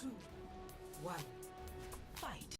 1. Fight.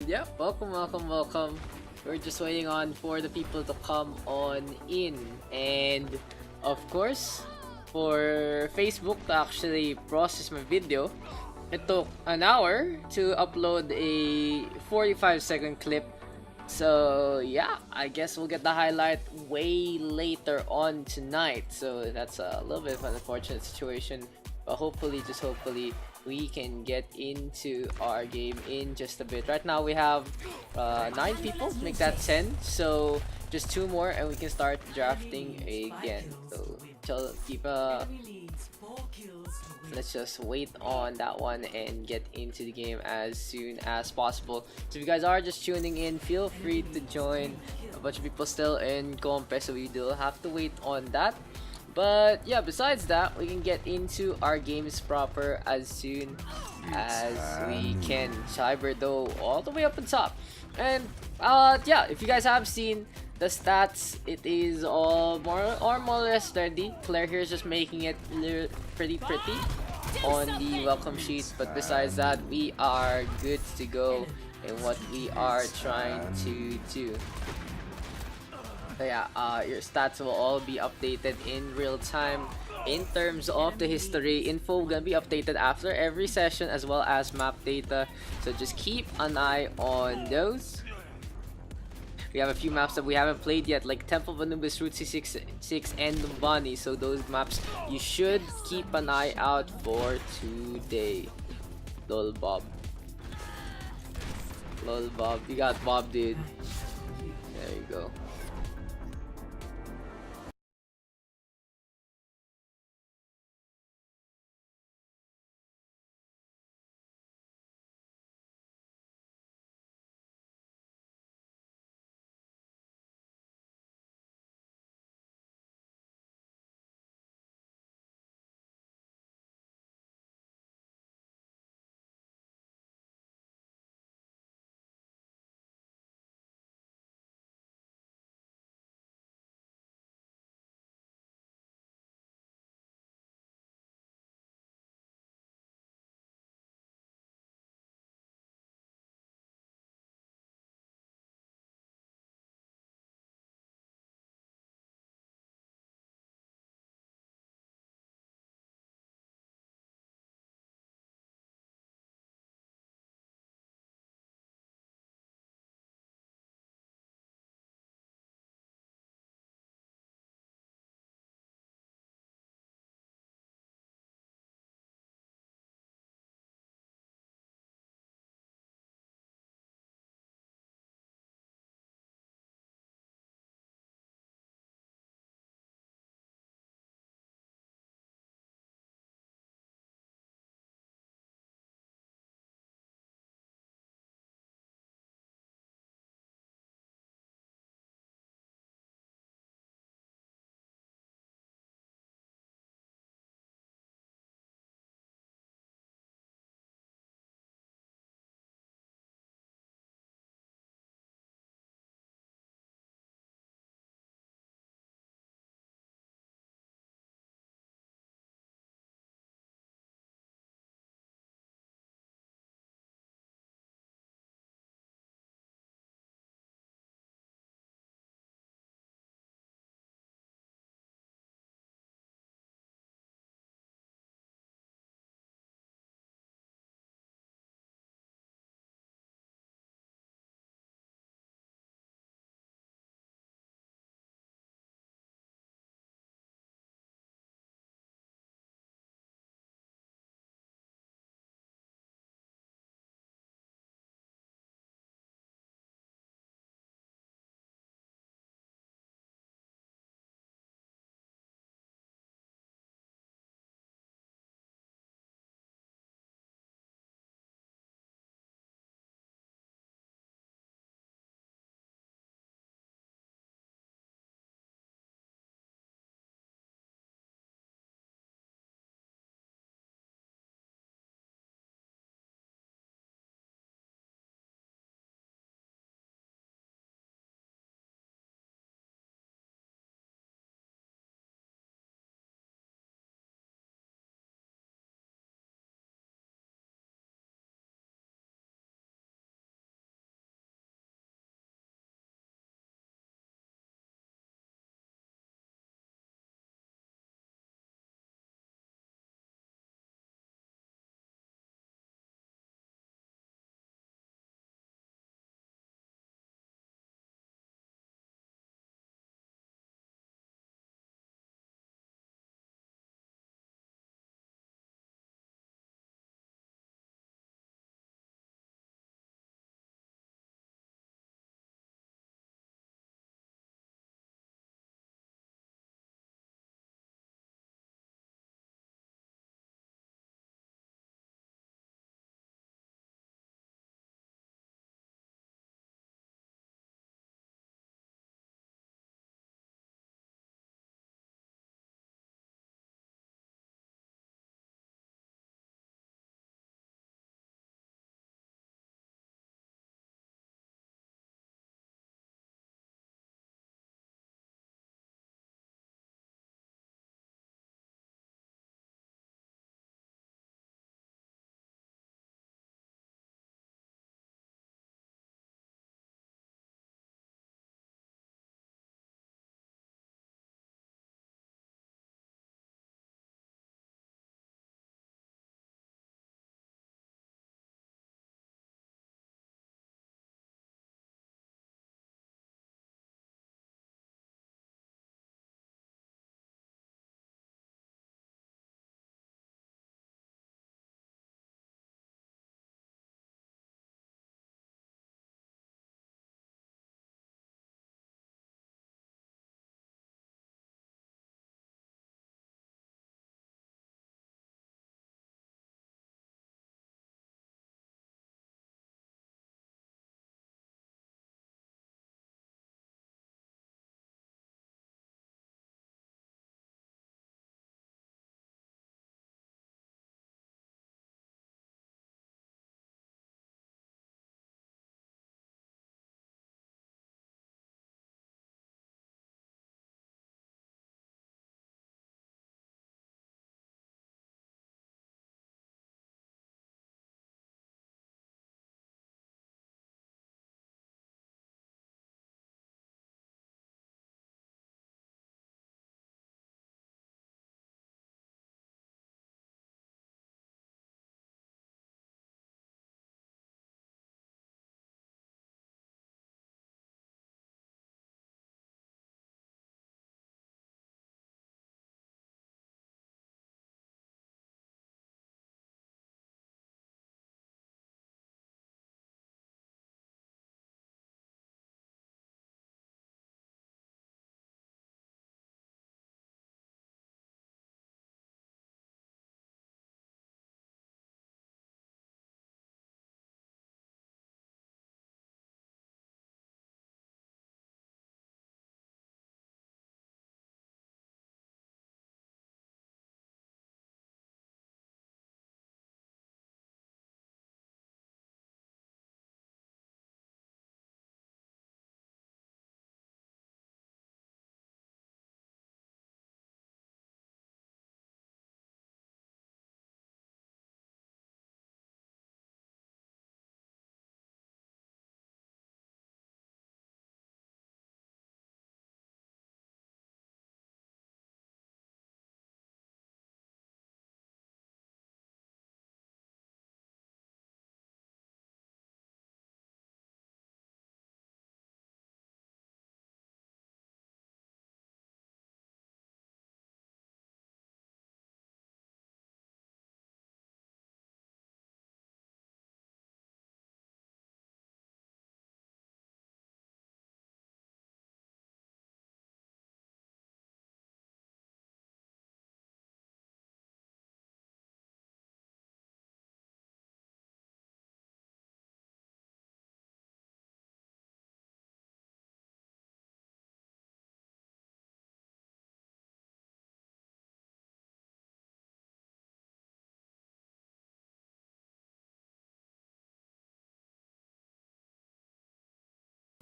Yep, welcome. We're just waiting on for the people to come on in. And of course, for Facebook to actually process my video, it took an hour to upload a 45-second clip. So yeah, I guess we'll get the highlight way later on tonight. So that's a little bit of an unfortunate situation. But hopefully, just hopefully, we can get into our game in just a bit. Right now we have 9 people, make that 10. So just 2 more and we can start drafting again. So keep 4 kills to win. Let's just wait on that one and get into the game as soon as possible. So if you guys are just tuning in, feel free to join. A bunch of people still in Compe, so we do have to wait on that. But yeah, besides that, we can get into our games proper as soon as we can. Cyber though, all the way up on top. And yeah, if you guys have seen the stats, it is all more or less ready. Claire here is just making it pretty on the welcome sheet, but besides that, we are good to go in what we are trying to do. So yeah, your stats will all be updated in real time. In terms of the history, info gonna be updated after every session as well as map data. So just keep an eye on those. We have a few maps that we haven't played yet, like Temple of Anubis, Route 6 and Numbani. So those maps you should keep an eye out for today. Lol Bob. Lol Bob. You got Bob, dude. There you go.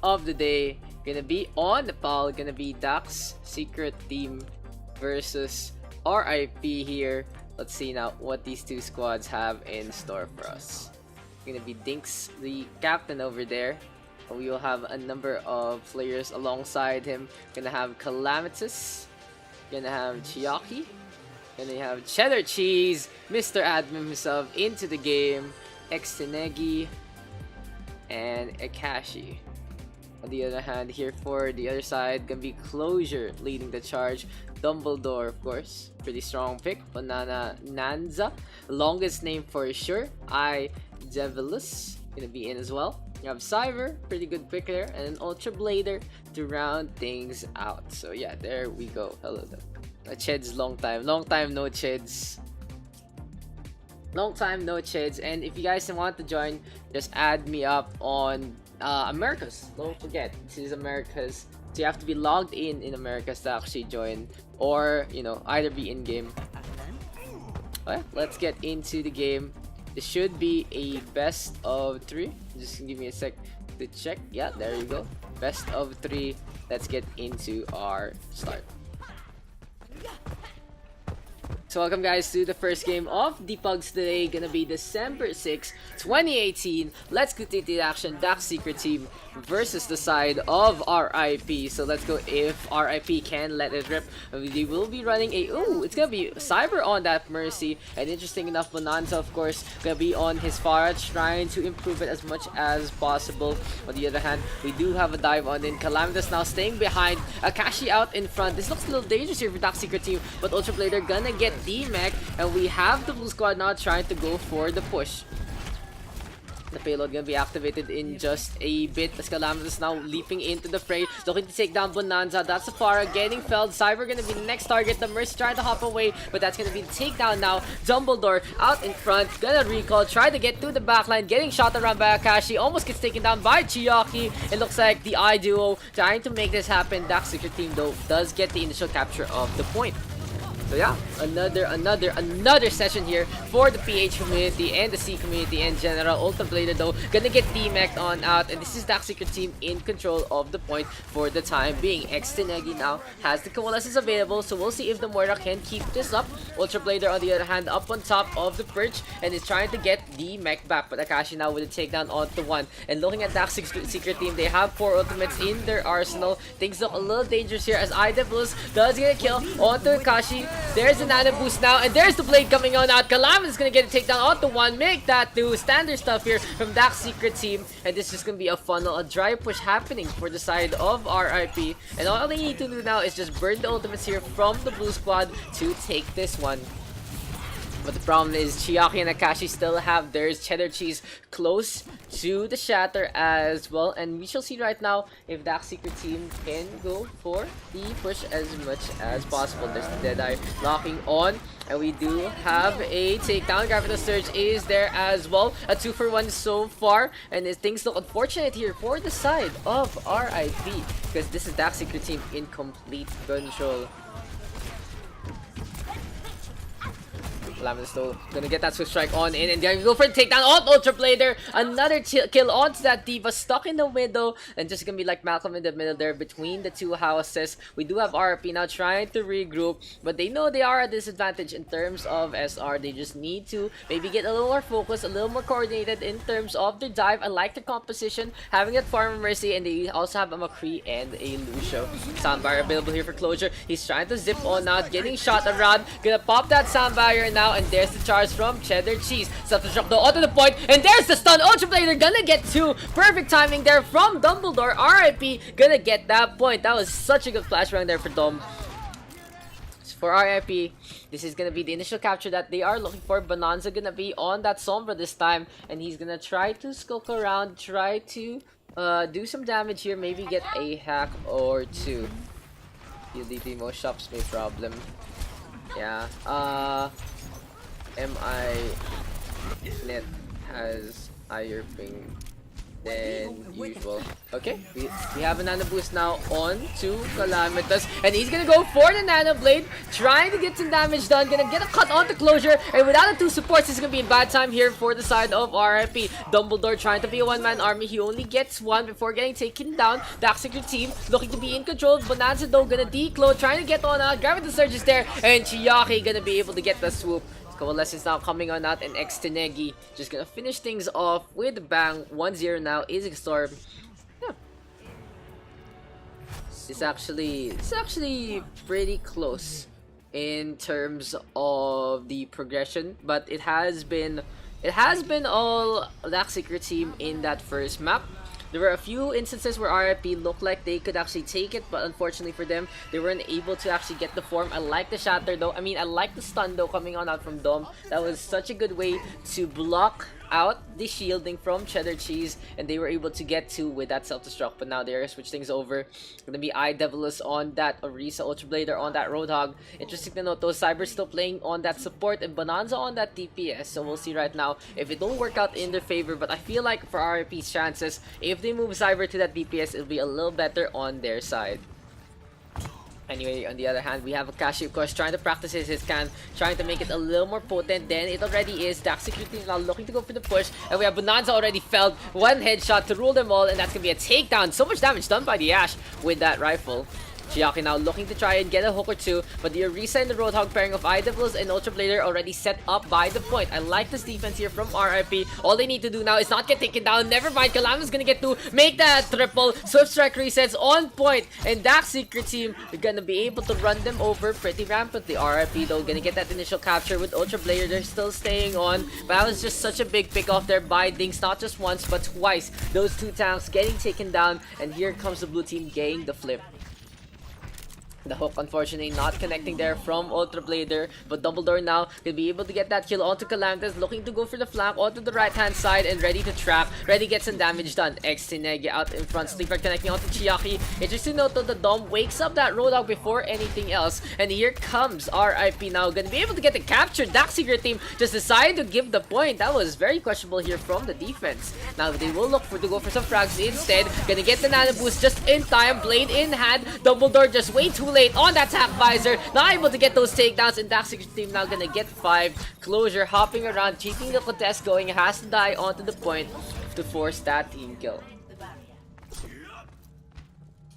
of the day gonna be on Nepal, gonna be Daks Secret Team versus RIP here. Let's see now what these two squads have in store for us. Gonna be Dinks, the captain over there. We will have a number of players alongside him. Gonna have Calamitous, gonna have Chiaki, gonna have Cheddar Cheese, Mr. Admin himself into the game, Extenegi, and Akashi. On the other hand, here for the other side, gonna be Closure leading the charge. Dumbledore, of course, pretty strong pick. Banana Nanza, longest name for sure. Devilus, gonna be in as well. You have Cyber, pretty good pick there, and an Ultra Blader to round things out. So yeah, there we go. Hello there. Cheds, long time no Cheds. Long time no Cheds. And if you guys want to join, just add me up on Americas. Don't forget, this is Americas. So you have to be logged in Americas to actually join, or you know, either be in game. Well, let's get into the game. This should be a best of 3. Just give me a sec to check. Yeah, there you go. Best of 3. Let's get into our start. So welcome guys to the first game of the Pugs today. Gonna be December 6, 2018. Let's get into the action. Daks Secret Team versus the side of RIP. So let's go if RIP can let it rip. We will be running a... Ooh, it's gonna be Cyber on that Mercy. And interesting enough, Bonanza, of course, gonna be on his Farage, trying to improve it as much as possible. On the other hand, we do have a dive on in. Calamitous now staying behind. Akashi out in front. This looks a little dangerous here for Daks Secret Team. But Ultra Blader gonna get D-Mech, and we have the blue squad now trying to go for the push. The payload gonna be activated in just a bit as Calamitous now leaping into the fray, looking to take down Bonanza. That's Safara getting felled. Cyber gonna be the next target. The Mercy trying to hop away, but that's gonna be the takedown now. Dumbledore out in front, gonna recall, try to get to the backline, getting shot around by Akashi, almost gets taken down by Chiaki. It looks like the I duo trying to make this happen. Daks Secret Team though does get the initial capture of the point. So yeah, another session here for the PH community and the C community in general. Ultra Blader though gonna get D-Mech on out, and this is Daks Secret Team in control of the point for the time being. Extenegi now has the Coalescence available, so we'll see if the Moira can keep this up. Ultra Blader on the other hand up on top of the perch and is trying to get D-Mech back, but Akashi now with a takedown onto 1. And looking at Daks Secret Team, they have 4 ultimates in their arsenal. Things look a little dangerous here as Devilus does get a kill onto Akashi. There's an Anubis now, and there's the blade coming on out. Calamitous is gonna get a takedown onto 1. Make that do standard stuff here from Daks Secret Team, and this is gonna be a funnel, a dry push happening for the side of RIP. And all they need to do now is just burn the ultimates here from the blue squad to take this one. But the problem is Chiaki and Akashi still have theirs. Cheddar Cheese close to the shatter as well. And we shall see right now if Daks Secret Team can go for the push as much as possible. There's the Deadeye locking on. And we do have a takedown. Gravity Surge is there as well. A 2-for-1 so far. And things look unfortunate here for the side of RIP. Because this is Daks Secret Team in complete control. Calamitous though gonna get that Swift Strike on in, and there you go for the takedown on Ultra Blader. Another kill onto that Diva, stuck in the middle, and just gonna be like Malcolm in the middle there between the two houses. We do have RP now trying to regroup, but they know they are at disadvantage in terms of SR. They just need to maybe get a little more focused, a little more coordinated in terms of their dive. I like the composition, having that Farmer Mercy, and they also have a McCree and a Lucio. Sound barrier available here for Closure. He's trying to zip on out, getting shot around, gonna pop that sound barrier now. And there's the charge from Cheddar Cheese. Self-destruct though onto the point, and there's the stun. Ultra Blader gonna get 2. Perfect timing there from Dumbledore. RIP gonna get that point. That was such a good flash round there for Dom. For RIP, this is gonna be the initial capture that they are looking for. Bonanza gonna be on that Sombra this time, and he's gonna try to skulk around, try to do some damage here, maybe get a hack or 2. UDP most shops may problem. Yeah, MI net has higher ping than usual. Okay, we have a Nano Boost now on to Calamitous, and he's gonna go for the Nano Blade, trying to get some damage done, gonna get a cut onto Closure, and without the two supports, it's gonna be a bad time here for the side of RIP. Dumbledore trying to be a one-man army, he only gets one before getting taken down. Daks team looking to be in control, Bonanza though gonna declo, trying to get on out, Gravity Surge is there, and Chiaki gonna be able to get the swoop. Coalescence now coming on out, and Xtenegi just gonna finish things off with a bang. 1-0 now is Storm. Yeah. It's actually pretty close in terms of the progression, but it has been all Black Secret team in that first map. There were a few instances where RIP looked like they could actually take it, but unfortunately for them, they weren't able to actually get the form. I like the shatter though. I mean, I like the stun though coming on out from Dom. That was such a good way to block out the shielding from Cheddar Cheese, and they were able to get to with that self-destruct. But now they're gonna switch things over. Gonna be Devilus on that Orisa Ultra Blader on that Roadhog. Interesting to note though, Cyber still playing on that support and Bonanza on that DPS. So we'll see right now if it don't work out in their favor. But I feel like for RIP's chances, if they move Cyber to that DPS, it'll be a little better on their side. Anyway, on the other hand, we have Akashi, of course, trying to practice his can, trying to make it a little more potent than it already is. Daks Security now looking to go for the push, and we have Bonanza already felled one headshot to rule them all, and that's gonna be a takedown. So much damage done by the Ash with that rifle. Chiaki now looking to try and get a hook or two, but the Orisa and the Roadhog pairing of Devils and Ultra Blader already set up by the point. I like this defense here from RIP. All they need to do now is not get taken down. Never mind, Kalama's gonna get to make that triple. Swift Strike resets on point, and that Secret team are gonna be able to run them over pretty rampantly. RIP though gonna get that initial capture with Ultra Blader. They're still staying on, but that was just such a big pick off there by Dinks, not just once but twice. Those two tanks getting taken down, and here comes the blue team getting the flip. The hook unfortunately not connecting there from Ultra Blader, but Dumbledore now will be able to get that kill onto Calamitous, looking to go for the flank onto the right hand side and ready to trap, ready to get some damage done. Xtenegi out in front, Sleeper connecting onto Chiaki. Interesting to note though, the Dom wakes up that Roadhog before anything else, and here comes RIP now, gonna be able to get the capture. Daks Secret team just decided to give the point. That was very questionable here from the defense. Now they will look to go for some frags instead, gonna get the Nano Boost just in time, blade in hand. Dumbledore just way too late on that attack visor, not able to get those takedowns, and Daks Secret team now gonna get 5. Closure hopping around, cheating the contest going, has to die onto the point to force that team kill.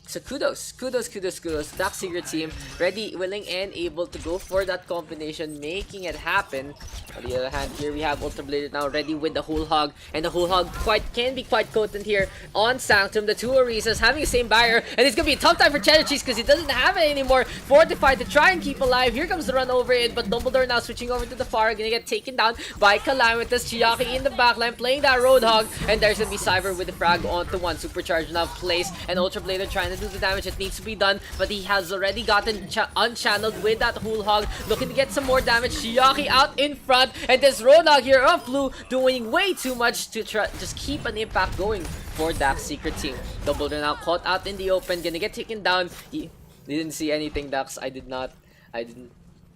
So kudos. Daks Secret team ready, willing, and able to go for that combination, making it happen. On the other hand, here we have Ultra Blader now ready with the Whole Hog, and the Whole Hog can be quite potent here on Sanctum. The two Orisas having the same barrier, and it's gonna be a tough time for Cheddar Cheese because he doesn't have it anymore. Fortified to try and keep alive. Here comes the run over it, but Dumbledore now switching over to the far, gonna get taken down by Calamitous. Chiaki in the backline playing that Roadhog, and there's gonna be Cyber with the frag onto one. Supercharge now placed, and Ultra Blader trying to do the damage that needs to be done, but he has already gotten unchanneled with that Whole Hog, looking to get some more damage. Chiaki out in front, and this Roadhog here of Blue doing way too much to try just keep an impact going for Daks Secret team. Dumbledore now caught out in the open, gonna get taken down. He didn't see anything, Daks.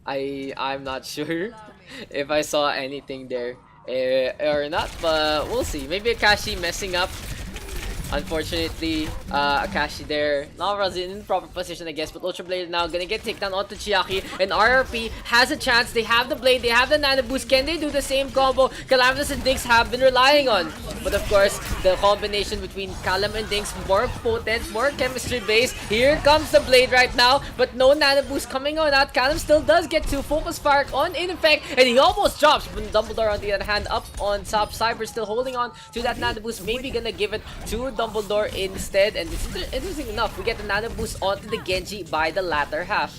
I'm not sure if I saw anything there or not, but we'll see. Maybe Akashi messing up. Unfortunately, Akashi there, not in the proper position, I guess, but Ultra Blade now gonna get taken down onto Chiaki, and RRP has a chance. They have the Blade, they have the Nano Boost. Can they do the same combo Calamitous and Dinks have been relying on? But of course, the combination between Calam and Dinks, more potent, more chemistry based. Here comes the Blade right now, but no Nano Boost coming on out. Calam still does get to focus fire on in effect, and he almost drops. But Dumbledore on the other hand up on top. Cyber still holding on to that Nano Boost, maybe gonna give it to Dumbledore instead, and it's interesting enough, we get the Nano Boost onto the Genji by the latter half.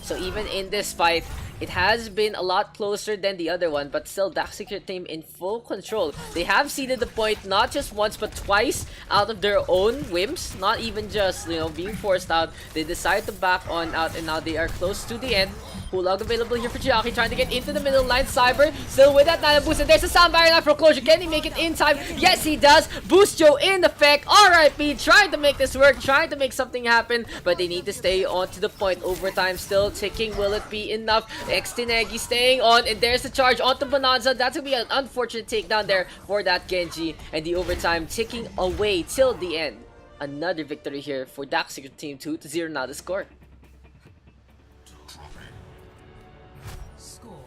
So even in this fight, it has been a lot closer than the other one, but still Daks Secret team in full control. They have ceded the point not just once but twice out of their own whims, not even just, you know, being forced out. They decide to back on out, and now they are close to the end. Hulag available here for Chiaki, trying to get into the middle line. Cyber still with that Nana boost, and there's a sound barrier now for closure. Can he make it in time? Yes, he does. Boost Joe in effect. RIP trying to make this work, trying to make something happen, but they need to stay on to the point. Overtime still ticking. Will it be enough? Xtinegi staying on, and there's the charge onto Bonanza. That's gonna be an unfortunate takedown there for that Genji, and the overtime ticking away till the end. Another victory here for Daks Secret Team. 2-0 now the score. Score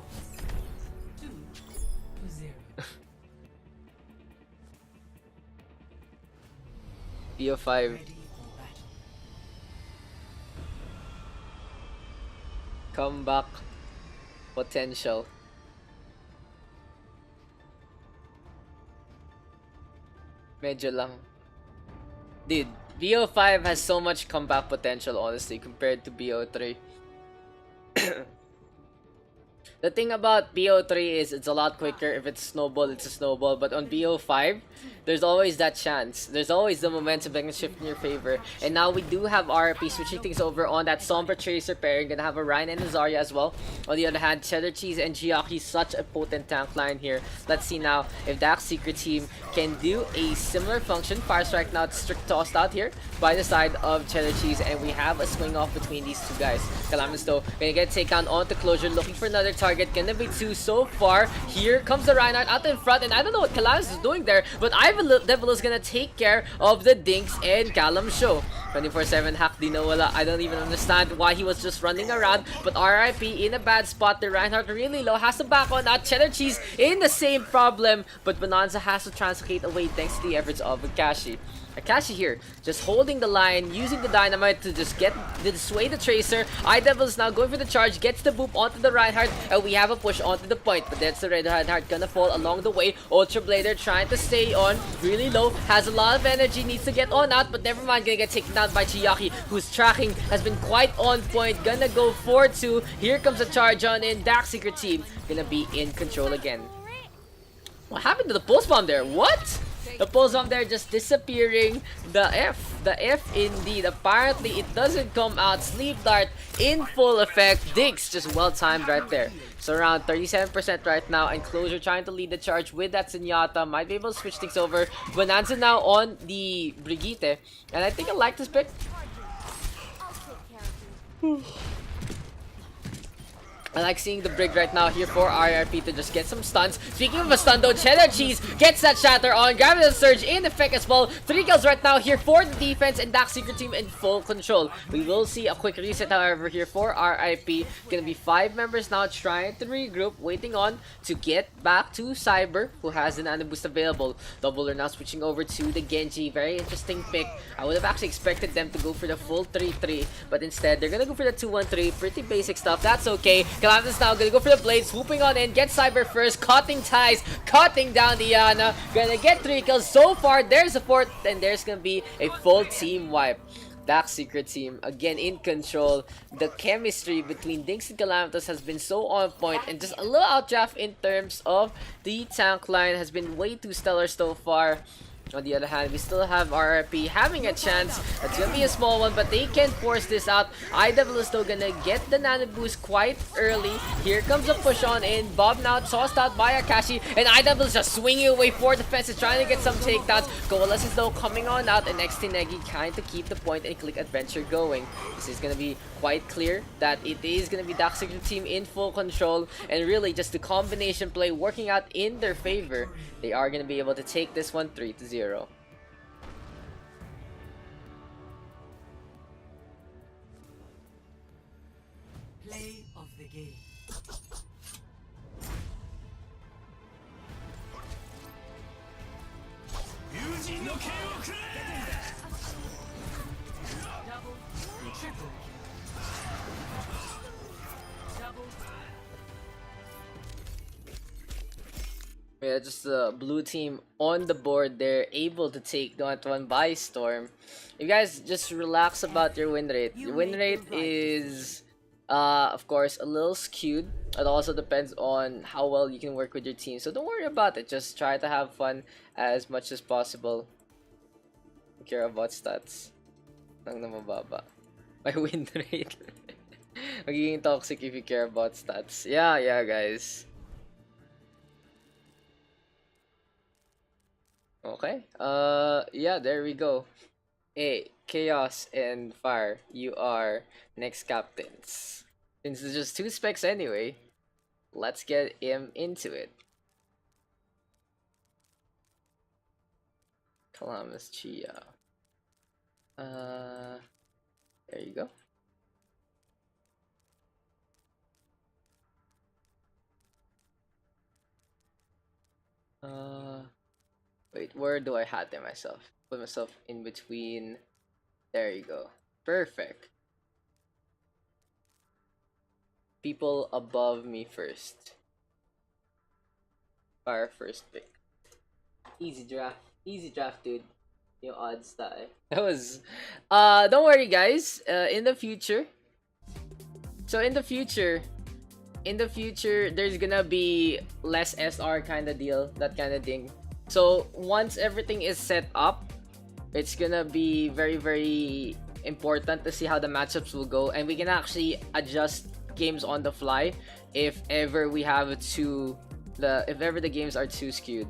2-0. BO5. Ready for battle. Comeback potential. Medyo lang. Dude, BO5 has so much comeback potential, honestly, compared to BO3. The thing about BO3 is it's a lot quicker. If it's snowball, it's a snowball. But on BO5, there's always that chance. There's always the momentum that can shift in your favor. And now we do have RP switching things over on that Sombra Tracer pairing. Gonna have a Ryan and a Zarya as well. On the other hand, Cheddar Cheese and Giaki, such a potent tank line here. Let's see now if Daks Secret Team can do a similar function. Fire Strike now strict tossed out here by the side of Cheddar Cheese. And we have a swing off between these two guys. Calamus though gonna get taken onto closure, looking for another target. Gonna be 2 so far. Here comes the Reinhardt out in front, and I don't know what Calamus is doing there, but Devil is gonna take care of the Dinks and Callum Show. 24/7 hack di nawala. I don't even understand why he was just running around, but RIP in a bad spot. The Reinhardt really low, has to back on that. Cheddar Cheese in the same problem, but Bonanza has to translate away thanks to the efforts of Akashi. Akashi here, just holding the line, using the dynamite to just sway the Tracer. iDevil is now going for the charge, gets the boop onto the Reinhardt, and we have a push onto the point. But that's the Red Reinhardt gonna fall along the way. Ultra Blader trying to stay on, really low, has a lot of energy, needs to get on out, but never mind, gonna get taken down by Chiaki, whose tracking has been quite on point. Gonna go 4-2. Here comes a charge on in. Daks Secret Team gonna be in control again. What happened to the pulse bomb there? What? The pulse bomb there just disappearing. The F indeed. Apparently it doesn't come out. Sleep Dart in full effect. Daks just well timed right there. So around 37% right now, and Closure trying to lead the charge with that Zenyatta. Might be able to switch things over. Bonanza now on the Brigitte, and I think I like this pick. I like seeing the Brig right now here for RRP to just get some stuns. Speaking of a stun though, Cheddar Cheese gets that shatter on. Grabbing the surge in effect as well. 3 kills right now here for the defense, and Daks Secret Team in full control. We will see a quick reset however here for RIP. Gonna be 5 members now trying to regroup, waiting on to get back to Cyber, who has an Anubis available. Doubler now switching over to the Genji. Very interesting pick. I would have actually expected them to go for the full 3-3, but instead they're gonna go for the 2-1-3. Pretty basic stuff. That's okay. Calamus now gonna go for the blade, swooping on in, get Cyber first, cutting ties, cutting down the Ana. Gonna get 3 kills so far. There's a 4th, and there's gonna be a full team wipe. Daks Secret Team again in control. The chemistry between Dinks and Calamitas has been so on point, and just a little outdraft in terms of the tank line has been way too stellar so far. On the other hand, we still have RRP having a chance. It's gonna be a small one, but they can force this out. iDevil is still gonna get the nano boost quite early. Here comes a push on in. Bob now tossed out by Akashi, and iDevil is just swinging away for the fences, trying to get some takedowns. Coalescence though coming on out, and Xtinegi trying to keep the point and click adventure going. This is gonna be quite clear that it is gonna be Daks Secret Team in full control, and really just the combination play working out in their favor. They are gonna be able to take this one 3-0. Play of the game. Double, triple. Double. Yeah, just the blue team on the board. They're able to take the 1-1 by storm. You guys just relax about your win rate. Your win rate is, of course, a little skewed. It also depends on how well you can work with your team. So don't worry about it. Just try to have fun as much as possible. Don't care about stats. Lang na mababa. My win rate. Magiging toxic if you care about stats. Yeah, yeah, guys. Okay. Yeah, there we go. Hey, Chaos and Fire, you are next captains. Since it's just two specs anyway, let's get him into it. Calamus Chia. Uh, there you go. Uh, Wait, where do I hat them myself? Put myself in between. There you go. Perfect. People above me first. Fire first pick. Easy draft. Easy draft, dude. Yung odds tayo. That was don't worry guys. In the future. So in the future there's gonna be less SR kind of deal, that kind of thing. So once everything is set up, it's gonna be very very important to see how the matchups will go, and we can actually adjust games on the fly if ever we have if ever the games are too skewed.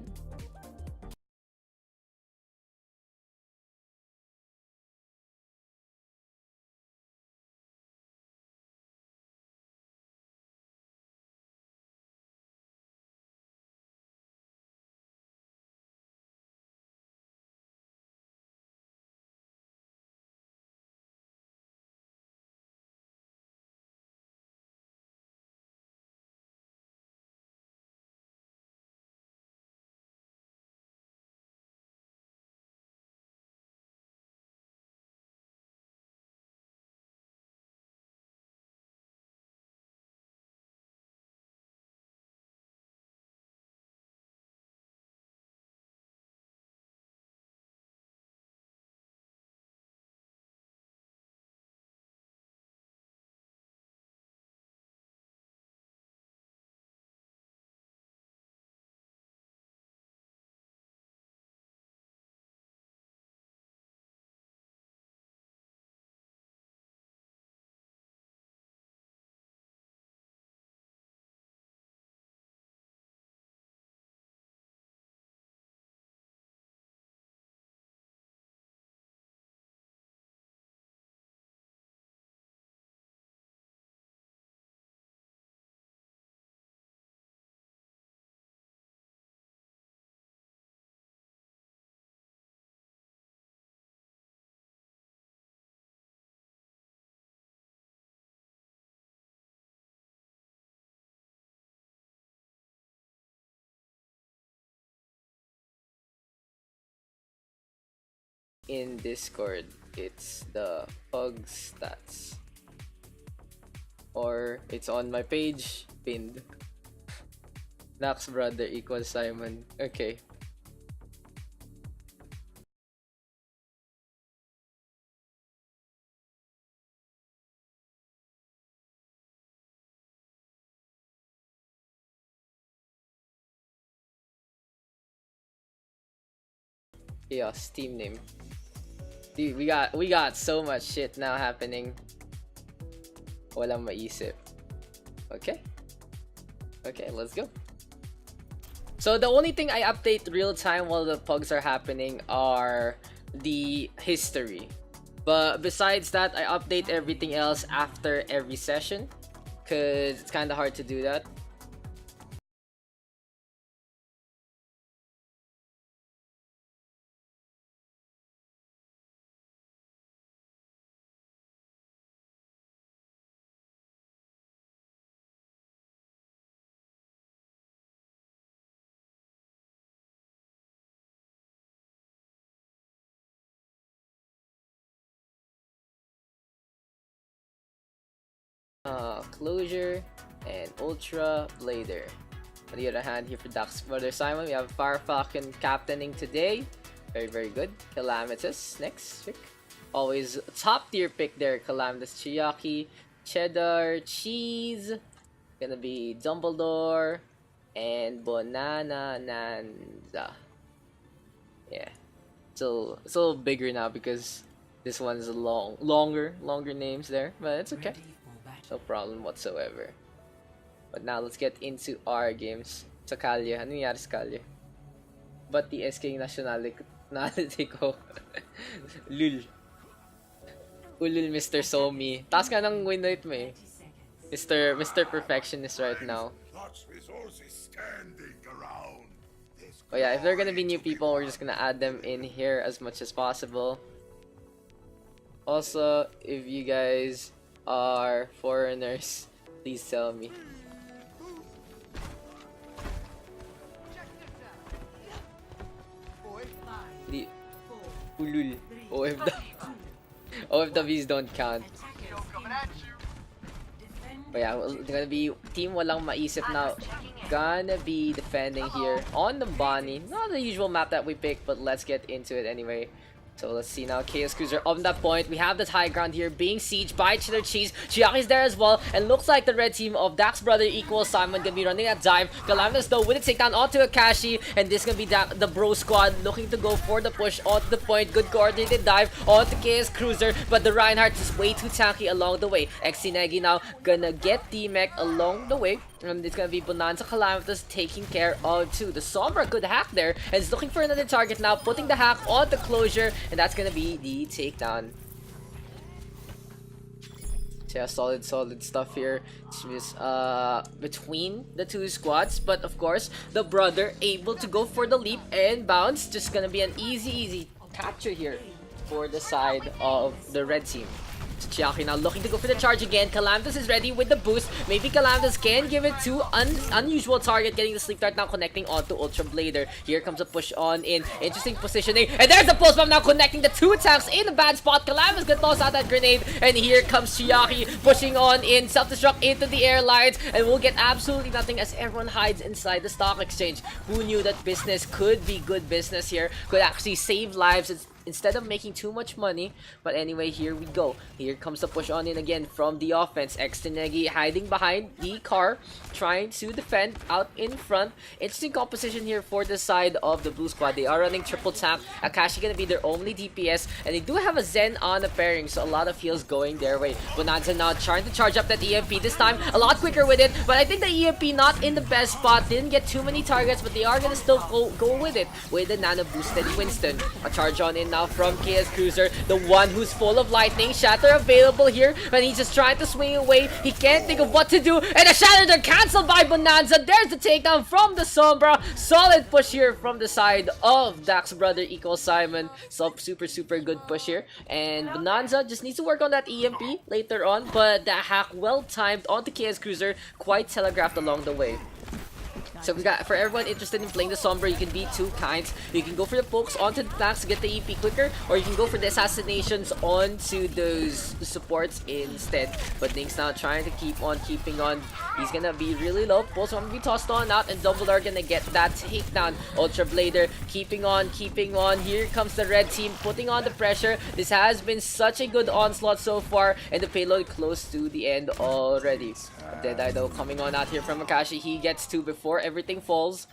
In Discord, it's the Pugs stats, or it's on my page pinned. Daks brother equals Simon. Okay. Yeah, Steam name. Dude, we got so much shit now happening. Walang maisip. Okay. Okay, let's go. So the only thing I update real time while the pugs are happening are the history. But besides that, I update everything else after every session, cause it's kind of hard to do that. Closure and Ultra Blader. On the other hand, here for Daks Brother Simon, we have Fire Falcon captaining today. Very, very good. Calamitous next pick. Always top tier pick there. Calamitous Chiaki, Cheddar, Cheese. Gonna be Dumbledore and Banana Nanza. Yeah. So it's a little bigger now because this one's longer names there, but it's okay. Ready for battle. No problem whatsoever. But now let's get into our games. Sa Kalye. Ano nangyari sa Kalye? Ba't the SK nationality ko? Lul. Ulul Mr. Somi. Taas ka ng win rate mo eh. Mr. Perfectionist right now. Oh yeah, if they're gonna be new people, we're just gonna add them in here as much as possible. Also, if you guys are foreigners, please tell me. Ulul. OFWs don't count. But yeah, it's gonna be team walang maisip now. Gonna be defending here on the Numbani. Not the usual map that we pick, but let's get into it anyway. So let's see now, Chaos Cruiser on that point. We have the high ground here being sieged by Chiller Cheese. Chiaki's there as well. And looks like the red team of Daks brother equals Simon gonna be running that dive. Calamitous though with a takedown onto Akashi. And this gonna be the bro squad looking to go for the push onto the point. Good coordinated dive onto Chaos Cruiser. But the Reinhardt is way too tanky along the way. XC now gonna get D-Mech along the way. And it's gonna be Bonanza Calamitous taking care of too. The Sombra good hack there. And is looking for another target now. Putting the hack on the closure. And that's gonna be the takedown. So yeah, solid stuff here. Just between the two squads. But of course, the brother able to go for the leap and bounce. Just gonna be an easy capture here for the side of the red team. Chiaki now looking to go for the charge again. Calamitous is ready with the boost. Maybe Calamitous can give it to unusual target. Getting the sleep dart now connecting onto Ultra Blader. Here comes a push on in. Interesting positioning. And there's the pulse bomb now connecting the two tanks in a bad spot. Calamitous gonna toss out that grenade. And here comes Chiaki pushing on in. Self-destruct into the airlines. And we'll get absolutely nothing as everyone hides inside the stock exchange. Who knew that business could be good business here? Could actually save lives instead of making too much money. But anyway, here we go. Here comes the push on in again from the offense. Xtenegi hiding behind the car, trying to defend out in front. Interesting composition here for the side of the blue squad. They are running triple tank. Akashi gonna be their only DPS, and they do have a Zen on the pairing, so a lot of heals going their way. Bonanza now trying to charge up that EMP this time, a lot quicker with it, but I think the EMP not in the best spot. Didn't get too many targets, but they are gonna still go with it with the nano boosted Winston. A charge on in now from Chaos Cruiser, the one who's full of lightning. Shatter available here, but he's just trying to swing away. He can't think of what to do, and the Shatter are cancelled by Bonanza. There's the takedown from the Sombra. Solid push here from the side of Dax brother equals Simon. So super good push here, and Bonanza just needs to work on that EMP later on, but that hack well timed onto Chaos Cruiser, quite telegraphed along the way. So we got, for everyone interested in playing the Sombra, you can be two kinds. You can go for the pokes onto the tanks to get the EP quicker, or you can go for the assassinations onto those supports instead. But Nink's now trying to keep on keeping on. He's gonna be really low. Pulse gonna be tossed on out, and Double are gonna get that takedown. Ultra Blader keeping on. Here comes the red team putting on the pressure. This has been such a good onslaught so far, and the payload close to the end already. Deadeye though coming on out here from Akashi. He gets two before everything falls.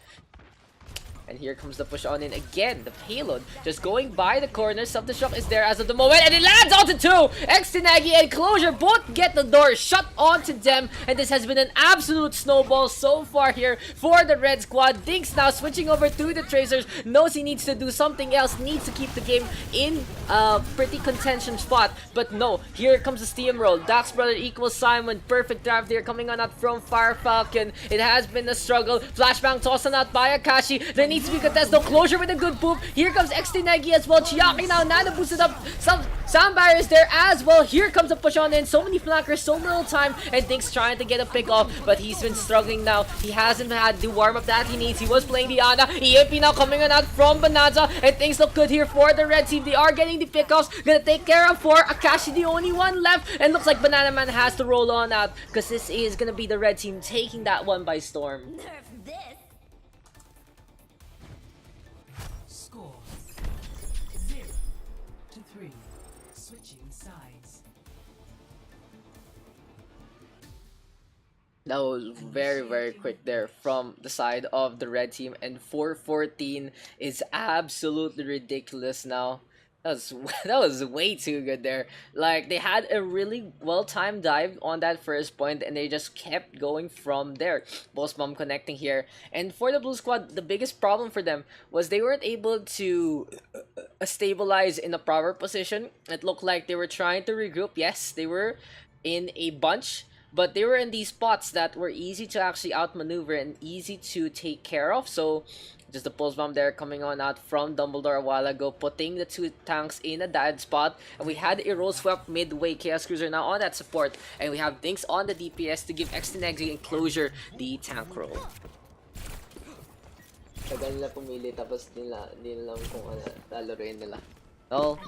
And here comes the push on in again. The payload just going by the corner. Self-destruct is there as of the moment, and it lands onto two. Xtenagi and Closure both get the door shut onto them, and this has been an absolute snowball so far here for the red squad. Dinks now switching over to the Tracers. Knows he needs to do something else. Needs to keep the game in a pretty contention spot, but no. Here comes the steamroll. Dax brother equals Simon. Perfect drive there coming on out from Fire Falcon. It has been a struggle. Flashbang tossed on by Akashi. They need to be contested. No Closure with a good poop. Here comes Xtenegi as well. Chiaki now nano boosted up. Some sound barriers there as well. Here comes a push on in. So many flankers, so little time, and Dinks trying to get a pick off, but he's been struggling now. He hasn't had the warm up that he needs. He was playing the Ana. EMP now coming on out from Bonanza, and things look good here for the red team. They are getting the pickoffs. Gonna take care of for Akashi, the only one left, and looks like Banana Man has to roll on out, because this is gonna be the red team taking that one by storm. Nerf this. Score 0-3. Switching sides. That was very quick there from the side of the red team, and 4-14 is absolutely ridiculous now. That was that was way too good there. Like they had a really well-timed dive on that first point, and they just kept going from there. Boss bomb connecting here, and for the blue squad, the biggest problem for them was they weren't able to stabilize in a proper position. It looked like they were trying to regroup. Yes, they were in a bunch, but they were in these spots that were easy to actually outmaneuver and easy to take care of. So just the pulse bomb there coming on out from Dumbledore a while ago, putting the two tanks in a dead spot. And we had a roll swap midway. Chaos Cruiser now on that support. And we have Dinks on the DPS to give Extinexi and Closure the tank roll. Tagal nila pumili tapos nila alam kung ano lalaruin nila. Well,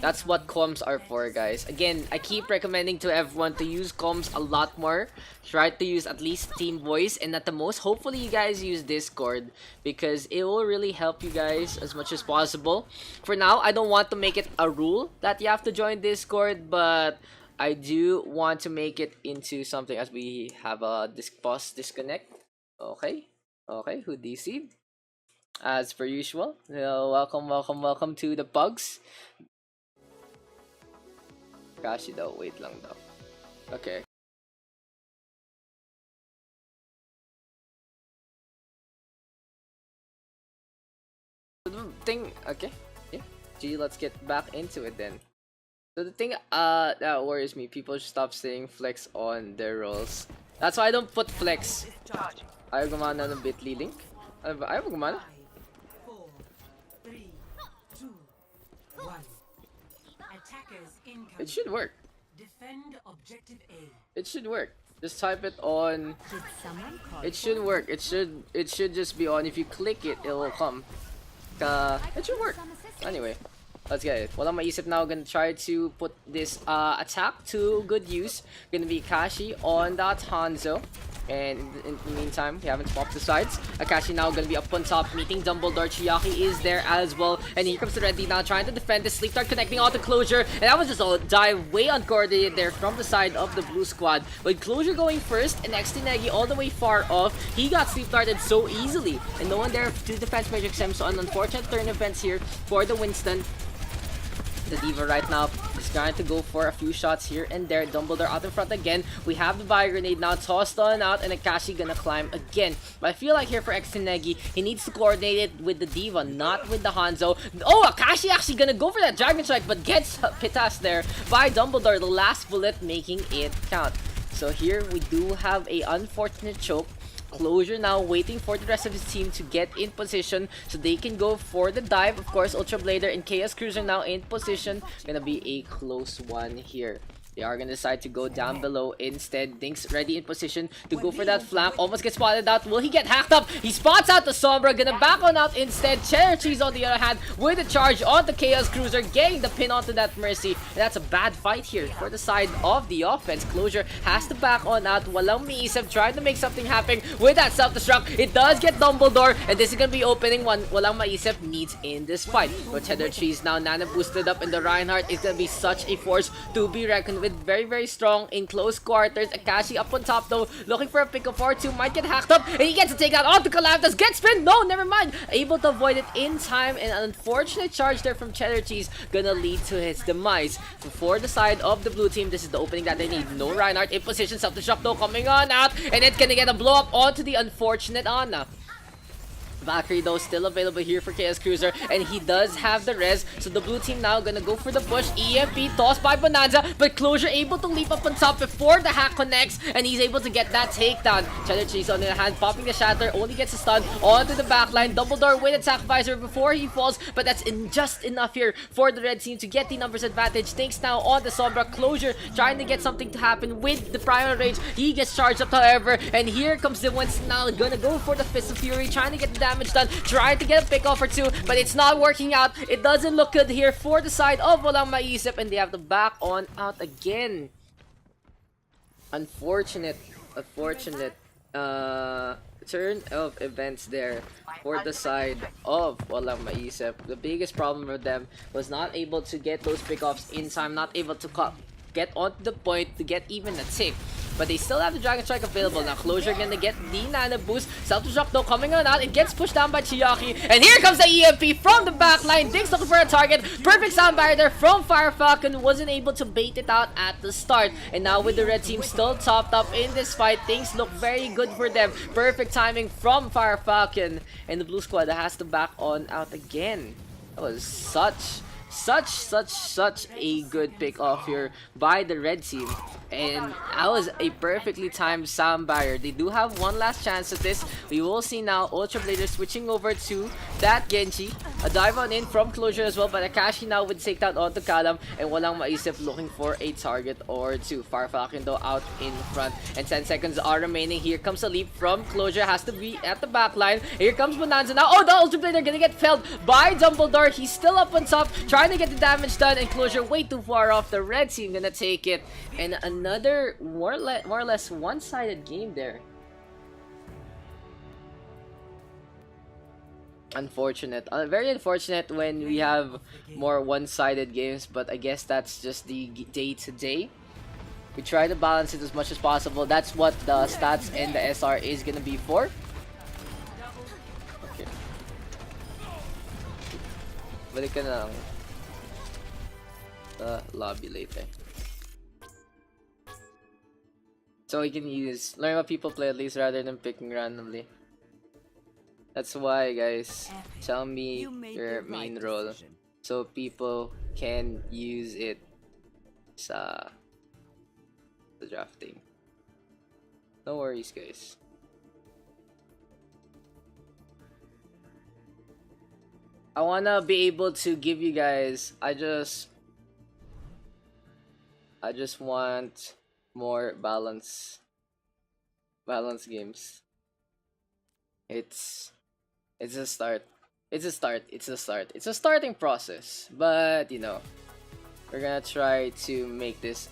that's what comms are for, guys. Again, I keep recommending to everyone to use comms a lot more. Try to use at least team voice, and at the most, hopefully you guys use Discord because it will really help you guys as much as possible. For now, I don't want to make it a rule that you have to join Discord, but I do want to make it into something as we have a pause disconnect. Okay, who DC'd? As per usual, welcome to the Pugs. Kashi daw, wait lang daw. Okay. The thing, okay, yeah. Gee, let's get back into it then. So the thing that worries me, people should stop saying flex on their rolls. That's why I don't put flex. Ayaw gumana ng Bitly link. Ayaw gumana. 5, 4, 3, 2, 1. Attackers incoming. It should work. Defend objective A. It should work. Just type it on. Did someone call It should work. It should just be on. If you click it, it will come. It should work. Anyway, let's get it. Walang maisip now. Gonna try to put this attack to good use. Gonna be Kashi on that Hanzo. And in the meantime, we haven't swapped the sides. Akashi now gonna be up on top, meeting Dumbledore. Chiaki is there as well. And here comes the Red D now trying to defend the Sleep Dart, connecting all the Closure. And that was just a dive way uncoordinated there from the side of the blue squad. With Closure going first and Extinegi all the way far off, he got Sleep Darted so easily. And no one there to defense Magic Sem. So an unfortunate turn events here for the Winston. The D.Va right now is trying to go for a few shots here and there. Dumbledore out in front again. We have the Fire Grenade now tossed on out, and Akashi gonna climb again. But I feel like here for Extinegi, he needs to coordinate it with the D.Va, not with the Hanzo. Oh, Akashi actually gonna go for that Dragon Strike, but gets Pitas there by Dumbledore. The last bullet making it count. So here we do have a unfortunate choke. Closure now waiting for the rest of his team to get in position so they can go for the dive. Of course, Ultra Blader and Chaos Cruiser now in position. Gonna be a close one here. They are gonna decide to go down below instead. Dinks ready in position to go for that flank. Almost gets spotted out. Will he get hacked up? He spots out the Sombra. Gonna back on out instead. Cheddar Cheese on the other hand with a charge on the Chaos Cruiser, getting the pin onto that Mercy. And that's a bad fight here for the side of the offense. Closure has to back on out. Walang miisip, trying to make something happen with that self-destruct. It does get Dumbledore, and this is gonna be opening one Walang maisip needs in this fight. But Cheddar Cheese now nano boosted up, and the Reinhardt is gonna be such a force to be reckoned with. Very strong in close quarters. Akashi up on top though, looking for a pick of 4-2, might get hacked up, and he gets to take out onto Calamtas, gets spin, no, never mind, able to avoid it in time, and an unfortunate charge there from Cheddar Cheese gonna lead to his demise. So for the side of the blue team, this is the opening that they need. No Reinhardt in position, self-destruct though coming on out, and it's gonna get a blow up onto the unfortunate Ana. Valkyrie though still available here for Chaos Cruiser, and he does have the res, so the blue team now gonna go for the push. EMP tossed by Bonanza, but Closure able to leap up on top before the hack connects, and he's able to get that takedown. Cheddar Cheese on the other hand popping the shatter, only gets a stun onto the backline. Dumbledore with a sacrificer before he falls, but that's just enough here for the red team to get the numbers advantage. Thanks now on the Sombra. Closure trying to get something to happen with the Primal Rage. He gets charged up however, and here comes the Winston now gonna go for the Fist of Fury, trying to get the damage done, trying to get a pick off or two, but it's not working out. It doesn't look good here for the side of Walang Maisip, and they have to back on out again. Unfortunate turn of events there for the side of Walang Maisip. The biggest problem for them was not able to get those pickoffs in time, not able to get onto the point to get even a tick. but they still have the Dragon Strike available. Now Closure gonna get the Nano Boost. Self-destruct though coming on out. It gets pushed down by Chiaki. And here comes the EMP from the backline. Daks looking for a target. Perfect sound barrier there from Fire Falcon. Wasn't able to bait it out at the start. And now with the red team still topped up in this fight, things look very good for them. Perfect timing from Fire Falcon. And the blue squad has to back on out again. That was such a good pick off here by the red team, and that was a perfectly timed sound barrier. They do have one last chance at this. We will see now Ultra Blader switching over to that Genji. A dive on in from Closure as well, but Akashi now would take that onto Kalam, and walang maisip looking for a target or two. Fire Falcon though out in front, and 10 seconds are remaining. Here comes a leap from Closure, has to be at the back line. Here comes Bonanza now. Oh, the Ultra Blader gonna get felled by Dumbledore. He's still up on top, trying to get the damage done, and Closure way too far off. The red team gonna take it, and another more or less one-sided game there. Unfortunate, very unfortunate when we have more one-sided games, but I guess that's just the day-to-day. We try to balance it as much as possible. That's what the stats and the SR is gonna be for. Okay, balik ka na lang the lobby later, so we can learn what people play at least rather than picking randomly. That's why, guys, tell me your main role so people can use it sa the drafting. No worries, guys. I wanna be able to give you guys, I just want more balance games. It's a start. It's a starting process, but you know, we're gonna try to make this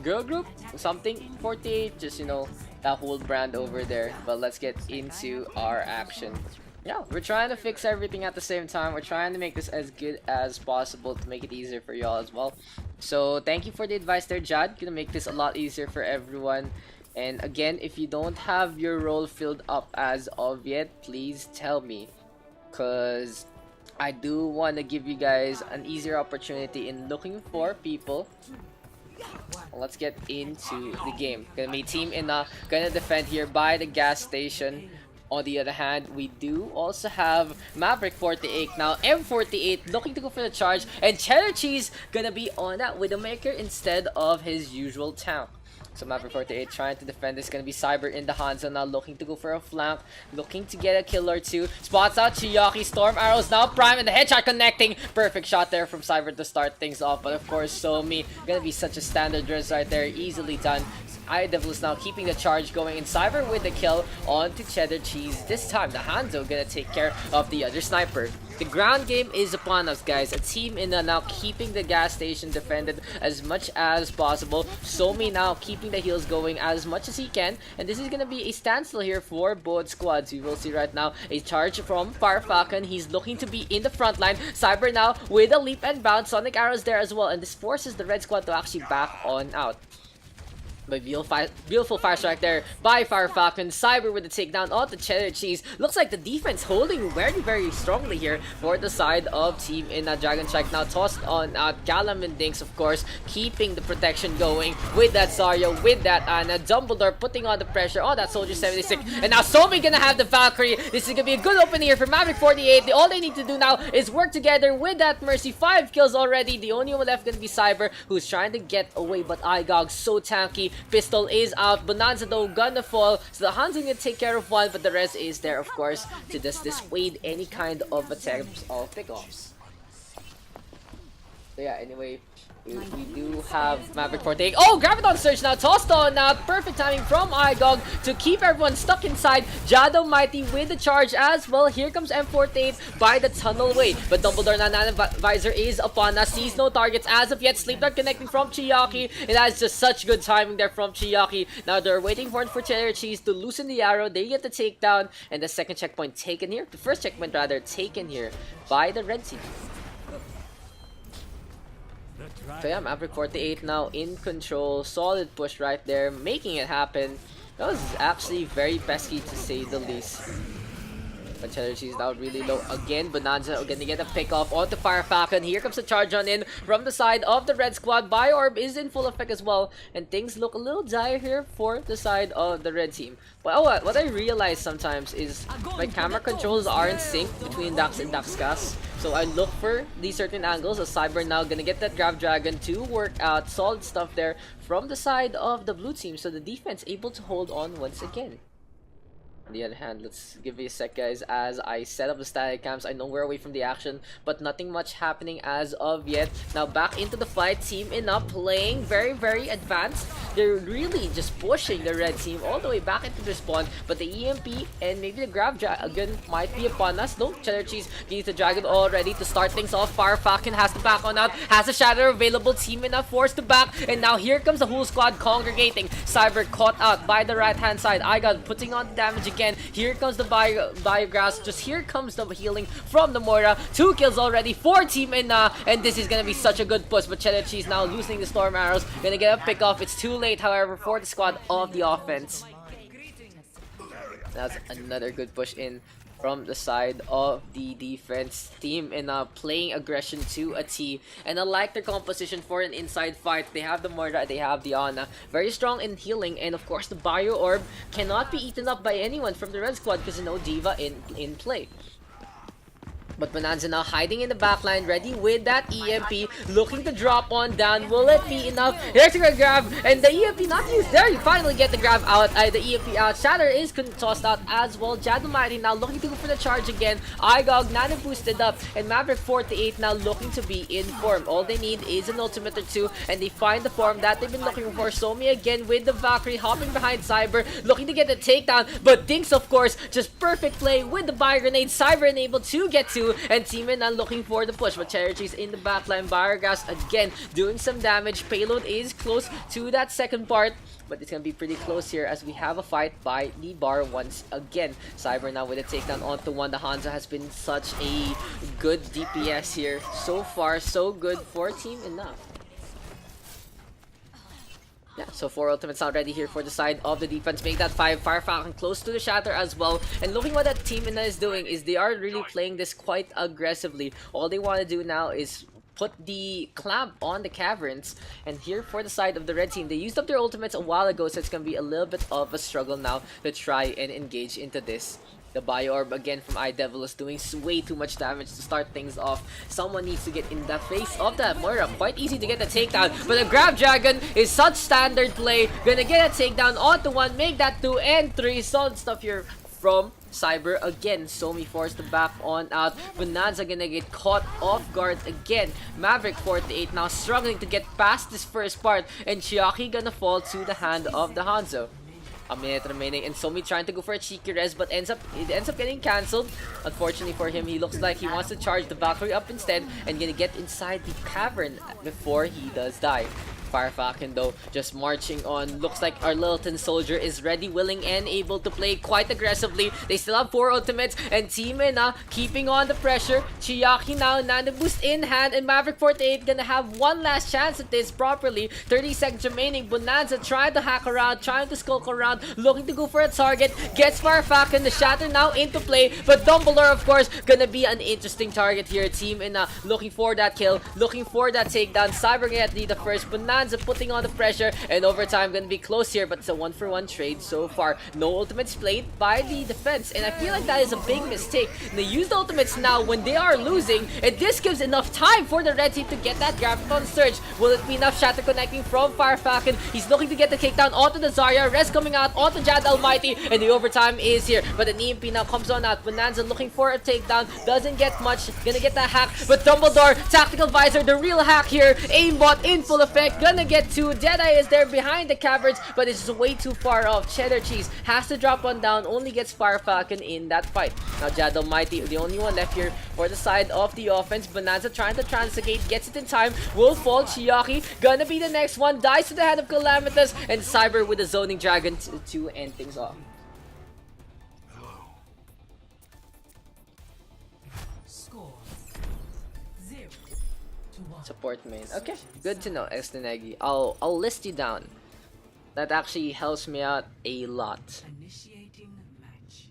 girl group, something 48, just you know, that whole brand over there. But let's get into our action. Yeah, we're trying to fix everything at the same time. We're trying to make this as good as possible to make it easier for y'all as well. So thank you for the advice there, Jad. Gonna make this a lot easier for everyone. And again, if you don't have your role filled up as of yet, please tell me, cause I do want to give you guys an easier opportunity in looking for people. Let's get into the game. Gonna be Team Ina, gonna defend here by the gas station. On the other hand, we do also have Maverick 48. Now, M48 looking to go for the charge, and Cheddar Cheese gonna be on that Widowmaker instead of his usual tank. So Maverick 48 trying to defend this. Gonna be Cyber in the Hanzo now, looking to go for a flank, looking to get a kill or two. Spots out Chiyaki, Storm Arrows now prime, and the headshot connecting. Perfect shot there from Cyber to start things off. But of course, Somi gonna be such a standard res right there, easily done. Devil is now keeping the charge going, and Cyber with the kill onto Cheddar Cheese. This time, the Hanzo gonna take care of the other sniper. The ground game is upon us, guys. A Team Ina now keeping the gas station defended as much as possible. Somi now keeping the heals going as much as he can, and this is gonna be a standstill here for both squads. We will see right now a charge from Fire Falcon. He's looking to be in the front line. Cyber now with a leap and bounce. Sonic arrows there as well, and this forces the red squad to actually back on out. But beautiful fire strike there by Fire Falcon. Cyber with the takedown on the Cheddar Cheese. Looks like the defense holding very strongly here for the side of Team Ina. Dragon Strike now tossed on out. Galam and Dinks, of course, keeping the protection going with that Zarya, with that Ana. Dumbledore putting on the pressure on that Soldier 76. And now Somi gonna have the Valkyrie. This is gonna be a good opening here for Maverick 48. All they need to do now is work together with that Mercy. 5 kills already. The only one left gonna be Cyber, who's trying to get away, but Igog so tanky. Pistol is out. Bonanza though gonna fall. So the Hanzo gonna take care of one, but the rest is there, of course, to just dissuade any kind of attempts of pickoffs. So yeah, anyway, we do have Maverick 48. Oh, Graviton Surge now tossed on now. Perfect timing from Igog to keep everyone stuck inside. Jado Mighty with the charge as well. Here comes M48 by the tunnel way. But Dumbledore Nana Visor is upon us. Sees no targets as of yet. Sleep Dart connecting from Chiyaki. And that's just such good timing there from Chiyaki. Now they're waiting for Cheddar Cheese to loosen the arrow. They get the takedown. And the second checkpoint taken here. The first checkpoint rather taken here by the red team. So yeah, Maverick 48 now in control. Solid push right there, making it happen. That was actually very pesky to say the least. But Cheddar Cheese now really low again. Bonanza gonna get a pick off onto Fire Falcon. Here comes the charge on in from the side of the red squad. Bio-Orb is in full effect as well. And things look a little dire here for the side of the red team. But oh, what I realize sometimes is my camera controls are in sync between Daks and Dakskas. So I look for these certain angles. A Cyber now gonna get that Grav Dragon to work out. Solid stuff there from the side of the blue team. So the defense able to hold on once again. On the other hand, let's give it a sec, guys, as I set up the static cams. I know we're away from the action, but nothing much happening as of yet. Now back into the fight. Team Ina playing very advanced. They're really just pushing the red team all the way back into their spawn, but the EMP and maybe the Grab Dragon might be upon us. No, Cheddar Cheese needs the Dragon already to start things off. Fire Falcon has to back on out, has a Shatter available. Team Ina forced to back, and now here comes the whole squad congregating. Cyber caught out by the right hand side. Igod putting on the damage again. Here comes the Biograss. Just here comes the healing from the Moira. 2 kills already for Team Ina, and this is gonna be such a good push. But Cheddar Cheese now losing the Storm Arrows. Gonna get a pick off. It's too late, however, for the squad of the offense. That's another good push in from the side of the defense. Team Ina playing aggression to a T, and I like their composition for an inside fight. They have the Moira, they have the Ana, very strong in healing, and of course the Bio-Orb cannot be eaten up by anyone from the red squad because you know Diva in play. But Bonanza now hiding in the backline, ready with that EMP, looking to drop on down. Will it be enough? Here's a grab, and the EMP not used. There, you finally get the grab out, the EMP out. Shatter is tossed out as well. Jadumari now looking to go for the charge again. Igog, Nana boosted up, and Maverick 48 now looking to be in form. All they need is an ultimate or two, and they find the form that they've been looking for. Somi again with the Valkyrie, hopping behind Cyber, looking to get the takedown, but Dinks, of course, just perfect play with the Bio Grenade. Cyber unable to get to 2, and Teamin are looking for the push, but Cherry Tree's in the backline. Biogas again doing some damage. Payload is close to that second part, but it's gonna be pretty close here as we have a fight by the bar once again. Cyber now with a takedown onto one. The Hanzo has been such a good DPS here. So far, so good for Team Enough. Yeah, so 4 ultimates already here for the side of the defense. Make that 5. Fire Falcon close to the shatter as well. And looking what that Team Ina is doing is they are really playing this quite aggressively. All they want to do now is put the clamp on the caverns. And here for the side of the red team, they used up their ultimates a while ago, so it's going to be a little bit of a struggle now to try and engage into this. The Bio Orb again from iDevil is doing way too much damage to start things off. Someone needs to get in the face of that Moira. Quite easy to get the takedown, but the Grab Dragon is such standard play. Gonna get a takedown onto 1, make that 2 and 3. Solid stuff here from Cyber again. Somi forced the back on out. Bonanza gonna get caught off guard again. Maverick 48 now struggling to get past this first part, and Chiaki gonna fall to the hand of the Hanzo. A minute remaining, and Somi trying to go for a cheeky res, but it ends up getting cancelled. Unfortunately for him, he looks like he wants to charge the Valkyrie up instead and gonna get inside the cavern before he does die. Fire Falcon though just marching on. Looks like our Littleton soldier is ready, willing, and able to play quite aggressively. They still have 4 ultimates, and Team Ina keeping on the pressure. Chiaki now, Nano Boost in hand, and Maverick 48 gonna have one last chance at this properly. 30 seconds remaining. Bonanza trying to hack around, trying to skulk around, looking to go for a target. Gets Fire Falcon, the shatter now into play, but Dumbledore of course gonna be an interesting target here. Team Ina looking for that kill, looking for that takedown. Cyber gonna lead the first. Bonanza putting on the pressure, and overtime gonna be close here, but it's a 1-for-1 trade so far. No ultimates played by the defense, and I feel like that is a big mistake. They use the ultimates now when they are losing, and this gives enough time for the red team to get that Graviton Surge. Will it be enough? Shatter connecting from Fire Falcon. He's looking to get the kickdown onto the Zarya. Res coming out onto Jad Almighty, and the overtime is here, but an EMP now comes on out. Bonanza looking for a takedown, doesn't get much, gonna get that hack, but Dumbledore, Tactical Visor, the real hack here. Aimbot in full effect, gonna get 2. Deadeye is there behind the caverns, but it's just way too far off. Cheddar Cheese has to drop one down, only gets Fire Falcon in that fight. Now Jad Almighty, the only one left here for the side of the offense. Bonanza trying to transegate, gets it in time, will fall. Chiaki gonna be the next one, dies to the hand of Calamitous, and Cyber with the Zoning Dragon to end things off. Score 0-1. Support main. Okay, good to know, Estinegi. I'll list you down. That actually helps me out a lot. Initiating match.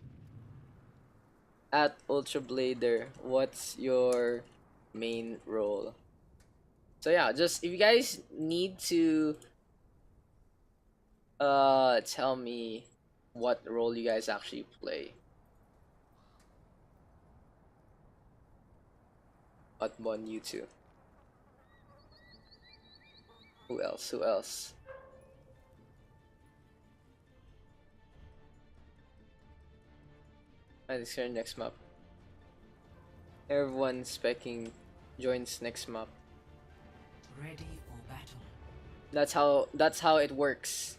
At Ultra Blader, what's your main role? So yeah, just if you guys need to tell me what role you guys actually play. Utbon, you too. Who else? Who else? And it's here next map. Everyone specking joins next map. Ready for battle. That's how it works.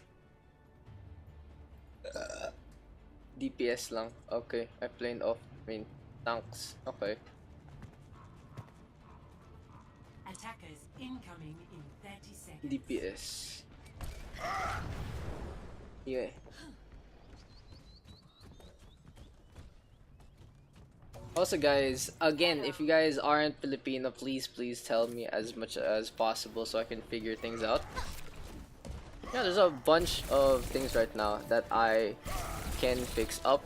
DPS lang. Okay, I played off main tanks. Okay. Attackers incoming in 30 seconds. DPS. Yeah. Also guys, again, if you guys aren't Filipino, please tell me as much as possible so I can figure things out. Yeah, there's a bunch of things right now that I can fix up.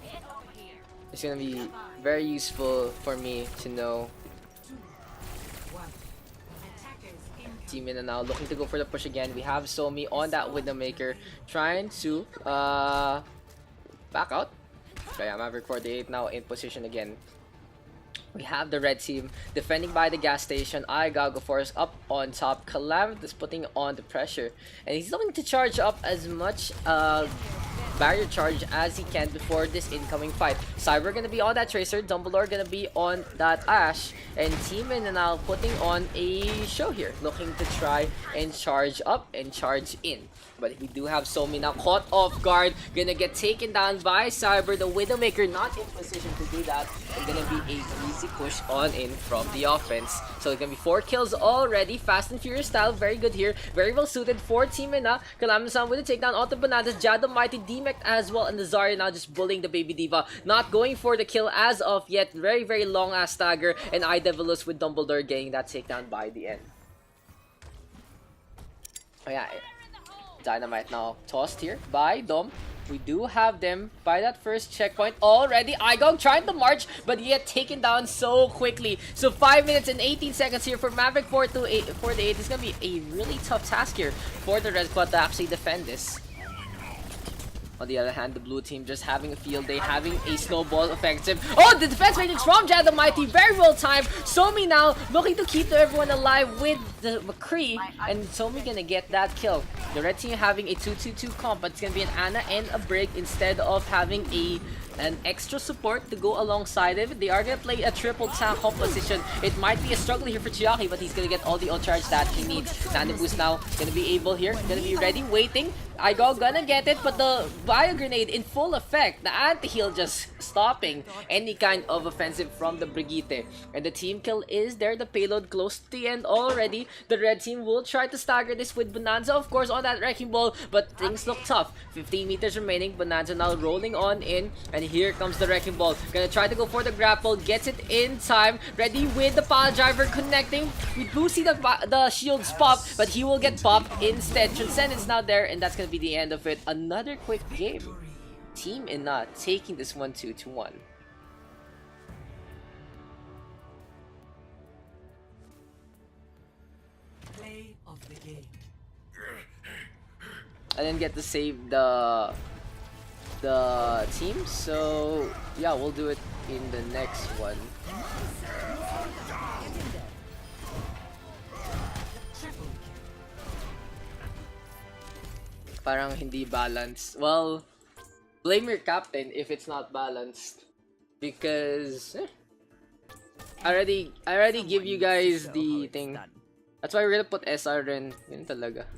It's gonna be very useful for me to know. Team in and now looking to go for the push again. We have Somi on that Widowmaker trying to back out. Okay, I'm Maverick 48 now in position again. We have the red team defending by the gas station. Gago Force up on top. Calamitous putting on the pressure. And he's looking to charge up as much barrier charge as he can before this incoming fight. Cyber gonna be on that Tracer, Dumbledore gonna be on that Ash, and Team in now putting on a show here, looking to try and charge up and charge in. But we do have Somi now caught off guard, gonna get taken down by Cyber. The Widowmaker not in position to do that. It's gonna be a easy push on in from the offense. So it's gonna be 4 kills already, Fast and Furious style, very good here, very well suited for Team Ina. Kalamnasan with a takedown, Auto Bananas, Jado Mighty, D-Mech as well, and the Zarya now just bullying the Baby Diva, not going for the kill as of yet. Very, very long ass stagger, and Idavelus with Dumbledore getting that takedown by the end. Oh yeah, Dynamite now tossed here by Dom. We do have them by that first checkpoint already. Igong trying to march, but yet taken down so quickly. So 5 minutes and 18 seconds here for Maverick 4 to 8 for the 8. It's gonna be a really tough task here for the Red Squad to actually defend this. On the other hand, the blue team just having a field day, having a snowball offensive. Oh, the defense matrix from Jad the Mighty, very well timed. Somi now looking to keep everyone alive with the McCree, and Somi gonna get that kill. The red team having a 2-2-2 comp, but it's gonna be an Ana and a Brig instead of having an extra support to go alongside it. They are gonna play a triple tank composition. It might be a struggle here for Chiaki, but he's gonna get all the ult charge that he needs. Anubis now gonna be able here, gonna be ready, waiting. Igo gonna get it, but the bio grenade in full effect. The anti-heal just stopping any kind of offensive from the Brigitte. And the team kill is there, the payload close to the end already. The red team will try to stagger this with Bonanza, of course, on that Wrecking Ball, but things look tough. 15 meters remaining, Bonanza now rolling on in, and here comes the Wrecking Ball. Gonna try to go for the grapple, gets it in time, ready with the pile driver connecting. We do see the shields pop, but he will get popped instead. Transcendence now there, and that's gonna be the end of it. Another quick game. Team Ina taking this one 2-1. Play of the game. I didn't get to save the team, so yeah, we'll do it in the next one. Parang hindi balanced. Well, blame your captain if it's not balanced, because I already give you guys the thing. That's why we're gonna put SR in. Yun talaga.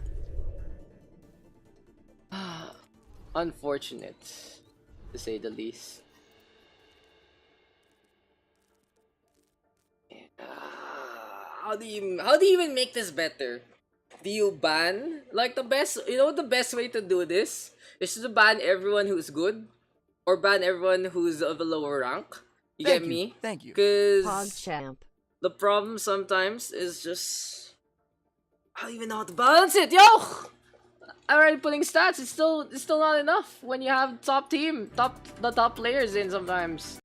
Unfortunate, to say the least. How do you even make this better? Do you ban, like, the best, the best way to do this is to ban everyone who's good, or ban everyone who's of a lower rank? You get me? Thank you. Because the problem sometimes is just, I don't even know how to balance it. Yo, I'm already putting stats. It's still not enough when you have the top players in sometimes.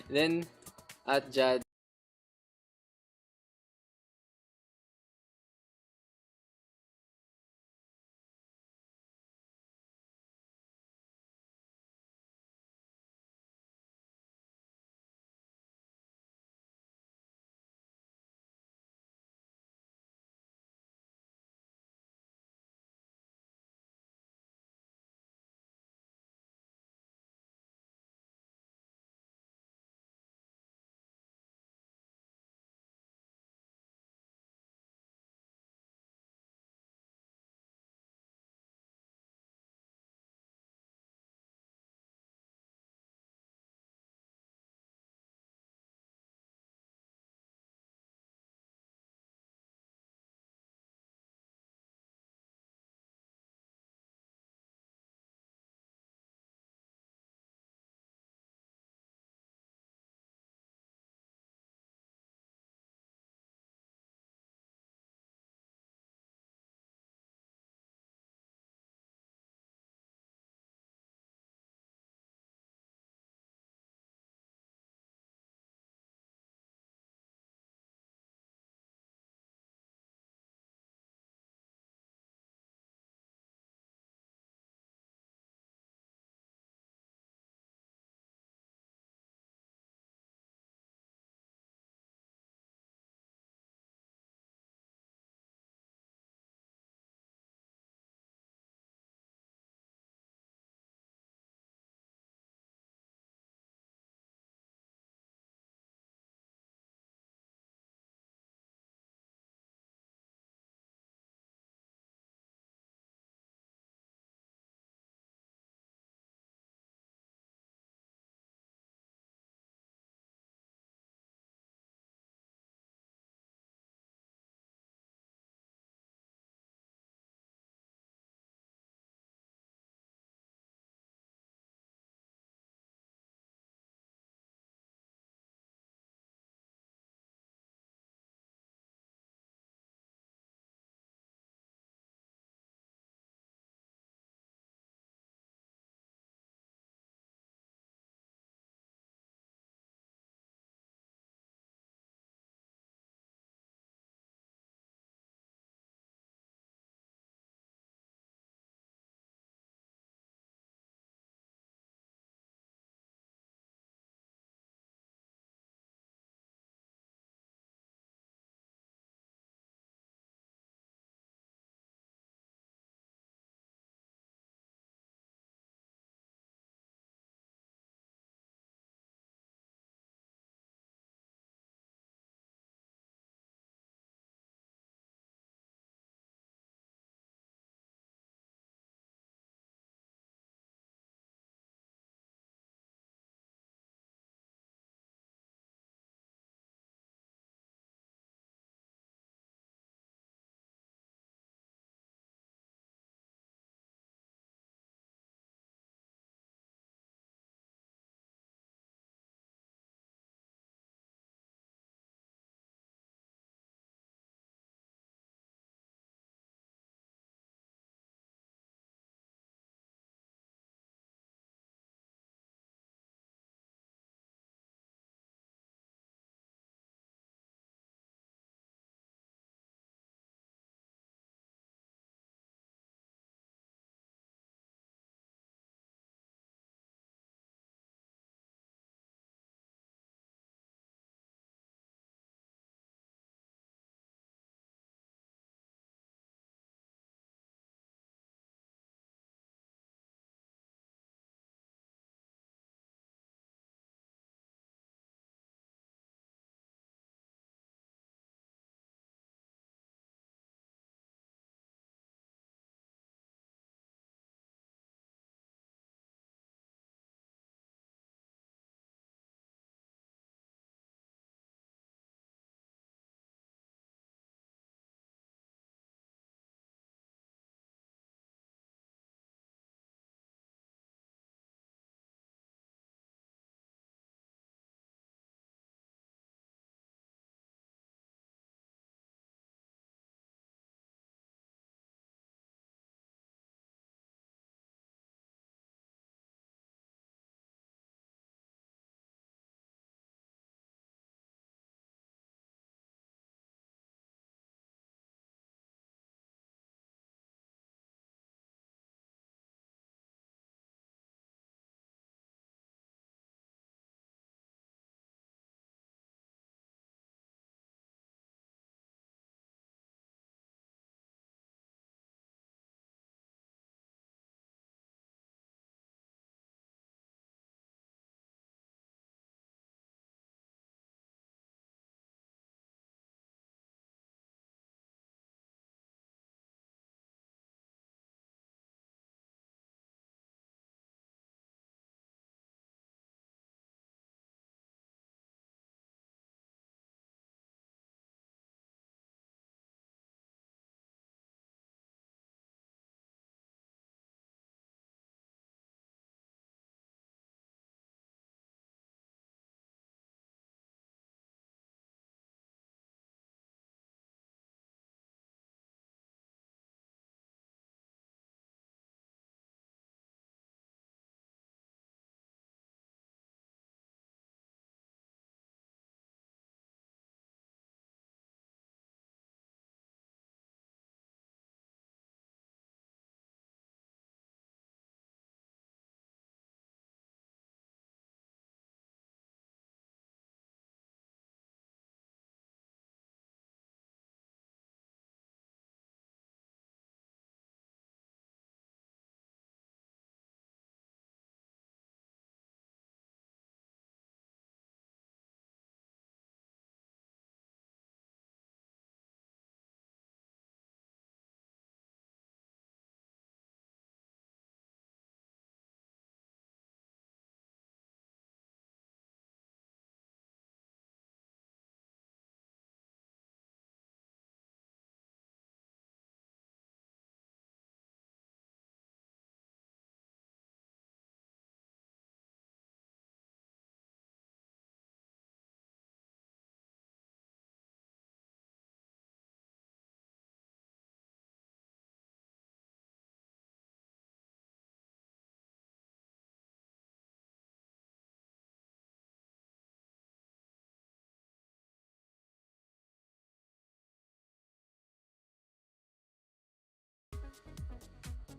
Then at Jad,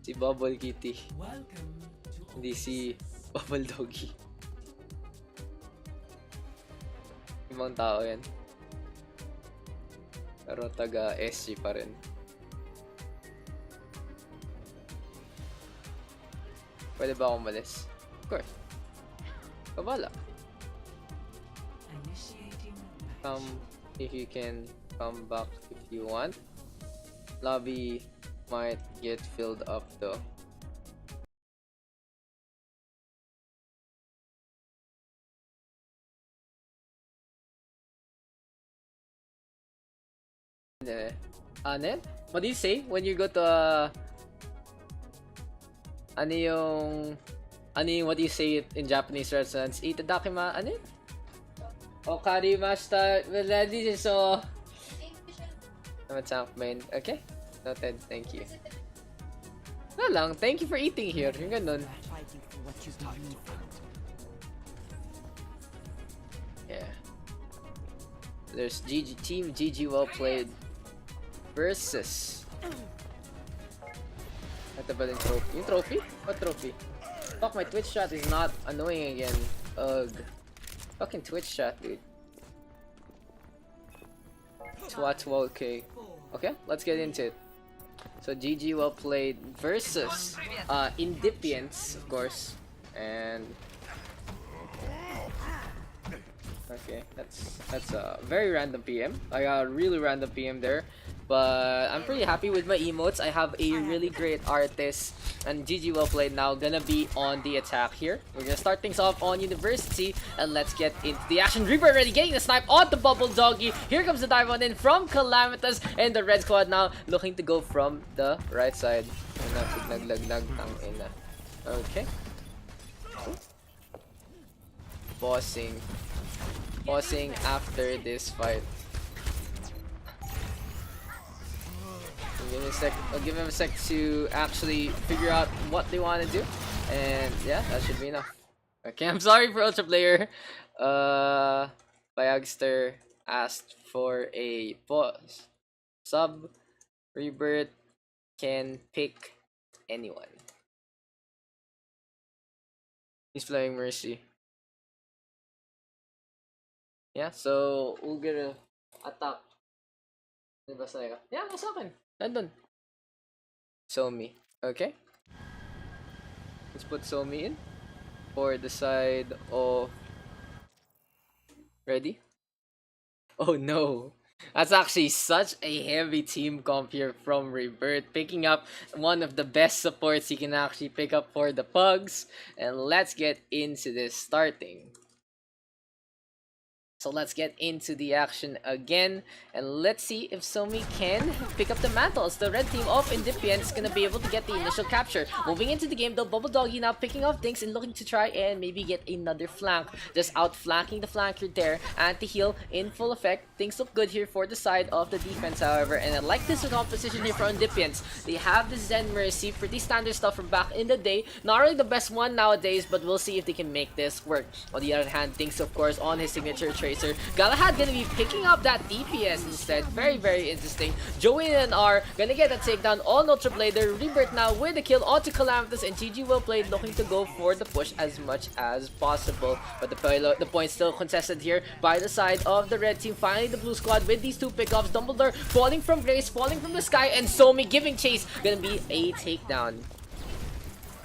Si Bubble Kitty. Welcome to Hindi si Bubble Doggy. Ibang tao yan. Pero taga SG pa rin. Pwede ba akong umalis? Of course. Kabala. initiating Come if you can come back if you want. Lobby might get filled up though. Ano? What do you say when you go to ano yung what do you say in Japanese restaurants? Itadakima ano? Okarimashita. Well, this is so what's up, man? Okay. Noted. Thank you. Wala lang. Thank you for eating here. Yung ganun. fighting for what you believe. Yeah. There's GG Team GG well played versus. Ito ba yung trophy? Yung trophy? What trophy? Fuck, my Twitch chat is not annoying again. Ugh. Fucking Twitch chat, dude. Twat 12k. Okay, let's get into it. So GG well played versus Indipians, of course. And okay, that's a very random PM. I got a really random PM there, but I'm pretty happy with my emotes. I have a really great artist, and GG well played now gonna be on the attack here. We're gonna start things off on University, and let's get into the action. Reaper already getting the snipe on the Bubble Doggy. Here comes the dive on in from Calamitous, and the red squad now looking to go from the right side. Okay. Pausing after this fight. I'll give him a sec to actually figure out what they want to do, and yeah, that should be enough. Okay, I'm sorry for Ultra Player. Pyagster asked for a pause. Sub Rebirth can pick anyone. He's playing Mercy. Yeah, so we'll get a attack. Diba sa'yo? Yeah, nasa akin. Nandun. Somi. Okay. Let's put Somi in. For the side of... Ready? Oh no. That's actually such a heavy team comp here from Rebirth. Picking up one of the best supports he can actually pick up for the Pugs. And let's get into this starting. So let's get into the action again, and let's see if Somi can pick up the mantle. As the red team of Indipian is gonna be able to get the initial capture. Moving into the game though, Bubble Doggy now picking off things and looking to try and maybe get another flank. Just out-flanking the flanker there. Anti-heal in full effect. Things look good here for the side of the defense, however, and I like this composition here for Indipians. They have the Zen Mercy, pretty standard stuff from back in the day. Not really the best one nowadays, but we'll see if they can make this work. On the other hand, things of course on his signature trait. Galahad gonna be picking up that DPS instead. Very, very interesting. Joey and R gonna get a takedown on Ultra Blader. Rebirth now with the kill onto Calamitous, and GG well played, looking to go for the push as much as possible. But the point still contested here by the side of the red team. Finally, the blue squad with these two pickoffs. Dumbledore falling from grace, falling from the sky, and Somi giving chase. Gonna be a takedown.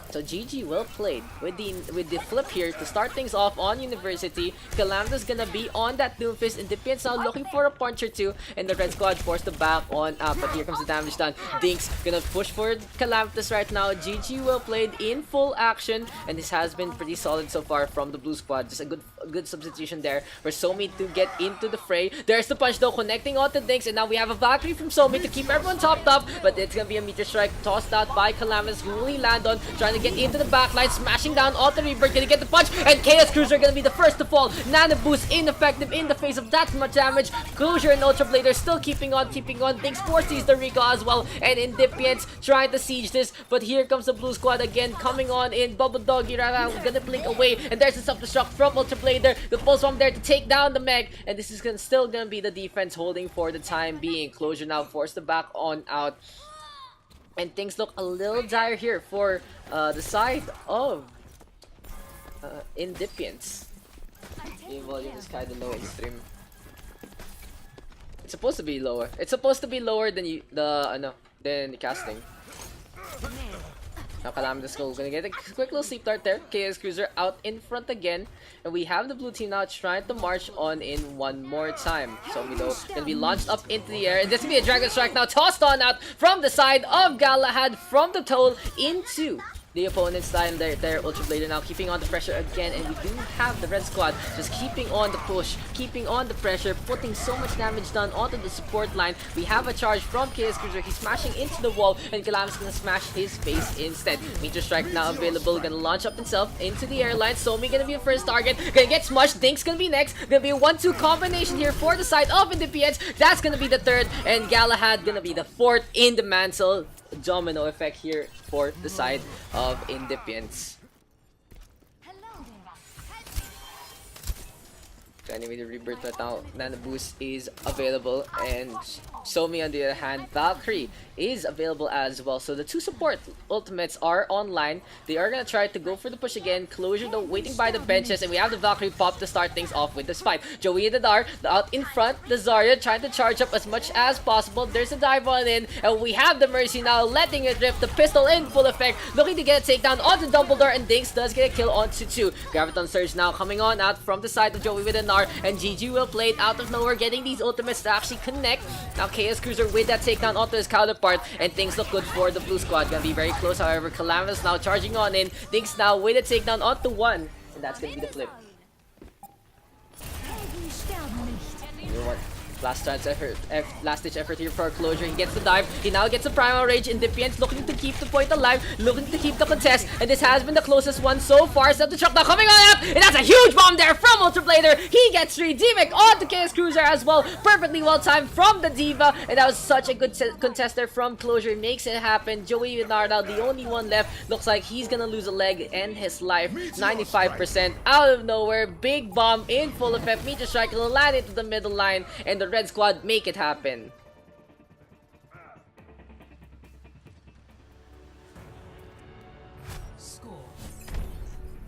So GG well played with the flip here to start things off on University. Calamitous gonna be on that Doomfist, and Dipians now looking for a punch or two, and the red squad forced the back on up. But here comes the damage done. Dinks gonna push for Calamitous right now. GG well played in full action, and this has been pretty solid so far from the blue squad. Just a good substitution there for Somi to get into the fray. There's the punch though, connecting onto Dinks, and now we have a Valkyrie from Somi to keep everyone topped up. But it's gonna be a meteor strike tossed out by Calamitous, who will land on, trying to get into the backline, smashing down Auto Rebirth, gonna get the punch, and Chaos Cruiser gonna be the first to fall. Nano Boost ineffective in the face of that much damage. Cruiser and Ultra Blader still keeping on. Dinks foresees the recall as well, and Indipians trying to siege this, but here comes the blue squad again, coming on in. Bubble Doggy gonna blink away, and there's a self-destruct from Ultra Blader. The pulse bomb there to take down the Meg, and this is still gonna be the defense holding for the time being. Closure now forced the back on out. And things look a little dire here for the side of Indipians. Game volume is kind of low in stream. It's supposed to be lower. It's supposed to be lower than than the casting. Now Calamitous gonna get a quick little sleep dart there. KS Cruiser out in front again. And we have the blue team now trying to march on in one more time. So we know gonna be launched up into the air. And this will be a Dragon Strike now tossed on out from the side of Galahad from the toll into the opponent's line. Their Ultra Blader now keeping on the pressure again, and we do have the red squad just keeping on the push, keeping on the pressure, putting so much damage done onto the support line. We have a charge from KS Cruiser. He's smashing into the wall, and Calamitous gonna smash his face instead. Meteor Strike now available, gonna launch up himself into the airline. Somi gonna be the first target, gonna get smushed. Dinks gonna be next. Gonna be a 1-2 combination here for the side of Indipians. That's gonna be the third, and Galahad gonna be the fourth in the mantle. Domino effect here for the side of Indipians. So anyway, the rebirth right now, Nano Boost is available, and Somi on the other hand, Valkyrie is available as well. So the two support ultimates are online. They are gonna try to go for the push again. Closure though waiting by the benches, and we have the Valkyrie pop to start things off with this fight. Joey and the Dar out in front. The Zarya trying to charge up as much as possible. There's a dive on in, and we have the Mercy now letting it rip. The pistol in full effect, looking to get a takedown onto Dumbledore, and Dinks does get a kill onto 2. Graviton Surge now coming on out from the side of Joey with an R, and GG will play it out of nowhere, getting these ultimates to actually connect. Now KS Cruiser with that takedown onto his counterpart, and things look good for the blue squad. Gonna be very close, however. Calamitous now charging on in. Dinks now with a takedown onto 1, and that's gonna be the flip. You know what? Last ditch effort here for Closure. He gets the dive. He now gets a Primal Rage. Indipians looking to keep the point alive, looking to keep the contest. And this has been the closest one so far. Set the truck now coming on up. And that's a huge bomb there from Ultra Blader. He gets 3. D-Mic on the KS Cruiser as well. Perfectly well timed from the Diva. And that was such a good contest there from Closure. He makes it happen. Joey Narda, the only one left. Looks like he's gonna lose a leg and his life. 95% out of nowhere. Big bomb in full effect. Meteor Strike will land into the middle line. And the red squad make it happen. Score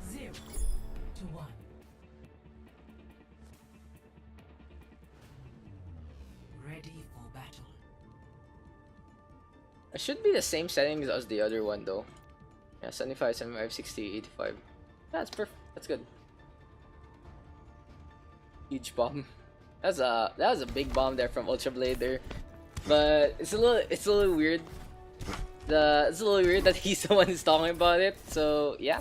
0-1. Ready for battle. It should be the same settings as the other one though. Yeah, 75, 75, 60, 85. That's perfect. That's good. Huge bomb. That was a big bomb there from Ultra Blader, but it's a little weird. It's a little weird that he's the one who's talking about it. So yeah,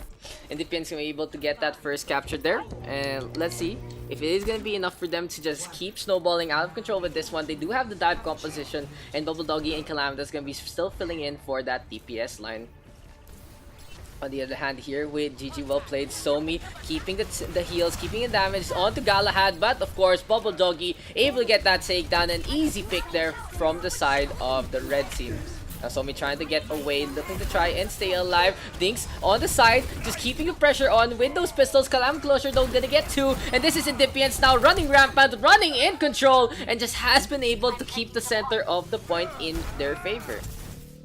Indipians gonna be able to get that first capture there, and let's see if it is gonna be enough for them to just keep snowballing out of control with this one. They do have the dive composition, and Bubble Doggy and Calamitous gonna be still filling in for that DPS line. On the other hand here with GG well played, Somi keeping the heals, keeping the damage onto Galahad, but of course Bubble Doggy able to get that takedown. An easy pick there from the side of the red team. Now Somi trying to get away, looking to try and stay alive. Dinks on the side, just keeping the pressure on with those pistols. Calam Closure though gonna get 2, and this is Indipians now running rampant, running in control, and just has been able to keep the center of the point in their favor.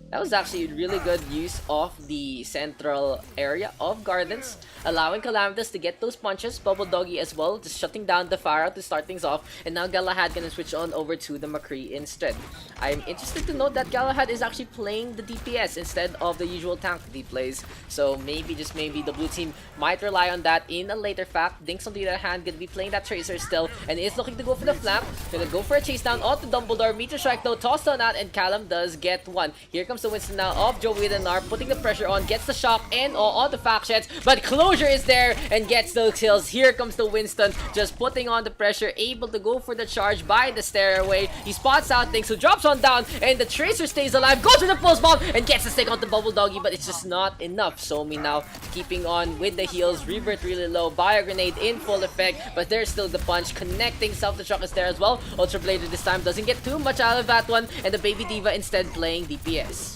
That was actually a really good use of the central area of Gardens, allowing Calamitous to get those punches. Bubble Doggy as well, just shutting down the Pharah to start things off. And now Galahad gonna switch on over to the McCree instead. I'm interested to note that Galahad is actually playing the DPS instead of the usual tank that he plays. So maybe, just maybe, the blue team might rely on that in a later fact. Dinks on the other hand gonna be playing that Tracer still, and is looking to go for the flank. Gonna go for a chase down onto Dumbledore. Meteor Strike though, tossed on out, and Callum does get 1. Here comes the Winston now of Joey Denar, putting the pressure on, gets the shock and all on the factions, but Closure is there and gets those kills. Here comes the Winston, just putting on the pressure, able to go for the charge by the stairway. He spots out things, so drops on down, and the Tracer stays alive, goes for the pulse bomb, and gets the stick on the Bubble Doggy, but it's just not enough. Somi now keeping on with the heals, revert really low, Bio Grenade in full effect, but there's still the punch, connecting. Self-destruct is there as well. Ultra Blader this time doesn't get too much out of that one, and the Baby Diva instead playing DPS.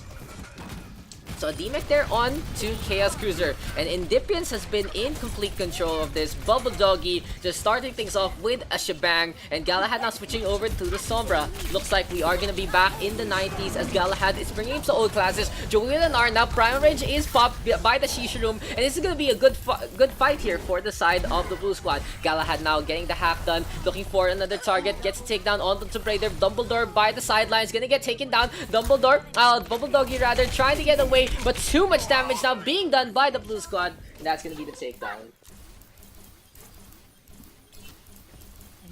So a DMEC there on to Chaos Cruiser. And Indipians has been in complete control of this. Bubble Doggy just starting things off with a shebang. And Galahad now switching over to the Sombra. Looks like we are going to be back in the 90s as Galahad is bringing him to old classes. Joey and R now Prime Range is popped by the Shisha Room. And this is going to be a good fight here for the side of the blue squad. Galahad now getting the hack done. Looking for another target. Gets a takedown on the Tomb Raider. Dumbledore by the sidelines. Gonna get taken down. Bubble Doggy rather trying to get away. But too much damage now being done by the blue squad. And that's gonna be the takedown.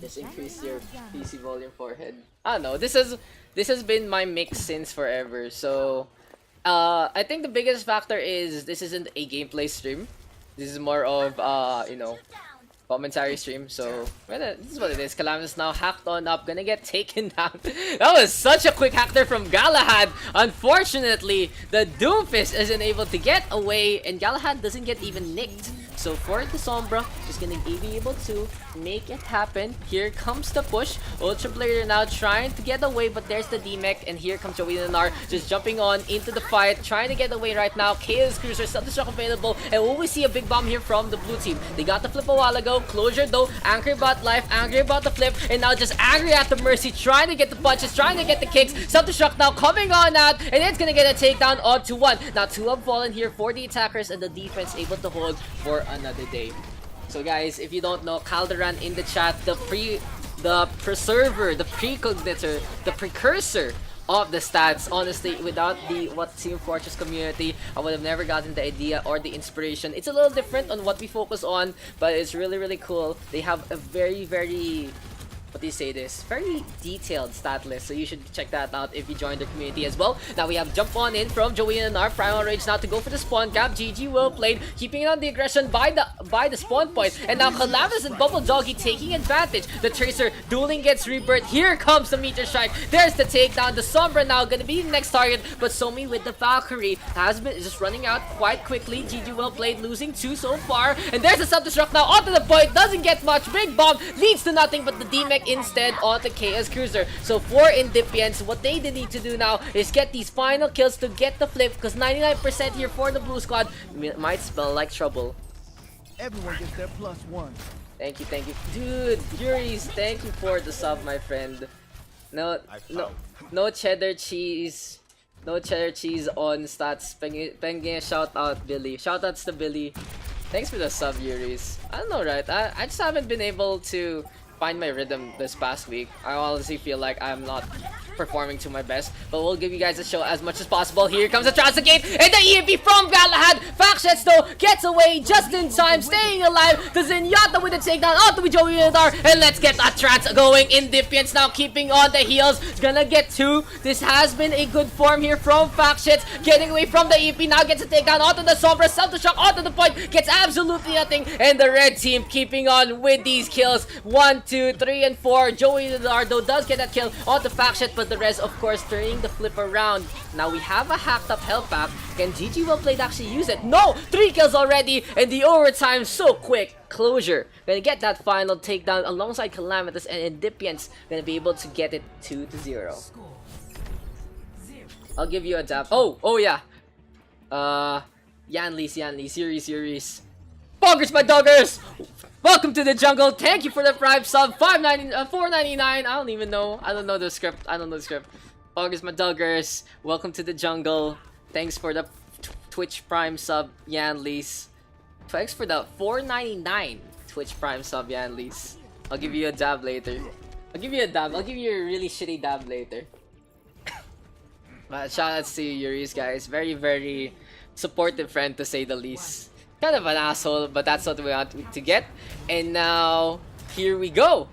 Just increase your PC volume forehead. I don't know. This has been my mix since forever. So I think the biggest factor is this isn't a gameplay stream. This is more of you know, commentary stream. So well, this is what it is. Calamitous now hacked on up, gonna get taken down. That was such a quick hack there from Galahad. Unfortunately, the Doomfist isn't able to get away, and Galahad doesn't get even nicked. So for the Sombra, just gonna be able to make it happen. Here comes the push. Ultra Blader now trying to get away, but there's the DMEC, and here comes Joey Nanar just jumping on into the fight, trying to get away right now. Chaos Cruiser, self-destruct available, and will we see a big bomb here from the blue team? They got the flip a while ago. Closure though, angry about life, angry about the flip, and now just angry at the Mercy, trying to get the punches, trying to get the kicks. Self-destruct now coming on out, and it's gonna get a takedown onto one. Now two have fallen here for the attackers, and the defense able to hold for another day. So guys, if you don't know, Calderon in the chat, the preserver, the precognitor, the precursor of the stats. Honestly, without the Team Fortress community, I would have never gotten the idea or the inspiration. It's a little different on what we focus on, but it's really, really cool. They have a very, very, what do you say this? Very detailed stat list, so you should check that out if you join the community as well. Now we have jump on in from Joey and our Primal Rage now to go for the spawn cap. GG well played, keeping it on the aggression by the spawn point. And now Calamitous and Bubble Doggy taking advantage. The Tracer dueling gets rebirth. Here comes the Meteor Strike. There's the takedown. The Sombra now gonna be the next target, but Somi with the Valkyrie has been just running out quite quickly. GG well played, losing 2 so far. And there's the self-destruct now onto the point. Doesn't get much. Big bomb leads to nothing, but the DMEC instead on the Chaos Cruiser. So for Indipians, what they need to do now is get these final kills to get the flip, because 99% here for the blue squad might smell like trouble. Everyone gets their +1. Thank you, dude. Yuri's, thank you for the sub, my friend. No cheddar cheese. No cheddar cheese on stats. Pengen shout out Billy. Shout outs to Billy. Thanks for the sub, Yuri's. I don't know, right? I just haven't been able to find my rhythm this past week. I honestly feel like I'm not performing to my best, but we'll give you guys a show as much as possible. Here comes the Transagate and the EMP from Galahad. Factions though gets away just in time, staying alive. The Zenyatta with the takedown onto the Joey Nadar, and let's get that Trans going. Indipians now keeping on the heels, gonna get 2. This has been a good form here from Factions, getting away from the EMP. Now gets a takedown onto the Sombra, self-destruct onto the point, gets absolutely nothing, and the red team keeping on with these kills. 1, 2, 3, and 4. Joey Dorado does get that kill onto Faction, but the rest, of course, turning the flip around. Now we have a hacked up health pack. Can GG well played actually use it? No! 3 kills already, and the overtime so quick. Closure gonna get that final takedown alongside Calamitous, and Indipians gonna be able to get it 2-0. I'll give you a dab. Oh yeah. Yanlis, Yuri's. Poggers, my doggers! Welcome to the jungle. Thank you for the Prime sub. $4.99. I don't even know. I don't know the script. Poggers, my doggers. Welcome to the jungle. Thanks for the Twitch Prime sub, Yanlis. Thanks for the $4.99 Twitch Prime sub, Yanlis. I'll give you a dab later. I'll give you a really shitty dab later. Shoutouts to you, Yuri's, guys. Very, very supportive friend, to say the least. Kind of an asshole, but that's what we want to get. And now, here we go.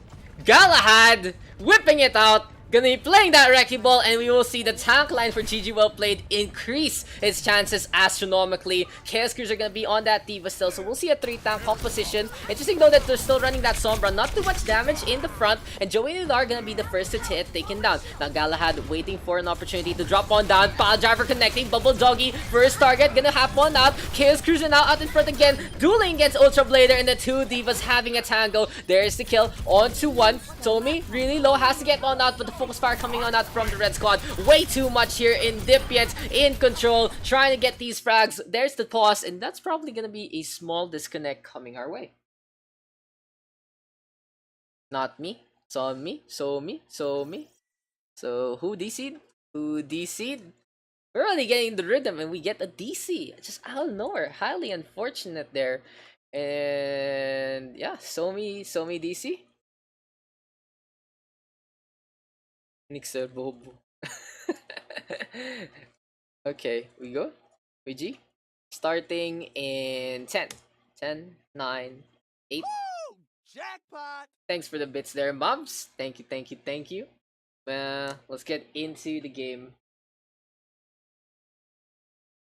Galahad whipping it out. Gonna be playing that Wrecking Ball, and we will see the tank line for GG well played increase its chances astronomically. Chaos Cruiser gonna be on that Diva still, so we'll see a 3-tank composition. Interesting though that they're still running that Sombra, not too much damage in the front, and Joey and are gonna be the first to get taken down. Now Galahad waiting for an opportunity to drop on down. Pile Driver connecting, Bubble Doggy, first target gonna hop one out. Chaos Cruiser now out in front again, dueling against Ultra Blader, and the 2 Divas having a tango. There's the kill onto 1. Tomi really low, has to get one out, but the focus fire coming on out from the red squad. Way too much here. Indipians in control, trying to get these frags. There's the pause, and that's probably gonna be a small disconnect coming our way. Not me. So me. So me. So me. So who DC'd? Who DC'd? We're really getting the rhythm and we get a DC. Just out of nowhere. Highly unfortunate there. And yeah, so me DC. Nixer Bobo. Okay, we go. VG. Starting in 10. 10, 9, 8. Woo! Jackpot! Thanks for the bits there, Mobs. Thank you, thank you, thank you. Let's get into the game.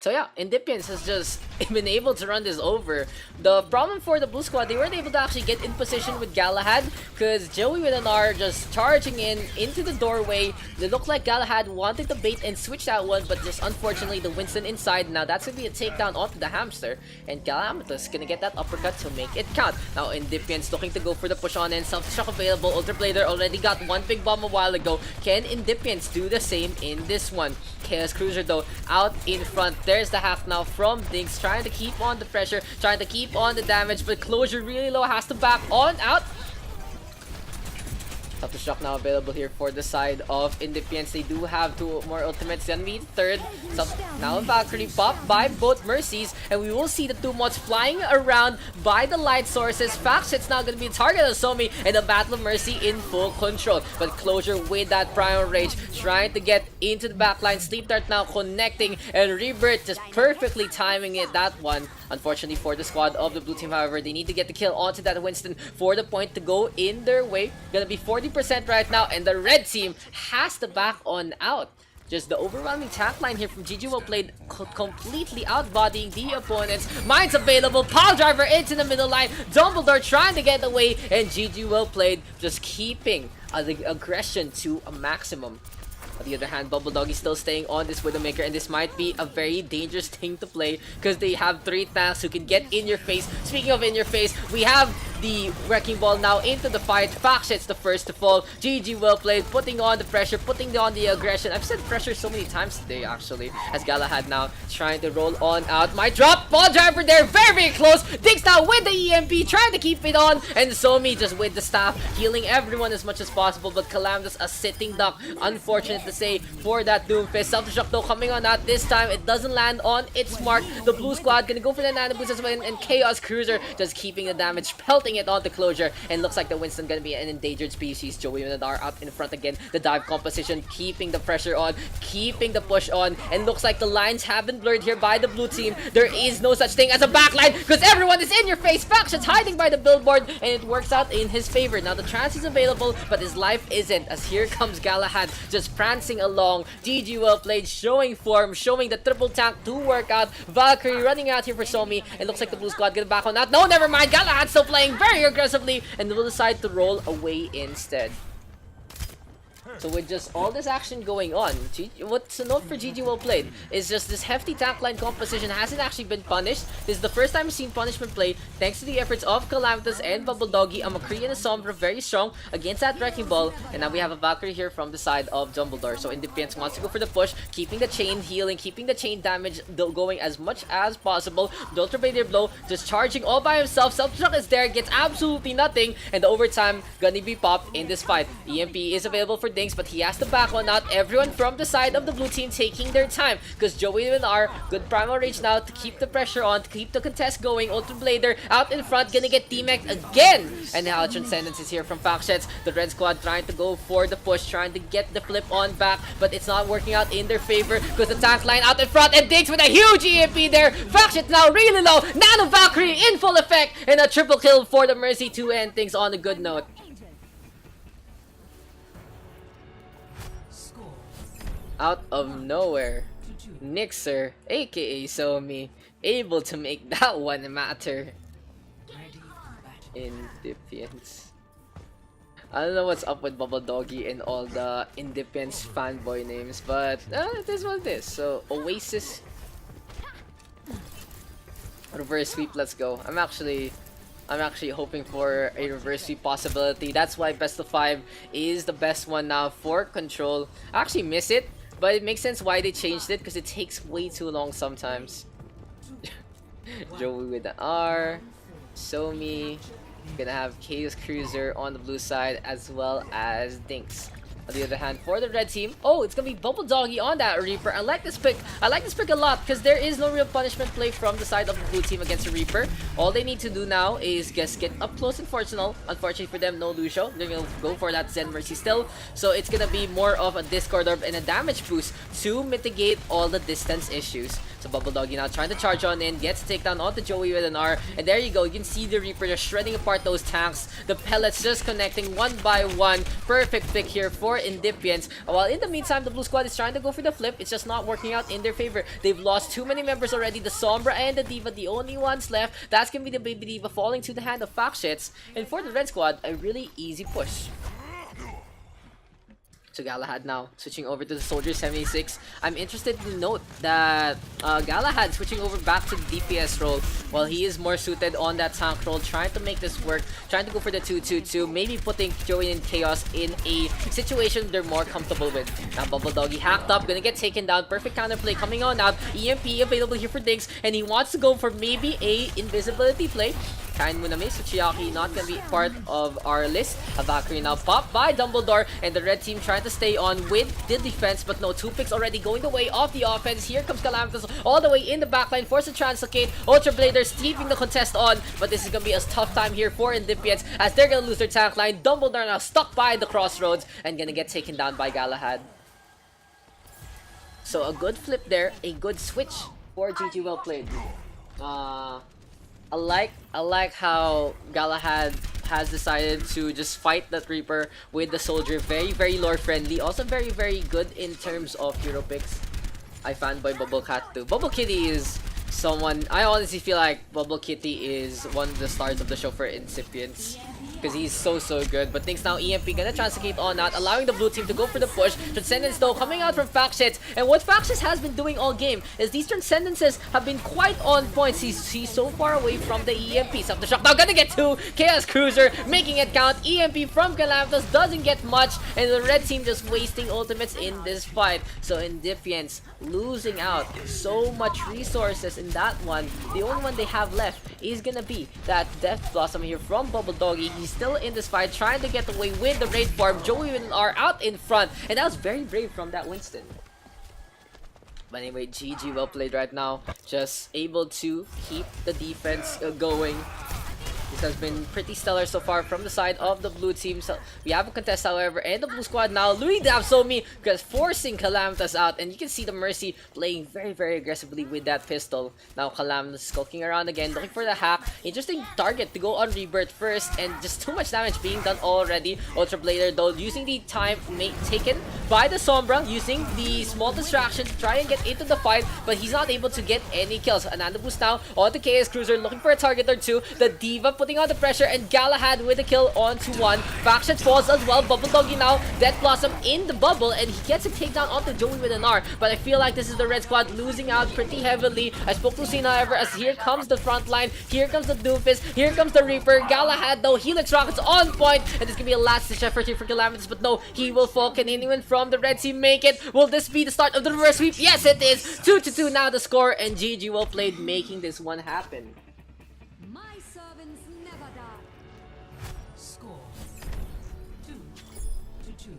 So yeah, Indipians has just been able to run this over. The problem for the blue squad, they weren't able to actually get in position with Galahad because Joey with an R just charging into the doorway. They look like Galahad wanted to bait and switch that one, but just unfortunately the Winston inside. Now that's going to be a takedown onto the hamster, and Galamatus going to get that uppercut to make it count. Now Indipians looking to go for the push on and self-destruct available. Ultra Blader already got one big bomb a while ago. Can Indipians do the same in this one? Chaos Cruiser though out in front. There's the hack now from Daks, trying to keep on the pressure, trying to keep on the damage, but Closure really low, has to back on out. Self-destruct now available here for the side of Indipians. They do have two more ultimates. Gonna be third. Now Valkyrie popped by both Mercies, and we will see the two mods flying around by the light sources. Factshit's now gonna be the target of Somi, and the Battle of Mercy in full control. But Closure with that Primal Rage, trying to get into the backline. Sleep Dart now connecting, and Rebirth just perfectly timing it, that one. Unfortunately for the squad of the blue team, however, they need to get the kill onto that Winston for the point to go in their way. Gonna be 40% right now, and the red team has to back on out. Just the overwhelming tank line here from GG Well Played, completely outbodying the opponents. Mines available, Pile Driver into the middle line, Dumbledore trying to get away, and GG Well Played just keeping the aggression to a maximum. On the other hand, Bubble Doggy still staying on this Widowmaker, and this might be a very dangerous thing to play because they have 3 tanks who can get in your face. Speaking of in your face, we have the Wrecking Ball now into the fight. Factshit's the first to fall. GG Well Played, putting on the pressure, putting on the aggression. I've said pressure so many times today, actually, as Galahad now trying to roll on out. Might drop, Ball Driver there, very, very close. Daks now with the EMP, trying to keep it on, and Somi just with the staff, healing everyone as much as possible, but Calamitous a sitting duck. Unfortunate to say for that Doomfist. Self-destruct though coming on out this time. It doesn't land on its mark. The blue squad gonna go for the Anubis as well, and Chaos Cruiser just keeping the damage, pelting it onto Closure, and looks like the Winston gonna be an endangered species. Joey Nadar out in front again. The dive composition, keeping the pressure on, keeping the push on, and looks like the lines have been blurred here by the blue team. There is no such thing as a backline because everyone is in your face. Faction's hiding by the billboard, and it works out in his favor. Now the trance is available, but his life isn't, as here comes Galahad just prancing along. GG Well Played, showing form, showing the triple tank to work out. Valkyrie running out here for Somi, and looks like the blue squad gonna back on out. No, never mind. Galahad still playing very aggressively, and will decide to roll away instead. So with just all this action going on, what's a note for GG Well Played is just this hefty tank line composition hasn't actually been punished. This is the first time we've seen punishment play thanks to the efforts of Calamitous and Bubble Doggy. A McCree and a Sombra very strong against that Wrecking Ball, and now we have a Valkyrie here from the side of Dumbledore. So Indipians wants to go for the push, keeping the chain healing, keeping the chain damage going as much as possible. The Ultra Blader Blow just charging all by himself. Self-destruct is there, gets absolutely nothing, and the overtime gonna be popped in this fight. EMP is available for Daks, but he has to back on out. Everyone from the side of the blue team taking their time because Joey and R, good Primal Rage now to keep the pressure on, to keep the contest going. Ultra Blader out in front, gonna get teamed again, and now Transcendence is here from Factions. The red squad trying to go for the push, trying to get the flip on back, but it's not working out in their favor because the tank line out in front, and Daks with a huge EMP there. Factions now really low. Nano Valkyrie in full effect, and a triple kill for the Mercy to end things on a good note. Out of nowhere, Nixer, aka Somi, able to make that one matter. Indipians. I don't know what's up with Bubble Doggy and all the Indipians fanboy names, but it is what it is. So Oasis, reverse sweep, let's go. I'm actually I'm actually hoping for a reverse sweep possibility. That's why best of 5 is the best one now for control. I actually miss it, but it makes sense why they changed it because it takes way too long sometimes. Joey with the R, Somi, gonna have Chaos Cruiser on the blue side as well as Dinks. On the other hand, for the red team, oh, it's gonna be Bubble Doggy on that Reaper. I like this pick. I like this pick a lot because there is no real punishment play from the side of the blue team against the Reaper. All they need to do now is just get up close and personal. Unfortunately for them, no Lucio. They're gonna go for that Zen Mercy still. So it's gonna be more of a Discord Orb and a damage boost to mitigate all the distance issues. So Bubble Doggy now trying to charge on in, gets to take down onto Joey with an R, and there you go. You can see the Reaper just shredding apart those tanks. The pellets just connecting one by one. Perfect pick here for Indipians. While in the meantime, the blue squad is trying to go for the flip. It's just not working out in their favor. They've lost too many members already. The Sombra and the D.Va, the only ones left. That's gonna be the Baby D.Va falling to the hand of Facshits. And for the red squad, a really easy push. So Galahad now switching over to the Soldier 76. I'm interested to note that Galahad switching over back to the DPS role while he is more suited on that tank role, trying to make this work, trying to go for the 2-2-2, maybe putting Joey and Chaos in a situation they're more comfortable with. Now Bubble Doggy hacked up, gonna get taken down. Perfect counterplay coming on out. EMP available here for Diggs, and he wants to go for maybe a invisibility play. Kain muna miss, so Chiaki not gonna be part of our list. A Valkyrie now popped by Dumbledore, and the red team trying to stay on with the defense, but no, 2 picks already going the way of the offense. Here comes Calamitous all the way in the backline, force to translocate. Ultra Bladers keeping the contest on, but this is gonna be a tough time here for Indipians as they're gonna lose their tank line. Dumbledore now stuck by the crossroads and gonna get taken down by Galahad. So a good flip there, a good switch for GG, well played. I like how Galahad has decided to just fight that Reaper with the Soldier. Very lore friendly. Also very good in terms of hero picks. I fanboy Bubble Cat too. Bubble Kitty is someone, I honestly feel like Bubble Kitty is one of the stars of the show for Incipients. Because he's so good. But things now, EMP gonna translocate on out, allowing the blue team to go for the push. Transcendence though coming out from Facshits, and what Facshits has been doing all game is these Transcendences have been quite on point. He's so far away from the EMPs. Up the shock now, gonna get 2. Chaos Cruiser making it count. EMP from Calamitous doesn't get much, and the red team just wasting ultimates in this fight. So Indipians losing out so much resources in that one. The only one they have left is gonna be that Death Blossom here from Bubble Doggy. He's still in this fight, trying to get away with the raid farm. Joey are out in front, and that was very brave from that Winston. But anyway, GG, well played right now. Just able to keep the defense going. This has been pretty stellar so far from the side of the blue team. So we have a contest, however, and the blue squad now. Louis Davsomi because forcing Calamitous out, and you can see the Mercy playing very aggressively with that pistol. Now Calamitous skulking around again, looking for the hack. Interesting target to go on Rebirth first, and just too much damage being done already. Ultra Blader though using the time taken by the Sombra, using the small distraction to try and get into the fight, but he's not able to get any kills. Anubis now on the Chaos Cruiser, looking for a target or two. The D.Va putting on the pressure, and Galahad with a kill onto 1. Faction falls as well. Bubble Doggy now, Death Blossom in the bubble, and he gets a takedown onto Joey with an R. But I feel like this is the red squad losing out pretty heavily. I spoke to Cena, however, as here comes the front line. Here comes the Doofus. Here comes the Reaper. Galahad though, Helix Rockets on point, and this can be a last ditch effort here for Calamitous, but no, he will fall. Can anyone from the red team make it? Will this be the start of the reverse sweep? Yes, it is. 2-2 now the score, and GG, well played, making this one happen. My servants never die. Score 2-2.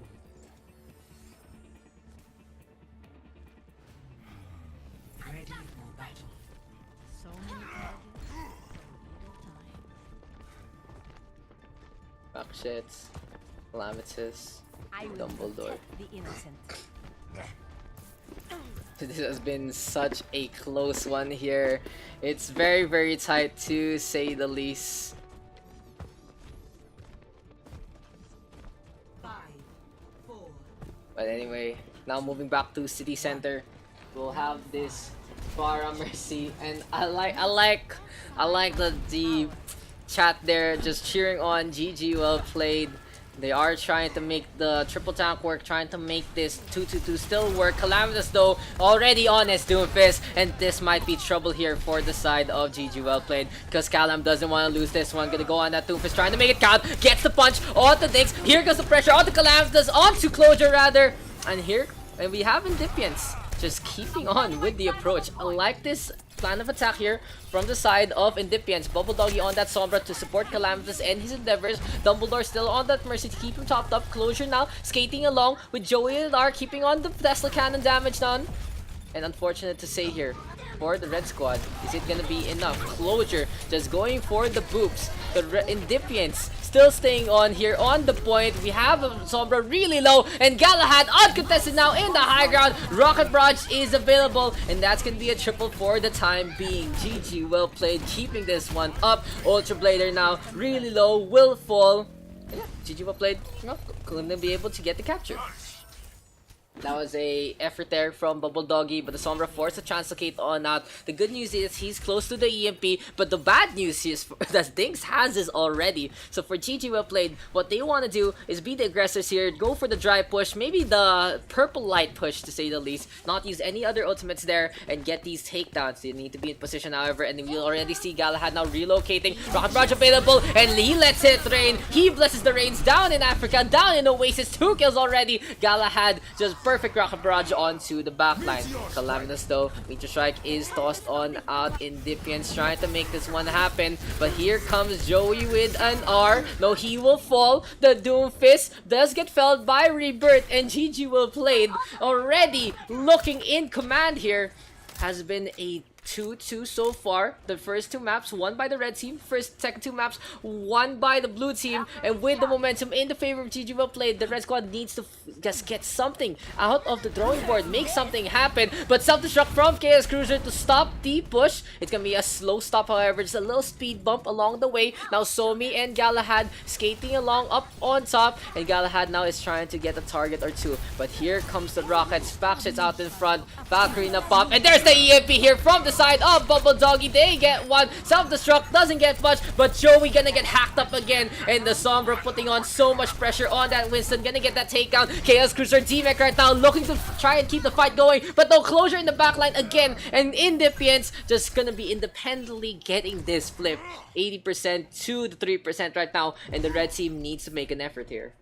Ready for battle. So many Facshits, Calamitous, I will Dumbledore. protect the innocent. This has been such a close one here. It's very tight to say the least. 5, 4. But anyway, now moving back to City Center, we'll have this Bara Mercy, and I like the chat there just cheering on GG, well played. They are trying to make the triple tank work, trying to make this 2-2-2 still work. Calamitous though already on his Doomfist, and this might be trouble here for the side of GG. Well played, because Calam doesn't want to lose this one. Gonna go on that Doomfist, trying to make it count. Gets the punch onto Daks. Here goes the pressure onto Calamitous, onto Closure rather. And here, and we have Indipians just keeping on with the approach. I like this plan of attack here from the side of Indipians. Bubble Doggy on that Sombra to support Calamitous and his endeavors. Dumbledore still on that Mercy to keep him topped up. Closure now skating along with Joey and R, keeping on the Tesla cannon damage done. And unfortunate to say here for the red squad, is it gonna be enough? Closure just going for the boops. The Indipians still staying on here on the point. We have Sombra really low, and Galahad uncontested now in the high ground. Rocket Barrage is available, and that's gonna be a triple for the time being. GG, well played, keeping this one up. Ultra Blader now really low, will fall. And yeah, GG, well played. No, couldn't be able to get the capture. That was a effort there from Bubble Doggy, but the Sombra forced a Translocate on out. The good news is he's close to the EMP, but the bad news is that Daks has this already. So for GG, well played, what they want to do is be the aggressors here, go for the dry push, maybe the purple light push to say the least, not use any other ultimates there, and get these takedowns. They need to be in position, however, and we already see Galahad now relocating. Rocket Barrage available, and he lets it rain. He blesses the rains down in Africa, down in Oasis. 2 kills already. Galahad just perfect Rocket Barrage onto the backline. Calamitous though, Meteor Strike is tossed on out. Indipians trying to make this one happen, but here comes Joey with an R. No, he will fall. The Doomfist does get felled by Rebirth, and GG, well played, already looking in command here. Has been a 2-2 so far. The first 2 maps won by the red team. Second 2 maps won by the blue team. And with the momentum in the favor of GG, well played, the red squad needs to just get something out of the drawing board, make something happen. But self-destruct from Chaos Cruiser to stop the push. It's gonna be a slow stop, however, just a little speed bump along the way. Now Somi and Galahad skating along up on top, and Galahad now is trying to get a target or two. But here comes the Rockets. Factions out in front. Valkyrie na pop, and there's the EMP here from the side of Bubble Doggy. They get one. Self-destruct doesn't get much, but Joey gonna get hacked up again, and the Sombra putting on so much pressure on that Winston, gonna get that takedown. Chaos Cruiser D-Mech right now looking to try and keep the fight going, but no Closure in the backline again, and Indipians just gonna be independently getting this flip. 80% to the 3% right now, and the red team needs to make an effort here.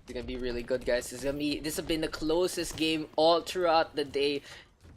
It's gonna be really good, guys. This has been the closest game all throughout the day.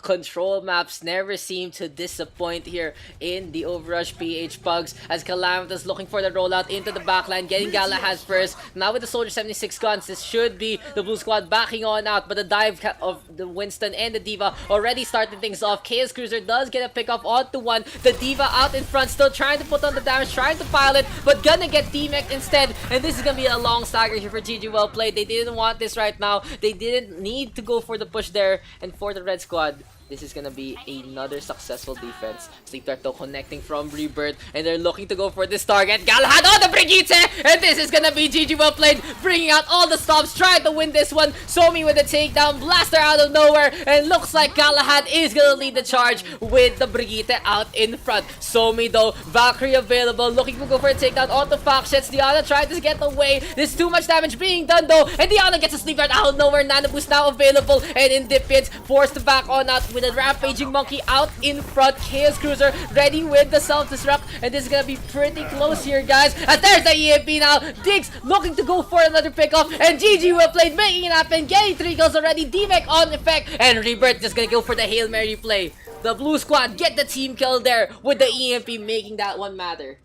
Control maps never seem to disappoint here in the OverRush PH Pugs, as Calamitous looking for the rollout into the backline, getting Galahad first. Now with the Soldier 76 guns, this should be the blue squad backing on out, but the dive of the Winston and the Diva already starting things off. Chaos Cruiser does get a pick off onto one. The Diva out in front, still trying to put on the damage, trying to pile it, but gonna get D-Mech instead. And this is gonna be a long stagger here for GG, well played. They didn't want this right now. They didn't need to go for the push there. And for the red squad, this is gonna be another successful defense. Sleep Dart though connecting from Rebirth, and they're looking to go for this target. Galahad on the Brigitte, and this is gonna be GG, well played, bringing out all the stops, trying to win this one. Somi with a takedown, blaster out of nowhere, and looks like Galahad is gonna lead the charge with the Brigitte out in front. Somi though, Valkyrie available, looking to go for a takedown on the Factions. Diana trying to get away. There's too much damage being done though, and Diana gets a Sleep Dart out of nowhere. Nano Boost now available, and Indipians forced to back on out with a Rampaging Monkey out in front. Chaos Cruiser ready with the self-destruct, and this is gonna be pretty close here, guys. And there's the EMP now. Daks looking to go for another pickoff, and GG, well played, making it happen, getting 3 kills already. D-Mech on effect, and Rebirth just gonna go for the Hail Mary play. The blue squad get the team kill there with the EMP, making that one matter.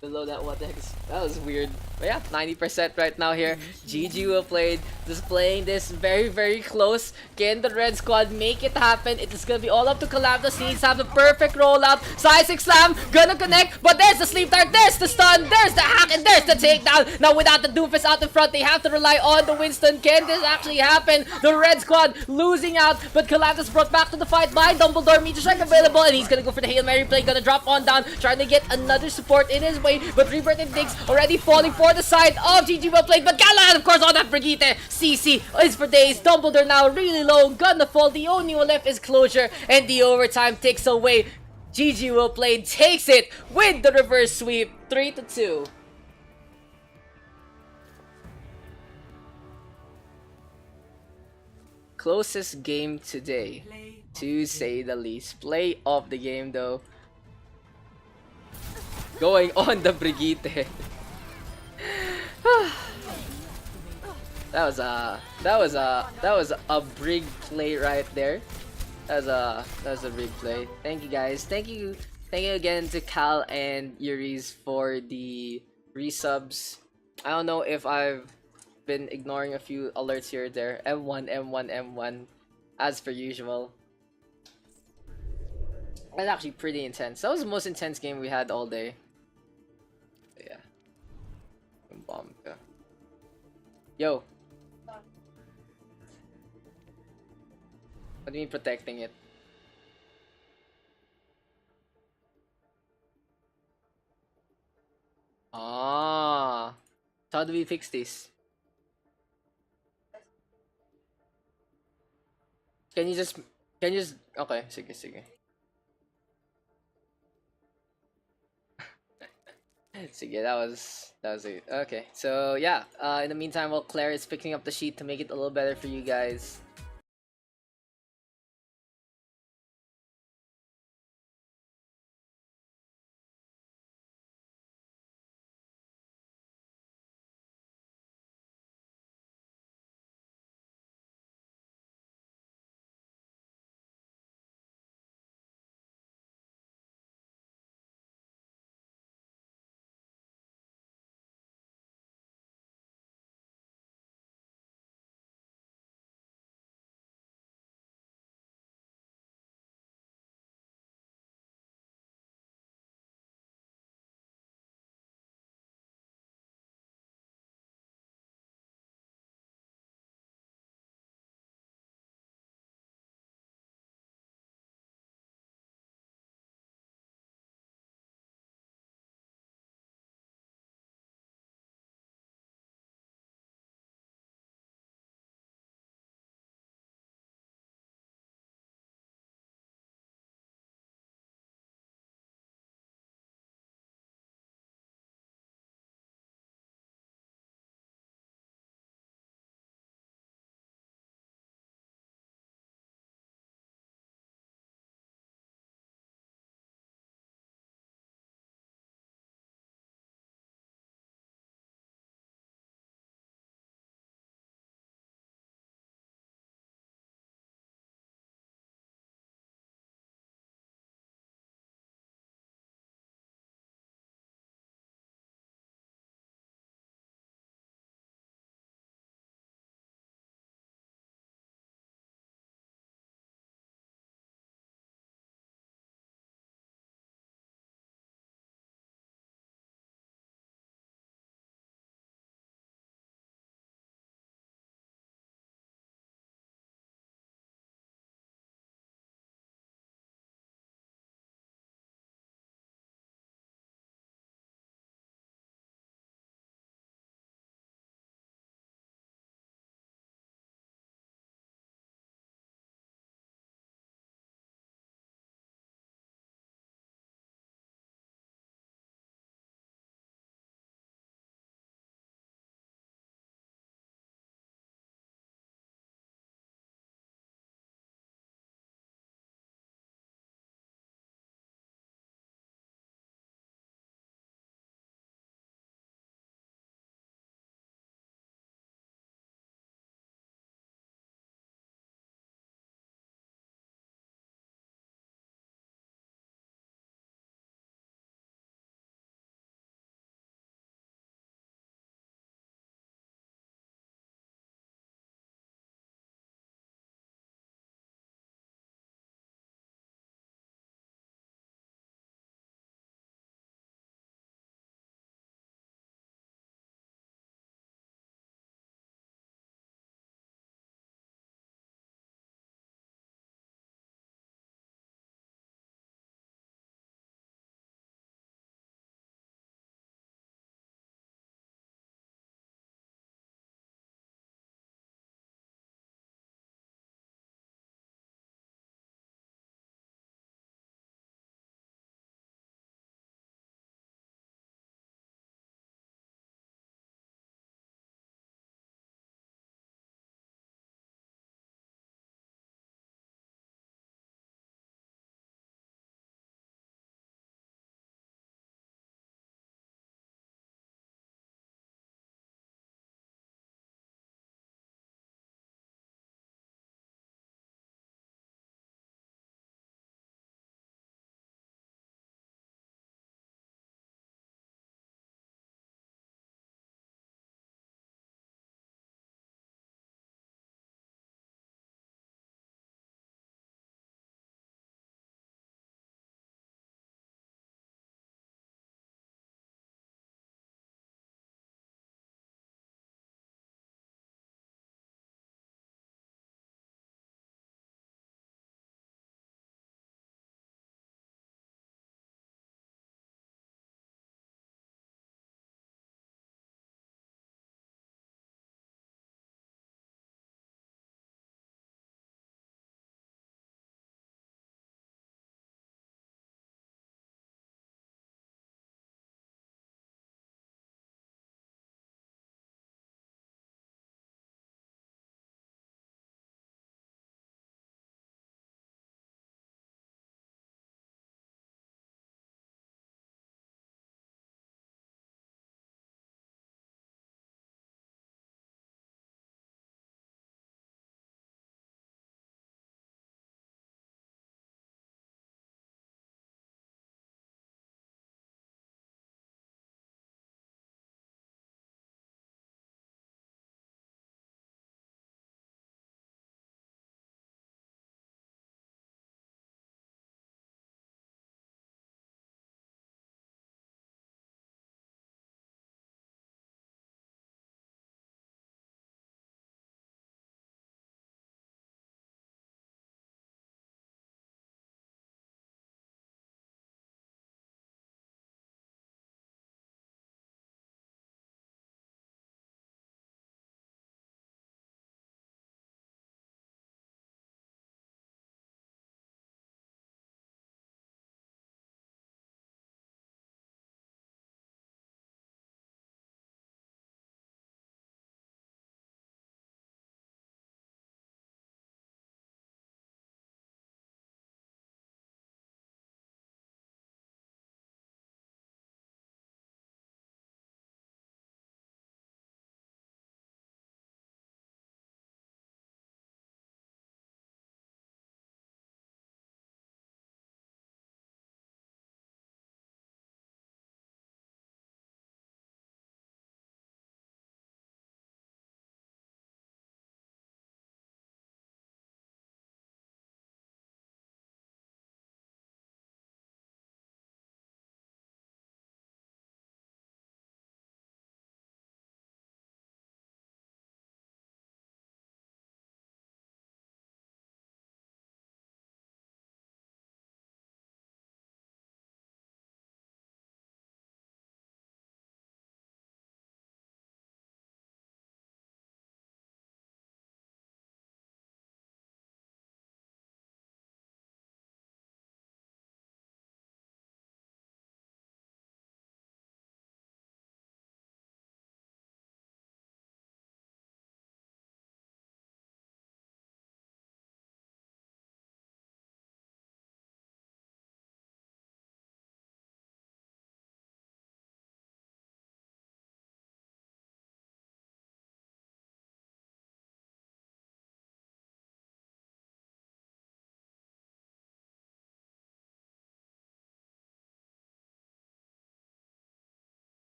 Below that, what the heck is, that was weird. But yeah, 90% right now here. GG, well played, displaying this very, very close. Can the red squad make it happen? It is gonna be all up to Calamitous. He needs to have the perfect rollout. Side 6 slam, gonna connect, but there's the Sleep Dart, there's the stun, there's the hack, and there's the takedown. Now without the Doomfist out in front, they have to rely on the Winston. Can this actually happen? The red squad losing out, but Calamitous brought back to the fight by Dumbledore. Meteor Strike available, and he's gonna go for the Hail Mary play, gonna drop on down, trying to get another support in his way, but Rebirth and Daks already falling for the side of GG, well played, but Galahad of course on that Brigitte. CC is for days. Dumbledore now really low, gonna fall. The only one left is Closure, and the overtime takes away GG will play takes it with the reverse sweep, 3-2. Closest game today, to say the least. Play of the game though. Going on the Brigitte. that was a brig play right there. That was a big play. Thank you guys. Thank you again to Cal and Yuri's for the resubs. I don't know if I've been ignoring a few alerts here or there. M1, M1, M1, as per usual. That's actually pretty intense. That was the most intense game we had all day. Yeah. Bomb ka. Yo. What do you mean protecting it? Ah. So how do we fix this? Can you just okay, sige, sige. Sige, that was it. Okay. So yeah, in the meantime while Claire is picking up the sheet to make it a little better for you guys,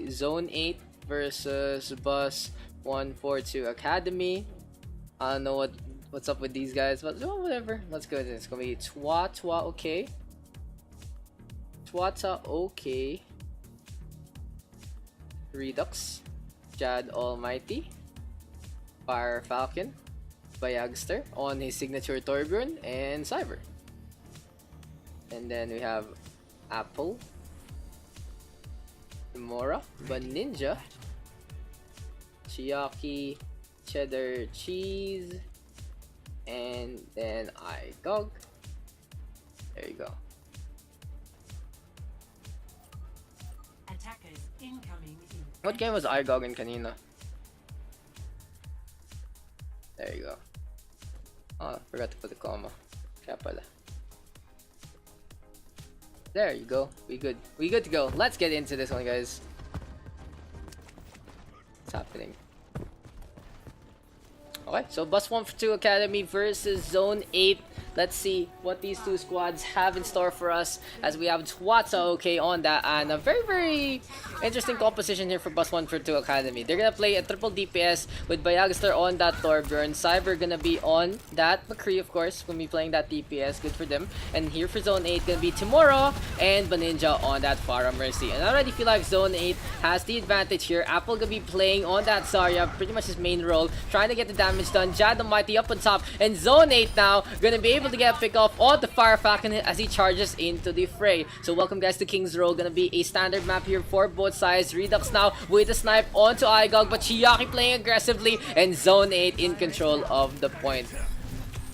be Zone 8 versus Bus 142 Academy. I don't know what's up with these guys, but whatever. Let's go with this. It's gonna be Twa okay. Twata okay. Redux, Jad Almighty, Fire Falcon, Bayagster on his signature Torbjorn, and Cyber. And then we have Apple, Mora, Baninja, Chiaki, Cheddar Cheese, and then iGog. There you go. Attackers incoming in. What game was iGog in kanina? There you go. Oh, forgot to put the comma. Kaya pala. There you go. We good. We good to go. Let's get into this one, guys. What's happening? Okay, so Bus 142 Academy versus Zone 8. Let's see what these two squads have in store for us, as we have Twata okay on that, and a very, very interesting composition here for Bus 142 Academy. They're gonna play a triple DPS with Bayagster on that Torbjorn, Cyber gonna be on that McCree, of course, gonna be playing that DPS, good for them. And here for Zone 8, gonna be Tomorrow and Baninja on that Farah Mercy. And I already feel like Zone 8 has the advantage here. Apple gonna be playing on that Zarya, pretty much his main role, trying to get the damage done. Jad Almighty up on top, and Zone 8 now gonna be able to get a pick off on the Fire Falcon as he charges into the fray. So welcome guys to King's Row, gonna be a standard map here for both sides. Redux now with a snipe onto iGog, but Chiaki playing aggressively, and Zone 8 in control of the point.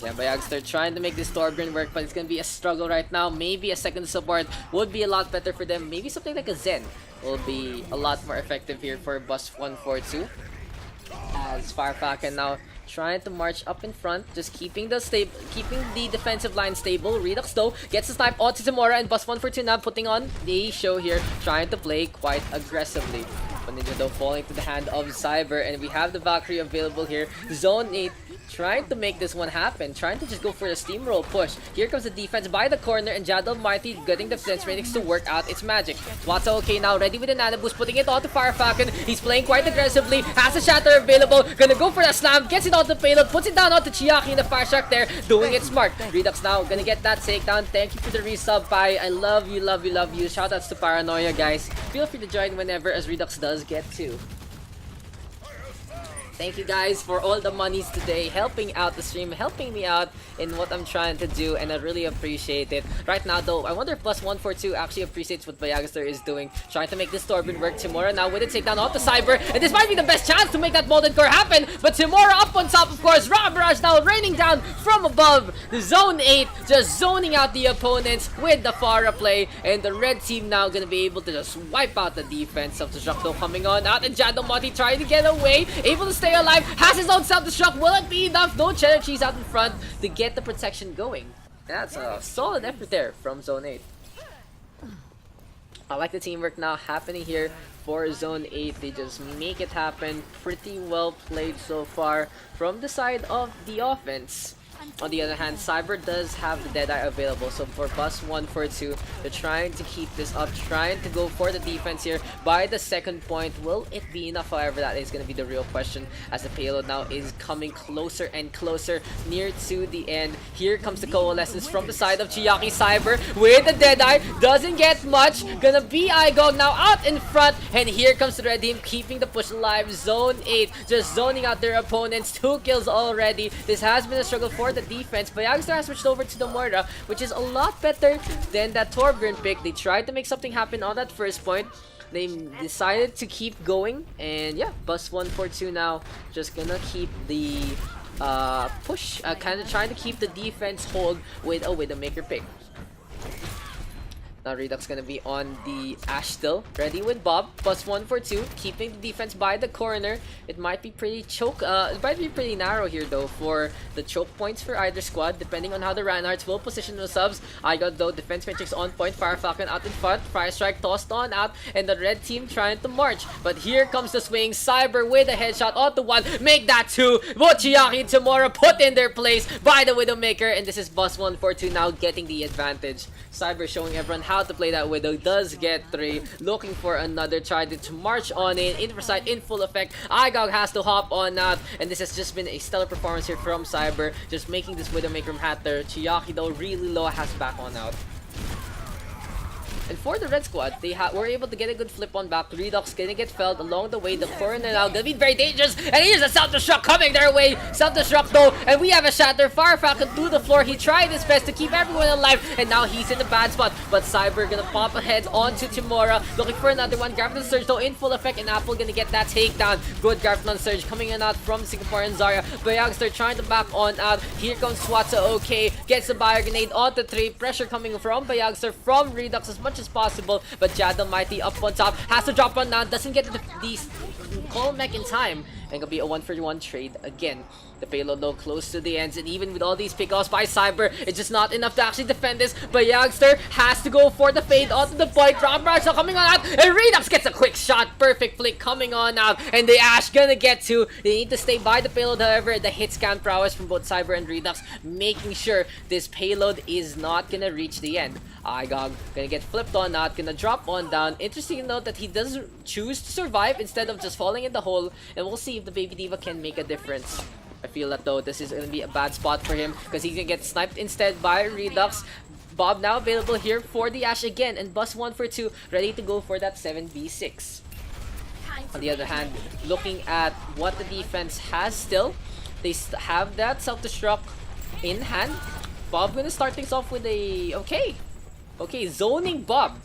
Yeah, Bayagster trying to make this Torbjorn work, but it's gonna be a struggle right now. Maybe a second support would be a lot better for them. Maybe something like a Zen will be a lot more effective here for Bus 142. As Fire Falcon now trying to march up in front, just keeping the defensive line stable. Redux though gets the snipe onto Zamora, and Bus 142 now putting on the show here, trying to play quite aggressively. Ninja though falling to the hand of Cyber, and we have the Valkyrie available here. Zone 8 trying to make this one happen, trying to just go for the steamroll push. Here comes the defense by the corner, and Jad Almighty getting the defense ratings to work out its magic. Twata okay now, ready with an Anubis, putting it onto Fire Falcon. He's playing quite aggressively, has a shatter available, gonna go for the slam, gets it onto the payload, puts it down onto Chiaki, and the Fire Shark there, doing it smart. Redux now gonna get that takedown. Thank you for the resub, Pai. I love you, love you, love you. Shoutouts to Paranoia, guys. Feel free to join whenever, as Redux does get to. Thank you guys for all the monies today, helping out the stream, helping me out in what I'm trying to do, and I really appreciate it. Right now though, I wonder if Bus 142 actually appreciates what Bayagster is doing, trying to make this Torbjorn work. Timora now with a takedown off the Cyber, and this might be the best chance to make that Molten Core happen, but Timora up on top, of course. OverRush now raining down from above. The Zone 8 just zoning out the opponents with the Farah play, and the red team now gonna be able to just wipe out the defense of the Jakto coming on out, and Jad Almighty trying to get away, able to stay alive, has his own self-destruct. Will it be enough? No cheddar cheese out in front to get the protection going. That's a solid effort there from Zone 8. I like the teamwork now happening here for Zone 8. They just make it happen. Pretty well played so far from the side of the offense. On the other hand, Cyber does have the Deadeye available, so for Bus 142, they're trying to keep this up, trying to go for the defense here by the second point. Will it be enough? However, that is going to be the real question, as the payload now is coming closer and closer, near to the end. Here comes the coalescence from the side of Chiaki. Cyber with the Deadeye, doesn't get much, gonna be iGog now out in front, and here comes the red team keeping the push alive. Zone 8 just zoning out their opponents. 2 kills already. This has been a struggle for the defense. Bayagster has switched over to the Moira, which is a lot better than that Torbjorn pick. They tried to make something happen on that first point. They decided to keep going, and yeah, Bus 142 now just gonna keep the push, kind of trying to keep the defense hold with a Widowmaker pick. Now Redux gonna be on the Ash still, ready with Bob. Bus 142, keeping the defense by the corner. It might be pretty it might be pretty narrow here though for the choke points for either squad, depending on how the Reinhardts will position themselves. I got though defense matrix on point, Fire Falcon out in front, Fire Strike tossed on out, and the red team trying to march. But here comes the swing, Cyber with a headshot onto 1, make that 2. Chiaki and Tamora put in their place by the Widowmaker, and this is Bus 142 now getting the advantage. Cyber showing everyone how to play that Widow. Does get 3. Looking for another trident to march on in. Inversight in full effect. Igog has to hop on out. And this has just been a stellar performance here from Cyber. Just making this Widowmaker matter. Chiaki though really low, has back on out. And for the red squad, they were able to get a good flip on back. Redux gonna get felled along the way. The corner now gonna be very dangerous. And here's a self-destruct coming their way. Self-destruct though. And we have a shatter. Fire Falcon to the floor. He tried his best to keep everyone alive. And now he's in a bad spot. But Cyber gonna pop ahead onto Timora. Looking for another one. Graviton Surge though in full effect. And Apple gonna get that takedown. Good Graviton Surge coming in out from Singapore and Zarya. Bayagster trying to back on out. Here comes Swatsa. Okay. Gets the Bio Grenade onto 3. Pressure coming from Bayagster from Redux as much as possible, but Jad Almighty up on top, has to drop one down, doesn't get the call mech in time, and gonna be a 1-for-1 trade again. The payload low close to the ends, and even with all these pickoffs by Cyber, it's just not enough to actually defend this. But Youngster has to go for the fade onto the point. Ground Barrage coming on out, and Redux gets a quick shot. Perfect flick coming on out, and the Ash gonna get 2. They need to stay by the payload, however. The hit scan prowess from both Cyber and Redux, making sure this payload is not gonna reach the end. Igog gonna get flipped on out, gonna drop one down. Interesting to note that he does choose to survive instead of just falling in the hole, and we'll see if the Baby Diva can make a difference. I feel that though this is going to be a bad spot for him because he's going to get sniped instead by Redux. Bob now available here for the Ash again, and Bus 1 for 2, ready to go for that 7v6. On the other hand, looking at what the defense has still, they have that self-destruct in hand. Bob going to start things off with a... Okay, zoning Bob.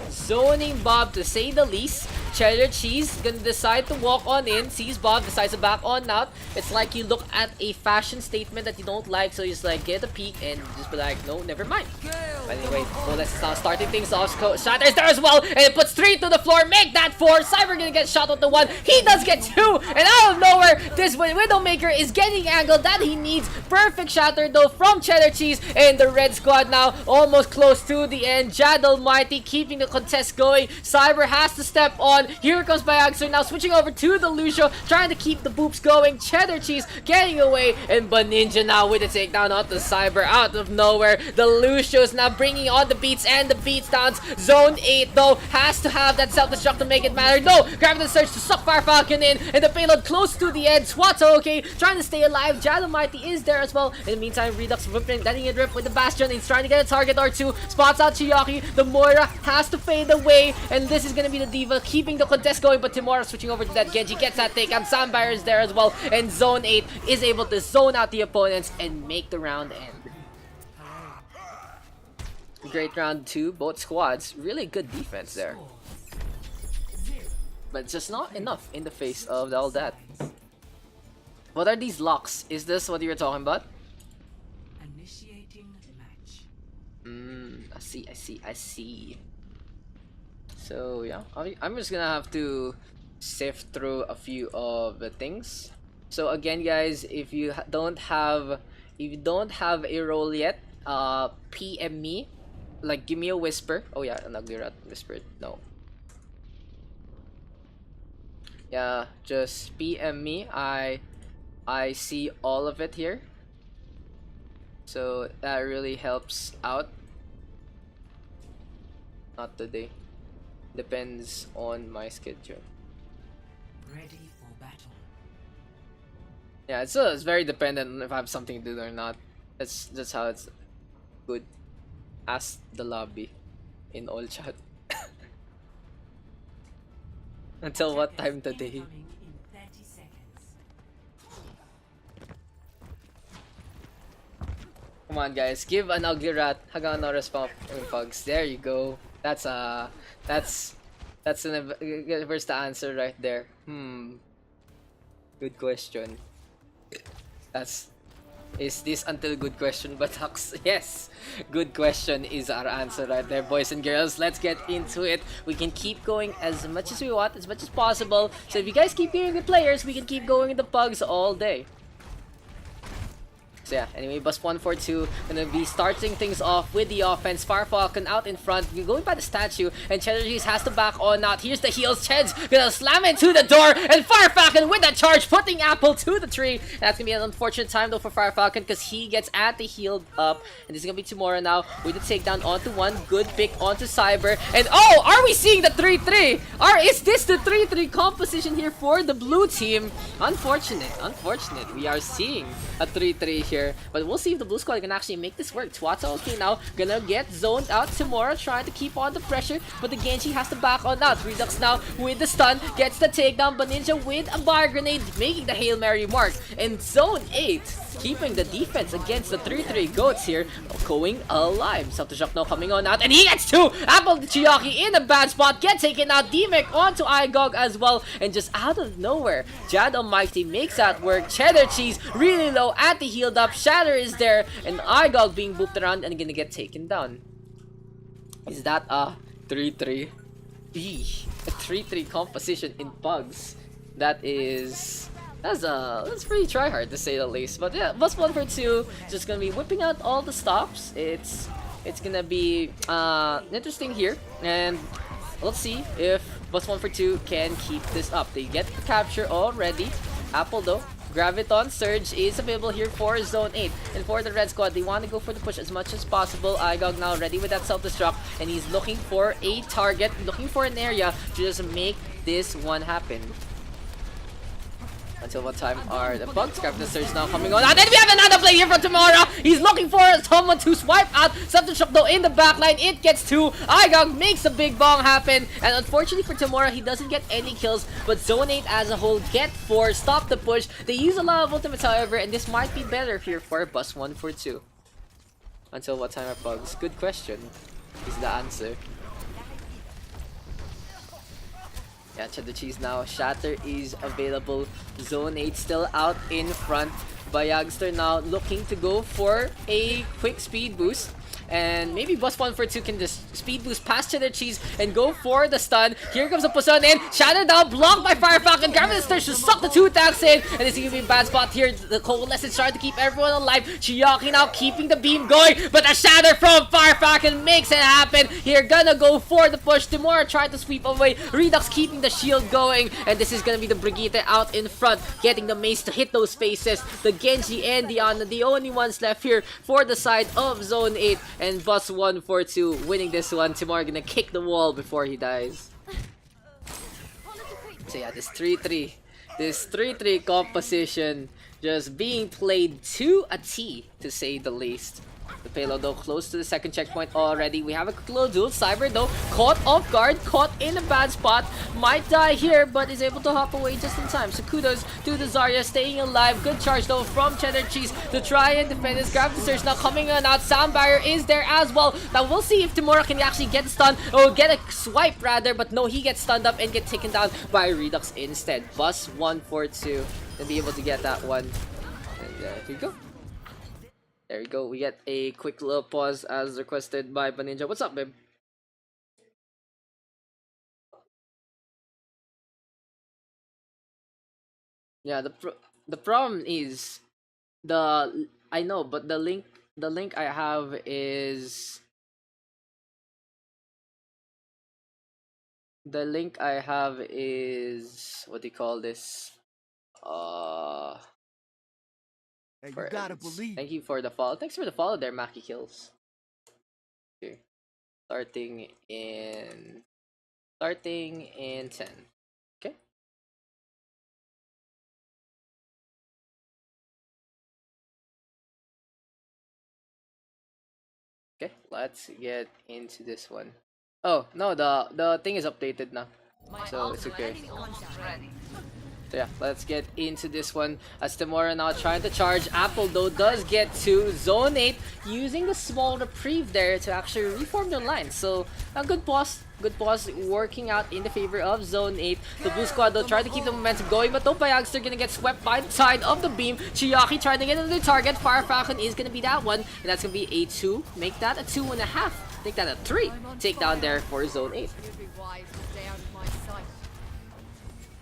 Zoning Bob to say the least. Cheddar Cheese gonna decide to walk on in, sees Bob, decides to back on out. It's like you look at a fashion statement that you don't like, so you just like get a peek and just be like, no, never mind. But anyway, so let's start starting things off. Shatter's there as well, and it puts 3 to the floor, make that 4. Cyber gonna get shot with the 1. He does get 2, and out of nowhere, this Widowmaker is getting angled that he needs. Perfect shatter though from Cheddar Cheese, and the red squad now almost close to the end. Jad Almighty keeping the contest going. Cyber has to step on. Here comes Bayagster now switching over to the Lucio, trying to keep the boops going. Cheddar Cheese getting away, and Baninja now with a takedown onto Cyber out of nowhere. The Lucio's now bringing on the beats and the beatdowns. Zone 8 though has to have that self-destruct to make it matter. No, grabbing the surge to suck Fire Falcon in, and the payload close to the end. Swat's okay, trying to stay alive. Jad Almighty is there as well. In the meantime, Redux whipping, letting it rip with the Bastion. He's trying to get a target or 2. Spots out Chiaki. The Moira has to fade away, and this is gonna be the Diva keeping the contest going, but Timora switching over to that Genji, gets that take, and Sandbire is there as well, and Zone 8 is able to zone out the opponents and make the round end. Great round 2, both squads, really good defense there. But just not enough in the face of all that. What are these locks? Is this what you were talking about? Initiating match. I see. So yeah, I'm just gonna have to sift through a few of the things. So again, guys, if you don't have a role yet, PM me, like give me a whisper. Oh yeah, an ugly rat whispered. No. Yeah, just PM me. I see all of it here. So that really helps out. Not today. Depends on my schedule. Ready for battle. Yeah, it's very dependent on if I have something to do or not. That's how it's good. Ask the lobby in all chat. Until what time today? Incoming in 30 seconds. Come on, guys, give an ugly rat Hagan no response pugs. There you go. That's an where's the answer right there. Good question. Is this until good question but Daks? Yes, good question is our answer right there, boys and girls. Let's get into it. We can keep going as much as we want, as much as possible. So if you guys keep getting the players, we can keep going the pugs all day. So yeah, anyway, bus 142 gonna be starting things off with the offense. Fire Falcon out in front, going by the statue, and Cheddar Cheese has to back on out. Here's the heals. Ched's gonna slam into the door, and Fire Falcon with that charge, putting Apple to the tree. That's gonna be an unfortunate time though for Fire Falcon because he gets anti-healed up, and this is gonna be tomorrow now with the takedown onto one. Good pick onto Cyber, and oh, are we seeing the 3-3? Is this the 3-3 composition here for the blue team? Unfortunate. We are seeing a 3-3 here, but we'll see if the blue squad can actually make this work. Twata okay now, gonna get zoned out. Tomorrow trying to keep on the pressure, but the Genji has to back on out. Redux now with the stun, gets the takedown, but Ninja with a fire grenade, making the Hail Mary mark. And Zone 8, keeping the defense against the 3-3 goats here, going alive. Self-destruct now coming on out, and he gets two! Apple Chiaki in a bad spot, get taken out. D-Mech onto Igog as well, and just out of nowhere, Jad Almighty makes that work. Cheddar Cheese really low at the healed up. Shatter is there, and Igog being booped around and gonna get taken down. Is that a 3-3? A 3-3 composition in Pugs. That's pretty try hard to say the least. But yeah, bus 142 just gonna be whipping out all the stops. It's gonna be interesting here, and let's see if bus 142 can keep this up. They get the capture already. Apple though, Graviton Surge is available here for Zone 8. And for the red squad, they want to go for the push as much as possible. Igog now ready with that self-destruct, and he's looking for a target, looking for an area to just make this one happen. Until what time are the Pugs? Graviton Surge now coming on. And then we have another play here for tomorrow. He's looking for someone to swipe out. Self-destruct though in the backline. It gets two. Igog makes a big bong happen. And unfortunately for tomorrow, he doesn't get any kills. But Zone 8 as a whole get 4. Stop the push. They use a lot of ultimates however, and this might be better here for bus 142. Until what time are Pugs? Good question is the answer. Yeah, Cheddar Cheese now. Shatter is available. Zone 8 still out in front. Bayagster now looking to go for a quick speed boost. And maybe bus 142 can just speed boost past Cheddar Cheese and go for the stun. Here comes the Busan in. Shatter down, blocked by Fire Falcon. Graviton should suck the 2 attacks in. And it's gonna be a bad spot here. The Coalescence trying to keep everyone alive. Chiaki now keeping the beam going. But the Shatter from Fire Falcon makes it happen. Here gonna go for the push. Timura trying to sweep away. Redux keeping the shield going. And this is gonna be the Brigitte out in front, getting the mace to hit those faces. The Genji and Diana, the only ones left here for the side of Zone 8. And bus 142 winning this one. Timur gonna kick the wall before he dies. So yeah, this 3-3 composition just being played to a T, to say the least. The payload though close to the second checkpoint already. We have a little duel. Cyber though caught off guard, caught in a bad spot. Might die here, but is able to hop away just in time. So kudos to the Zarya staying alive. Good charge though from Cheddar Cheese to try and defend his. Grab the Surge now coming on out. Sound Barrier is there as well. Now we'll see if Timura can actually get stunned, or get a swipe rather, but no, he gets stunned up and get taken down by Redux instead. Bus 142 to be able to get that one. And here we go. There we go. We get a quick little pause as requested by Baninja. What's up, babe? Yeah, the problem is I know, but the link I have is what do you call this? Hey, you gotta believe. Thank you for the follow. Thanks for the follow there, Maki Kills. Okay. Starting in 10. Okay. Okay, let's get into this one. Oh, no, the thing is updated now. So it's okay. So yeah, let's get into this one. As Timura now trying to charge. Apple though does get to Zone 8, using the small reprieve there to actually reform their line. So a good pause working out in the favor of Zone 8. The blue squad though trying to keep the momentum going, but Topayagster gonna get swept by the side of the beam. Chiaki trying to get into the target. Fire Falcon is gonna be that one, and that's gonna be a 2. Make that a 2.5. Make that a 3. Take down there for Zone 8.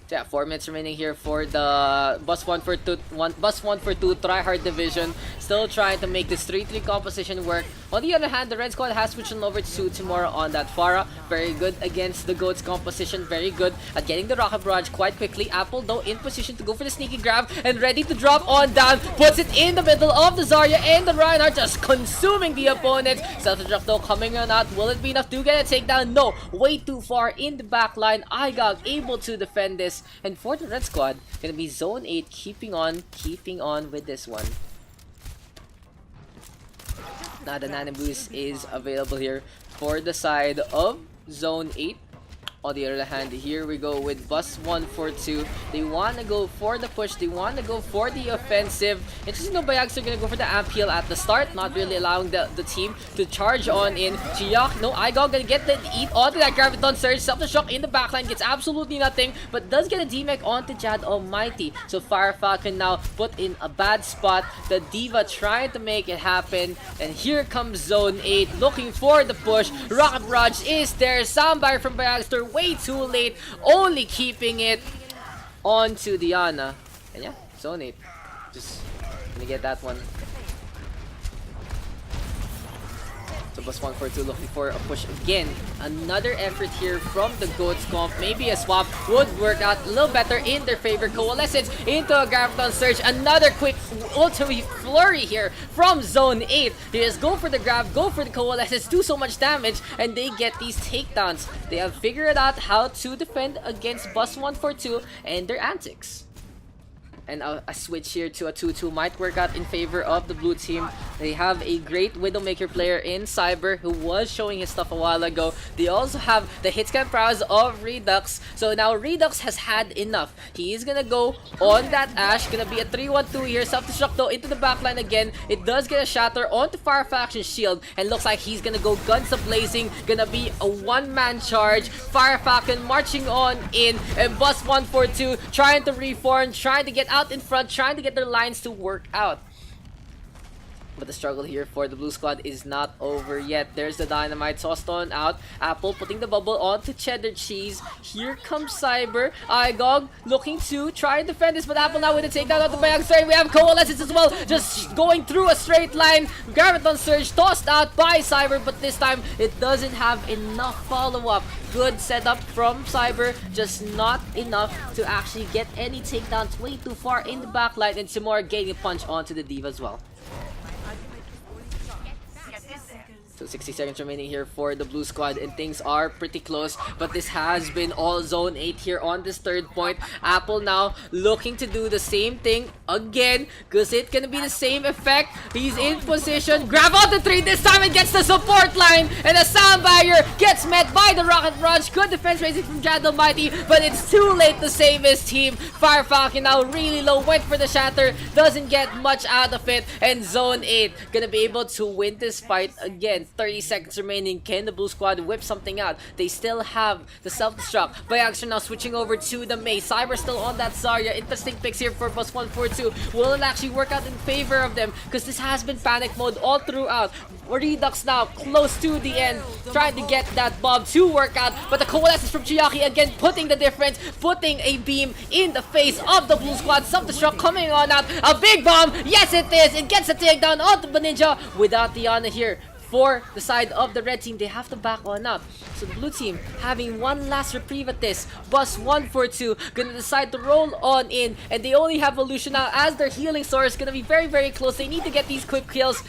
So yeah, 4 minutes remaining here for the bus 1 for 2 try hard division. Still trying to make this 3-3 composition work. On the other hand, the red squad has switched on over to tomorrow on that Pharah. Very good against the goats composition. Very good at getting the rocket barrage quite quickly. Apple though in position to go for the sneaky grab and ready to drop on down. Puts it in the middle of the Zarya and the Reinhardt, just consuming the opponent. Self-destruct though coming on out. Will it be enough to get a takedown? No, way too far in the back line. Igog able to defend this. And for the red squad, gonna be zone 8 keeping on with this one. Now the Anubis is available here for the side of zone 8. On the other hand, here we go with bus 142. They want to go for the push. They want to go for the offensive. Interesting, no, Bayags are going to go for the amp heal at the start, not really allowing the team to charge on in. Chiyak, no, Igog going to get the eat onto that Graviton Surge. Self-destruct in the backline, gets absolutely nothing, but does get a D-Mech onto Jad Almighty. So Fire Falcon now put in a bad spot. The Diva trying to make it happen. And here comes Zone 8, looking for the push. Rocket Barrage is there. Soundbite from Bayagster, way too late, only keeping it onto Diana. And yeah, Zone 8. Just gonna get that one. So bus 142 looking for a push again. Another effort here from the Goats comp. Maybe a swap would work out a little better in their favor. Coalescence into a Graviton Surge. Another quick ultimate flurry here from Zone 8. They just go for the grab, go for the Coalescence, do so much damage, and they get these takedowns. They have figured out how to defend against bus 142 and their antics. And a switch here to a 2-2 might work out in favor of the blue team. They have a great Widowmaker player in Cyber who was showing his stuff a while ago. They also have the hitscan prowess of Redux. So now Redux has had enough. He is gonna go on that Ashe. Gonna be a 3-1-2 here. Self-destruct though into the backline again. It does get a shatter onto Fire Faction Shield. And looks like he's gonna go guns a-blazing. Gonna be a one-man charge. Fire Falcon marching on in. And bus 142 trying to reform, trying to get out in front, trying to get their lines to work out. But the struggle here for the blue squad is not over yet. There's the dynamite tossed on out. Apple putting the bubble onto cheddar cheese. Here comes Cyber. Igog looking to try and defend this, but Apple now with a takedown onto Bayang. Sorry, we have Coalescence as well. Just going through a straight line. Graviton Surge tossed out by Cyber, but this time it doesn't have enough follow-up. Good setup from Cyber, just not enough to actually get any takedowns. Way too far in the backline, and Simora getting a punch onto the Diva as well. So 60 seconds remaining here for the blue squad, and things are pretty close, but this has been all Zone 8 here on this third point. Apple now looking to do the same thing again, because it's gonna be the same effect. He's in position, grab on the 3 this time and gets the support line, and a sound barrier gets met by the rocket rush. Good defense raising from Jad Almighty, but it's too late to save his team. Fire Falcon now really low, went for the shatter, doesn't get much out of it, and Zone 8 gonna be able to win this fight again. 30 seconds remaining. Can the blue squad whip something out? They still have the self-destruct. Bayags are now switching over to the Mei. Cyber still on that Zarya. Interesting picks here for bus 142. Will it actually work out in favor of them? Because this has been panic mode all throughout. Redux now close to the end, trying to get that bomb to work out, but the Coalescence from Chiaki again putting the difference, putting a beam in the face of the blue squad. Self-destruct coming on out. A big bomb. Yes, it is. It gets a takedown onto Ninja without the honor here. For the side of the red team, they have to back on up. So the blue team having one last reprieve at this. Bus 142 gonna decide to roll on in, and they only have Evolution now as their healing source. Gonna be very, very close. They need to get these quick kills.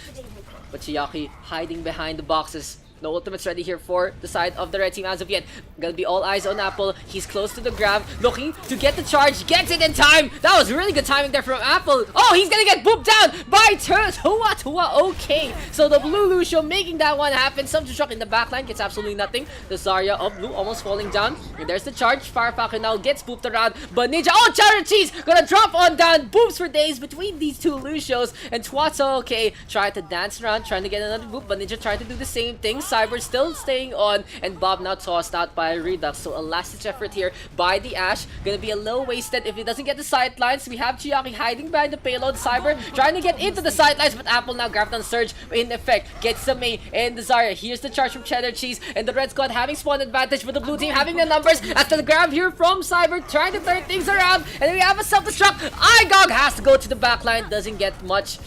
But Chiaki hiding behind the boxes. No ultimates ready here for the side of the red team as of yet. Gonna be all eyes on Apple. He's close to the grab, looking to get the charge. Gets it in time. That was really good timing there from Apple. Oh, he's gonna get booped down by Tua. Okay, so the blue Lucio making that one happen. Some truck in the backline gets absolutely nothing. The Zarya of blue almost falling down. And there's the charge. Fire Falcon now gets booped around. But Ninja, oh, cheddar cheese gonna drop on down. Boops for days between these two Lucios. And Twat's okay. Try to dance around, trying to get another boop. But Ninja tried to do the same thing. Cyber still staying on, and Bob now tossed out by Redux. So a last-ditch effort here by the Ash. Gonna be a little wasted if he doesn't get the sightlines. We have Chiaki hiding behind the payload. Cyber trying to get into the sidelines, but Apple now Graviton Surge in effect. Gets the Mei and the Zarya. Here's the charge from Cheddar Cheese, and the Red Squad having spawn advantage, but the blue team having the numbers. After the grab here from Cyber, trying to turn things around, and then we have a self-destruct. Igog has to go to the backline, doesn't get much.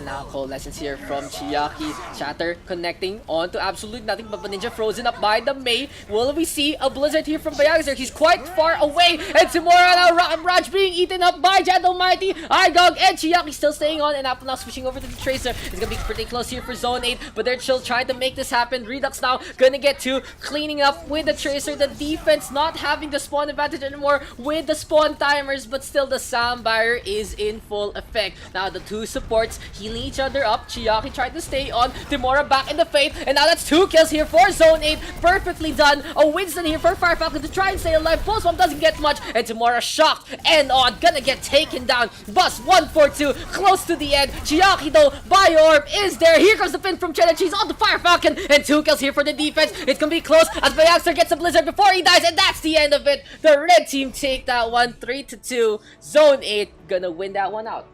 Now coalescence here from Chiaki. Chatter connecting on to absolute nothing, but Ninja frozen up by the Mei. Will we see a blizzard here from Bayagzer? He's quite far away, and Timura now Raj being eaten up by Jad Almighty. Igog and Chiaki still staying on, and Apple now switching over to the Tracer. It's gonna be pretty close here for Zone 8, but they're still trying to make this happen. Redux now gonna get to cleaning up with the Tracer. The defense not having the spawn advantage anymore with the spawn timers, but still the sound barrier is in full effect. Now the two supports healing each other up. Chiaki tried to stay on. Timura back in the Fate, and now that's 2 kills here for Zone 8. Perfectly done. A Winston here for Fire Falcon to try and stay alive. Pulse Bomb doesn't get much, and Timura shocked and on. Gonna get taken down. Bus 142, close to the end. Chiaki though, Bio-Orb is there. Here comes the pin from Cheddar Cheese on the Fire Falcon, and 2 kills here for the defense. It's gonna be close as Bayagster gets a Blizzard before he dies, and that's the end of it. The red team take that one 3-2. Zone 8 gonna win that one out.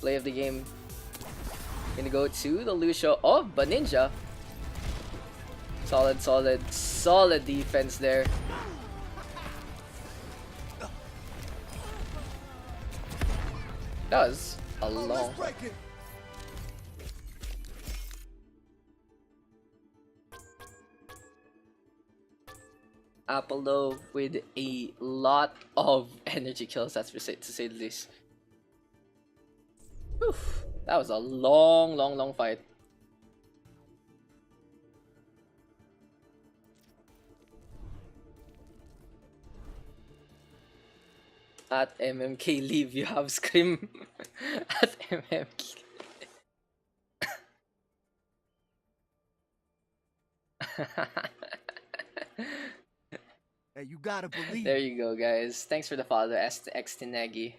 Play of the game. Gonna go to the Lucio of Baninja. Solid defense there. That was a long. Apollo with a lot of energy kills, that's to say the least. Oof, that was a long fight. At MMK leave, you have scream. At MMK. Hey, you gotta believe. There you go, guys. Thanks for the follow, X Tinegi.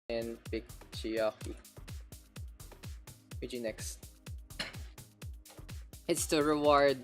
and pick Chiaki. PG next. It's to reward.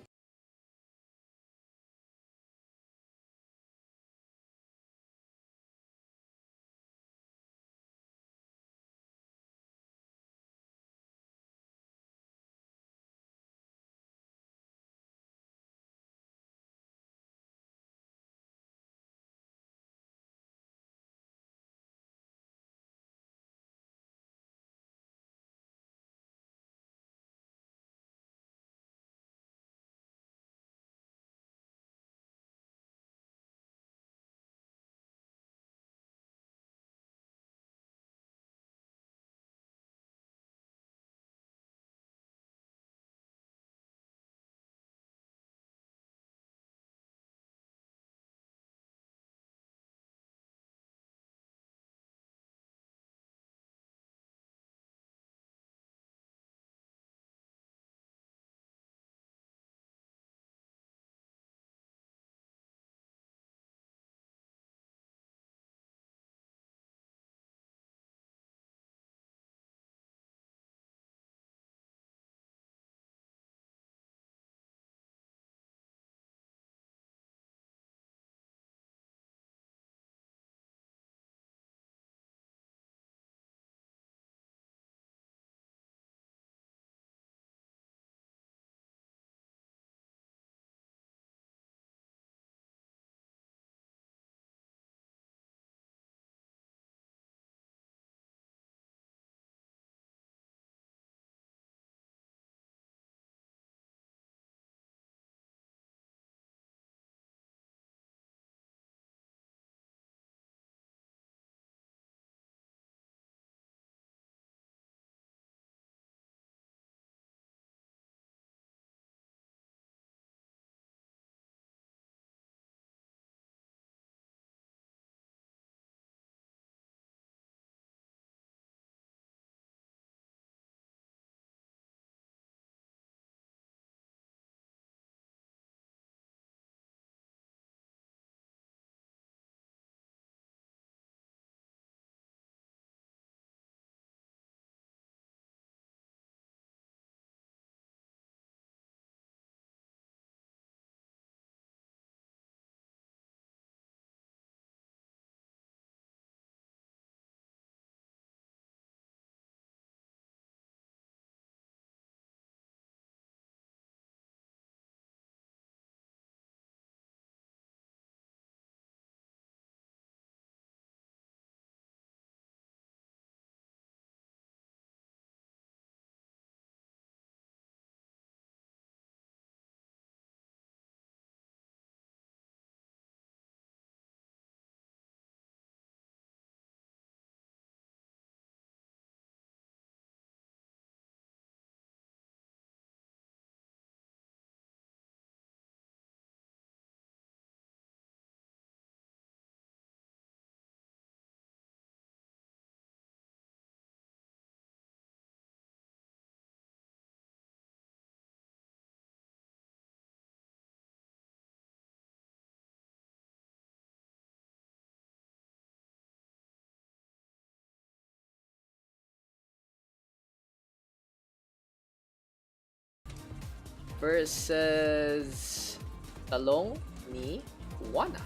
Versus Talong ni Juana.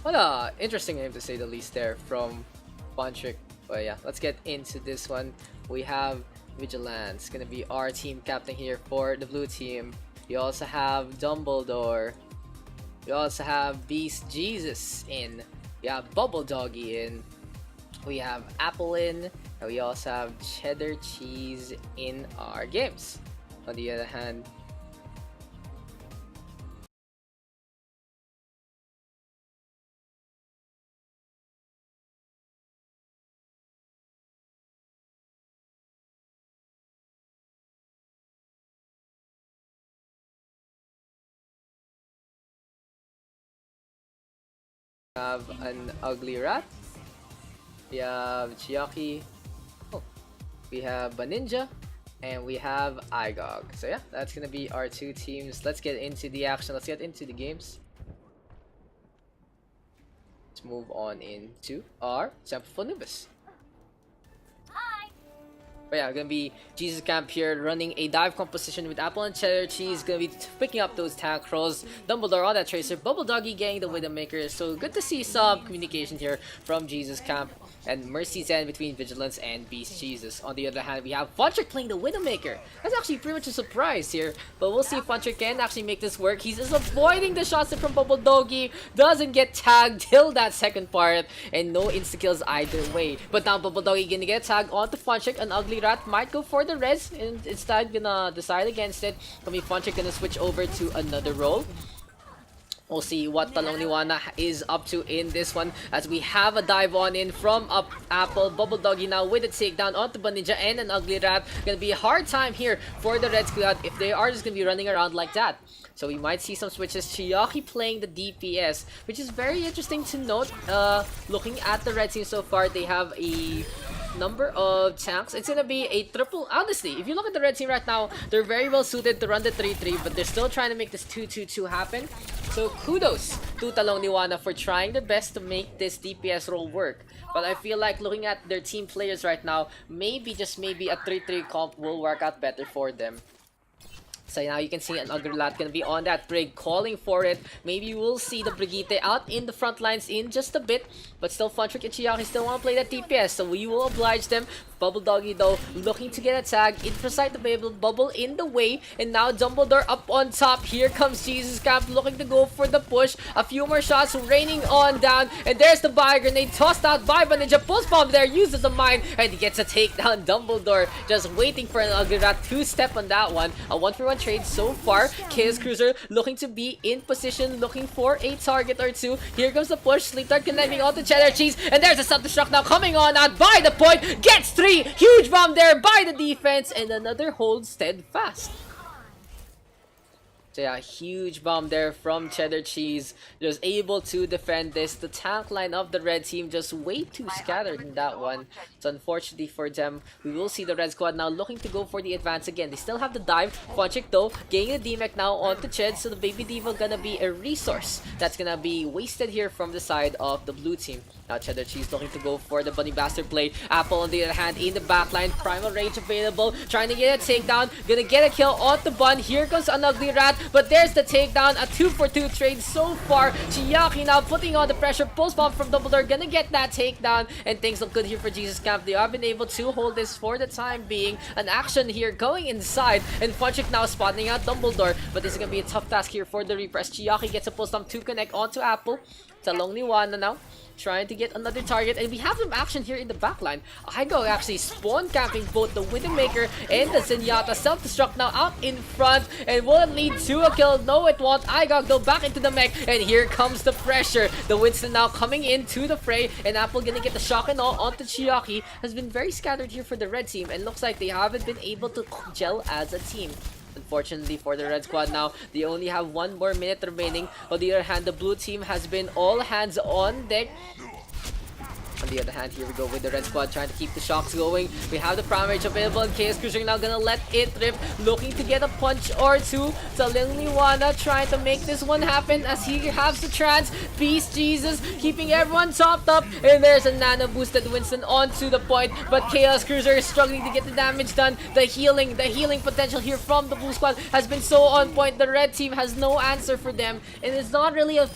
What a interesting name to say the least there from Pontrick. But yeah, let's get into this one. We have Vigilance, gonna be our team captain here for the blue team. We also have Dumbledore. We also have Beast Jesus in. We have Bubble Doggy in. We have Apple in. And we also have Cheddar Cheese in our games. On the other hand, we have an Ugly Rat. We have Chiaki. Oh, we have Baninja. And we have Igog. So yeah, that's gonna be our two teams. Let's get into the action. Let's get into the games. Let's move on into our sample for Anubis. But yeah, gonna be Jesus Camp here running a dive composition with Apple and Cheddar Cheese. Gonna be picking up those tank rolls. Dumbledore on that Tracer. Bubble Doggy getting the Widowmaker. So good to see some communication here from Jesus Camp. And Mercy's End between Vigilance and Beast Jesus. On the other hand, we have Funtrick playing the Widowmaker. That's actually pretty much a surprise here. But we'll see if Funtrick can actually make this work. He's just avoiding the shots from Bubble Doggy. Doesn't get tagged till that second part. And no insta-kills either way. But now Bubble Doggy gonna get tagged onto Funtrick. An Ugly Rat might go for the res. And instead gonna decide against it. Kami Funtrick gonna switch over to another role. We'll see what Taloniwana is up to in this one as we have a dive on in from up Apple. Bubble Doggy now with a takedown onto Banija and an Ugly Rat. Gonna be a hard time here for the Red Squad if they are just gonna be running around like that. So we might see some switches. Chiyaki playing the DPS, which is very interesting to note. Looking at the Red team so far, they have a number of tanks. It's gonna be a triple. Honestly, if you look at the Red team right now, they're very well suited to run the 3-3, but they're still trying to make this 2-2-2 happen. So kudos to Talong Niwana for trying their best to make this DPS role work. But I feel like looking at their team players right now, maybe, just maybe, a 3-3 comp will work out better for them. So now you can see an Ugly Rat gonna be on that Brig, calling for it. Maybe we'll see the Brigitte out in the front lines in just a bit. But still, Funtrick and Chiyaki still want to play that DPS, so we will oblige them. Bubble Doggy though, looking to get a tag. Infrasight the bubble in the way. And now Dumbledore up on top. Here comes Jesus Camp looking to go for the push. A few more shots raining on down. And there's the Bio Grenade tossed out by Banija. Pulse Bomb there, uses a mine. And he gets a takedown. Dumbledore just waiting for an Ugly Rat 2-step on that one. A 1-for-1 trade so far. Chaos Cruiser looking to be in position, looking for a target or two. Here comes the push. Sleep Dart connecting onto Cheddar Cheese. And there's a self-destruct now coming on out by the point. Gets 3. Huge bomb there by the defense. And another hold steadfast. So yeah, huge bomb there from Cheddar Cheese. Just able to defend this. The tank line of the red team just way too scattered in that one. So unfortunately for them, we will see the red squad now looking to go for the advance again. They still have the dive. Funchick though, getting the DMAC now onto Ched. So the Baby Diva gonna be a resource that's gonna be wasted here from the side of the blue team. Now Cheddar Cheese looking to go for the Bunny Bastard play. Apple on the other hand in the backline. Primal Rage available. Trying to get a takedown. Gonna get a kill on the Bun. Here comes an Ugly Rat. But there's the takedown. A 2-for-2 trade so far. Chiyaki now putting on the pressure. Pulse Bomb from Dumbledore. Gonna get that takedown. And things look good here for Jesus Camp. They have been able to hold this for the time being. An action here going inside. And Funchick now spotting out Dumbledore. But this is gonna be a tough task here for the Repress. Chiyaki gets a Pulse Bomb to connect onto Apple. Talong Niwana now. Trying to get another target, and we have some action here in the backline. Igo actually spawn camping both the Widowmaker and the Zenyatta. Self-destruct now out in front, and will it lead to a kill? No, it won't. Igog though back into the mech, and here comes the pressure. The Winston now coming into the fray, and Apple gonna get the shock and all onto Chiyaki. Has been very scattered here for the red team, and looks like they haven't been able to gel as a team. Unfortunately for the red squad now, they only have 1 more minute remaining. On the other hand, the blue team has been all hands on deck. On the other hand, here we go with the red squad trying to keep the shocks going. We have the Prime Rage available, and Chaos Cruiser now gonna let it rip. Looking to get a punch or two. Talong Niwana trying to make this one happen as he has the trance. Beast Jesus keeping everyone topped up. And there's a nano boosted Winston onto the point. But Chaos Cruiser is struggling to get the damage done. The healing potential here from the blue squad has been so on point. The red team has no answer for them. And it's not really a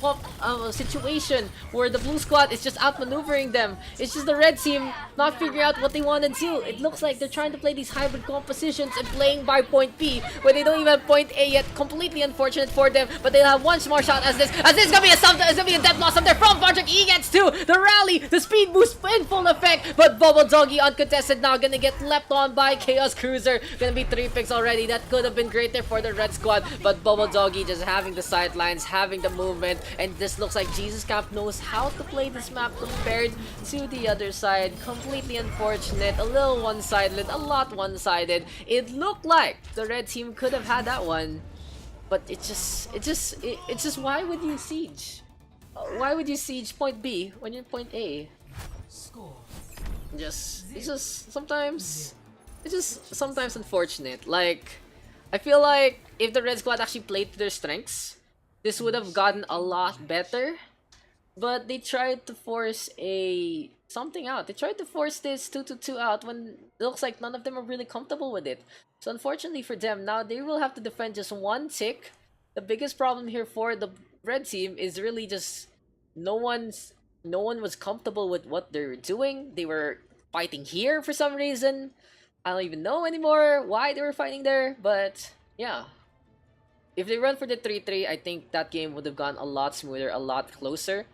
situation where the blue squad is just outmaneuvering them. It's just the red team not figuring out what they want to do. It looks like they're trying to play these hybrid compositions and playing by point B, where they don't even have point A yet. Completely unfortunate for them, but they'll have one more shot as this is gonna be a death loss up there from Funtrick. He gets 2. The rally, the speed boost in full effect, but Bubble Doggy uncontested now, gonna get leapt on by Chaos Cruiser. Gonna be 3 picks already. That could have been great there for the red squad, but Bubble Doggy just having the sidelines, having the movement, and this looks like Jesus Camp knows how to play this map compared to the other side. Completely unfortunate, a little one-sided, a lot one-sided. It looked like the red team could have had that one, but it's just why would you siege? Why would you siege point B when you're point A? It's just sometimes unfortunate. Like, I feel like if the red squad actually played to their strengths, this would have gotten a lot better. But they tried to force a something out. They tried to force this 2-2 out when it looks like none of them are really comfortable with it. So unfortunately for them, now they will have to defend just one tick. The biggest problem here for the red team is really just no one's no one was comfortable with what they're doing. They were fighting here for some reason. I don't even know anymore why they were fighting there, but yeah. If they run for the 3-3, I think that game would have gone a lot smoother, a lot closer.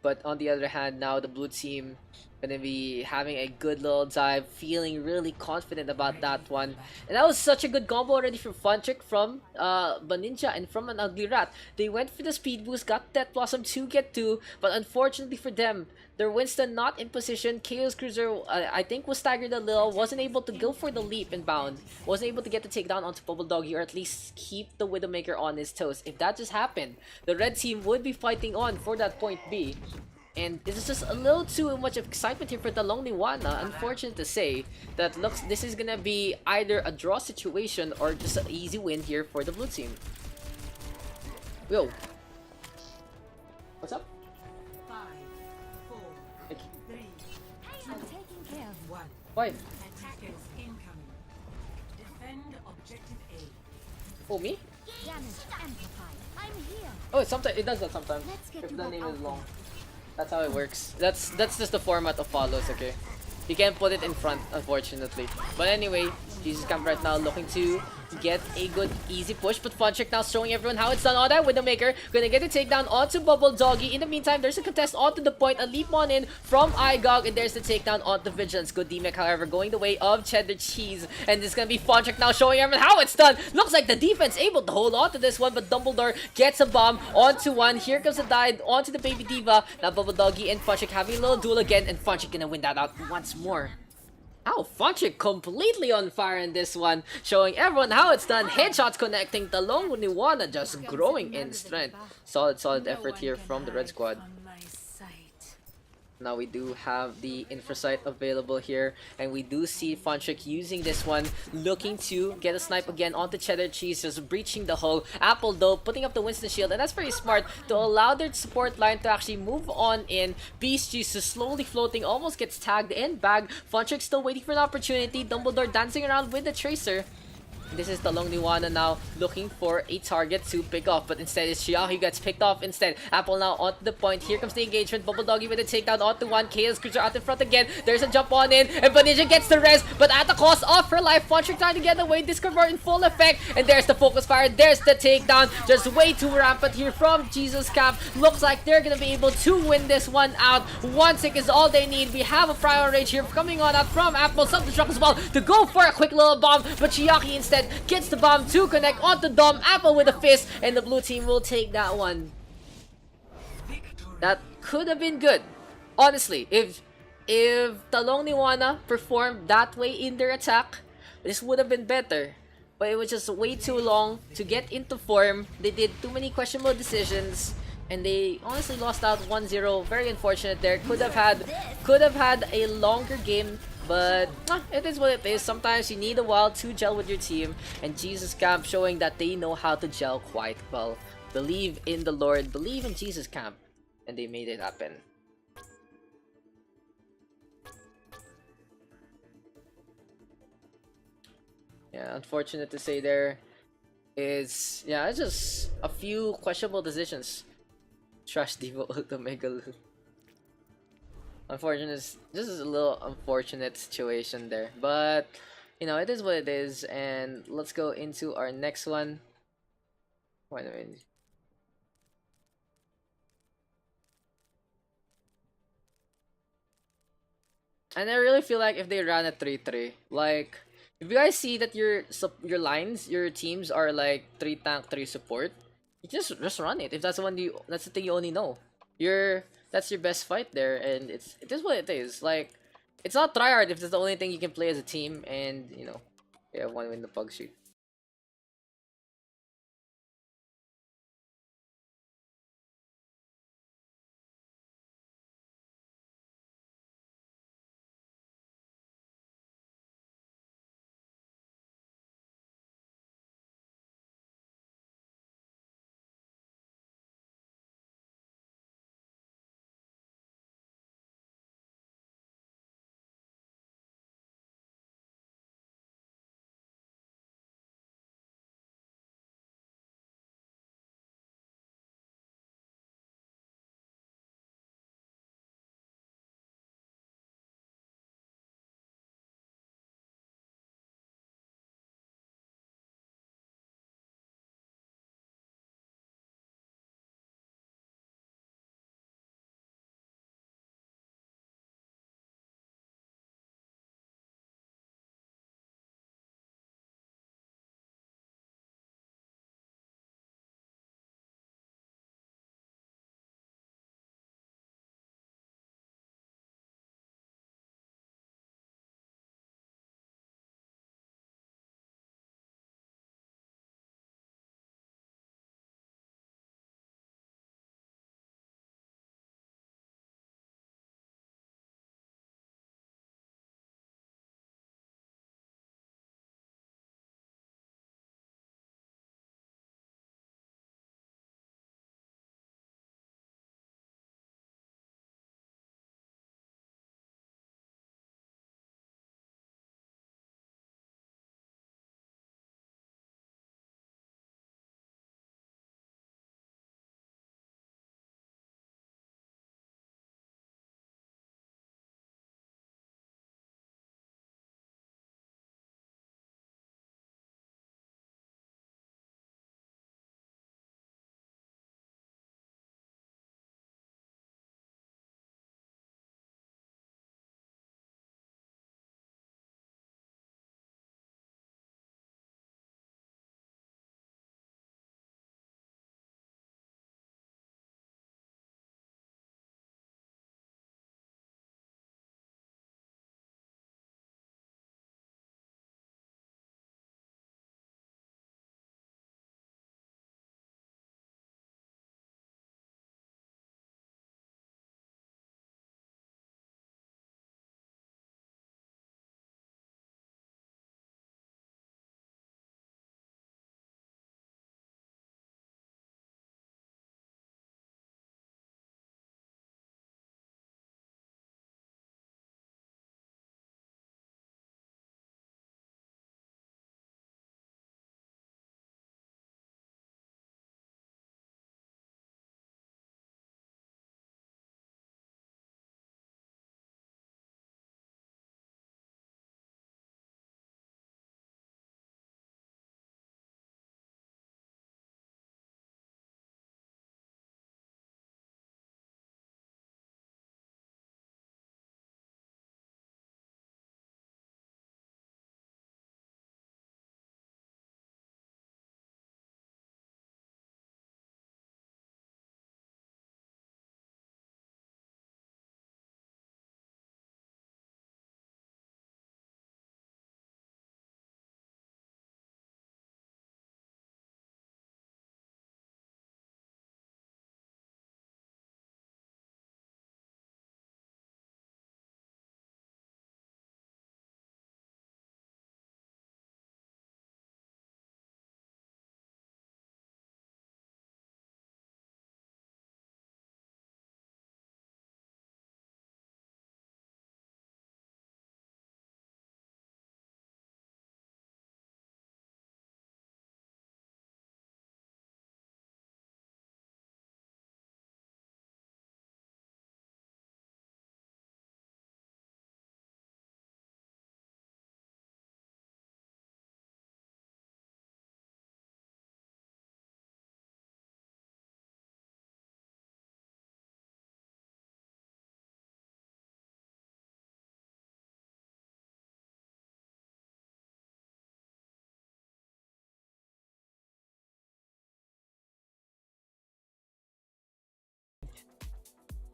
But on the other hand, now the blue team gonna be having a good little dive, feeling really confident about that one. And that was such a good combo already from Funtrick, from Baninja, and from an Ugly Rat. They went for the speed boost, got that Blossom to get 2, but unfortunately for them, their Winston not in position. Chaos Cruiser, I think, was staggered a little, wasn't able to go for the leap and bound, wasn't able to get the takedown onto Bubble Doggy, or at least keep the Widowmaker on his toes. If that just happened, the red team would be fighting on for that point B. And this is just a little too much excitement here for the Lonely Wana. Unfortunate to say that this is gonna be either a draw situation or just an easy win here for the blue team. Yo. What's up? 5, 4, Okay. 3, I'm taking care of you. 1. Why? Attackers incoming. Defend objective A. Oh, me? Damage amplified. I'm here. Oh, sometimes it does that sometimes. Let's get If to the that name is outcome. long. That's how it works. That's just the format of follows, okay? You can't put it in front, unfortunately. But anyway, Jesus Camp right now looking to get a good easy push, but Funtrick now showing everyone how it's done. All that Widowmaker gonna get a takedown onto Bubble Doggy. In the meantime, there's a contest onto the point, a leap on in from Igog, and there's the takedown onto Vigilance. Good DMEC, however, going the way of Cheddar Cheese, and it's gonna be Funtrick now showing everyone how it's done. Looks like the defense able to hold on to this one, but Dumbledore gets a bomb onto one. Here comes the dive onto the Baby Diva. Now Bubble Doggy and Funtrick having a little duel again, and Funtrick gonna win that out once more. Ow, Funtrick completely on fire in this one, showing everyone how it's done. Headshots connecting, the Long Niwana just growing in strength. Solid effort here from the red squad. Now we do have the Infrasight available here, and we do see Funtrick using this one, looking to get a snipe again onto Cheddar Cheese, just breaching the hull. Apple though, putting up the Winston shield, and that's very smart to allow their support line to actually move on in. Beast Cheese is slowly floating, almost gets tagged and bagged. Funtrick still waiting for an opportunity. Dumbledore dancing around with the Tracer. This is the Long Niwana now looking for a target to pick off, but instead it's Xiao who gets picked off instead. Apple now onto the point. Here comes the engagement. Bubble Doggy with a takedown onto one. Chaos Cruiser out in front again. There's a jump on in, and Baninja gets the res, but at the cost of her life. Funtrick trying to get away. Discover in full effect, and there's the focus fire. There's the takedown. Just way too rampant here from Jesus Camp. Looks like they're gonna be able to win this one out. One tick is all they need. We have a prior rage here coming on out from Apple. Self-destruct as well to go for a quick little bomb, but Chiaki instead gets the bomb to connect onto Dom. Apple with a fist, and the blue team will take that one. That could have been good, honestly. If the Long Niwana performed that way in their attack, this would have been better. But it was just way too long to get into form. They did too many questionable decisions, and they honestly lost out 1-0. Very unfortunate there. Could have had a longer game. But it is what it is. Sometimes you need a while to gel with your team, and Jesus Camp showing that they know how to gel quite well. Believe in the Lord, believe in Jesus Camp, and they made it happen. Yeah, unfortunate to say there is, yeah, it's just a few questionable decisions. Trash Diva Ultra Mega. Unfortunate, this is a little unfortunate situation there, but you know, it is what it is. And let's go into our next one. Wait a minute. And I really feel like if they ran a 3-3, like if you guys see that your lines, your teams are like 3 tank, 3 support, you just run it. If that's that's the thing you only know. That's your best fight there, and it is what it is. Like, it's not tryhard if that's the only thing you can play as a team, and you know, yeah, one win the pug shoot.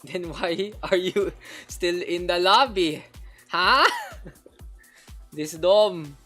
Then why are you still in the lobby? Huh? This Dom.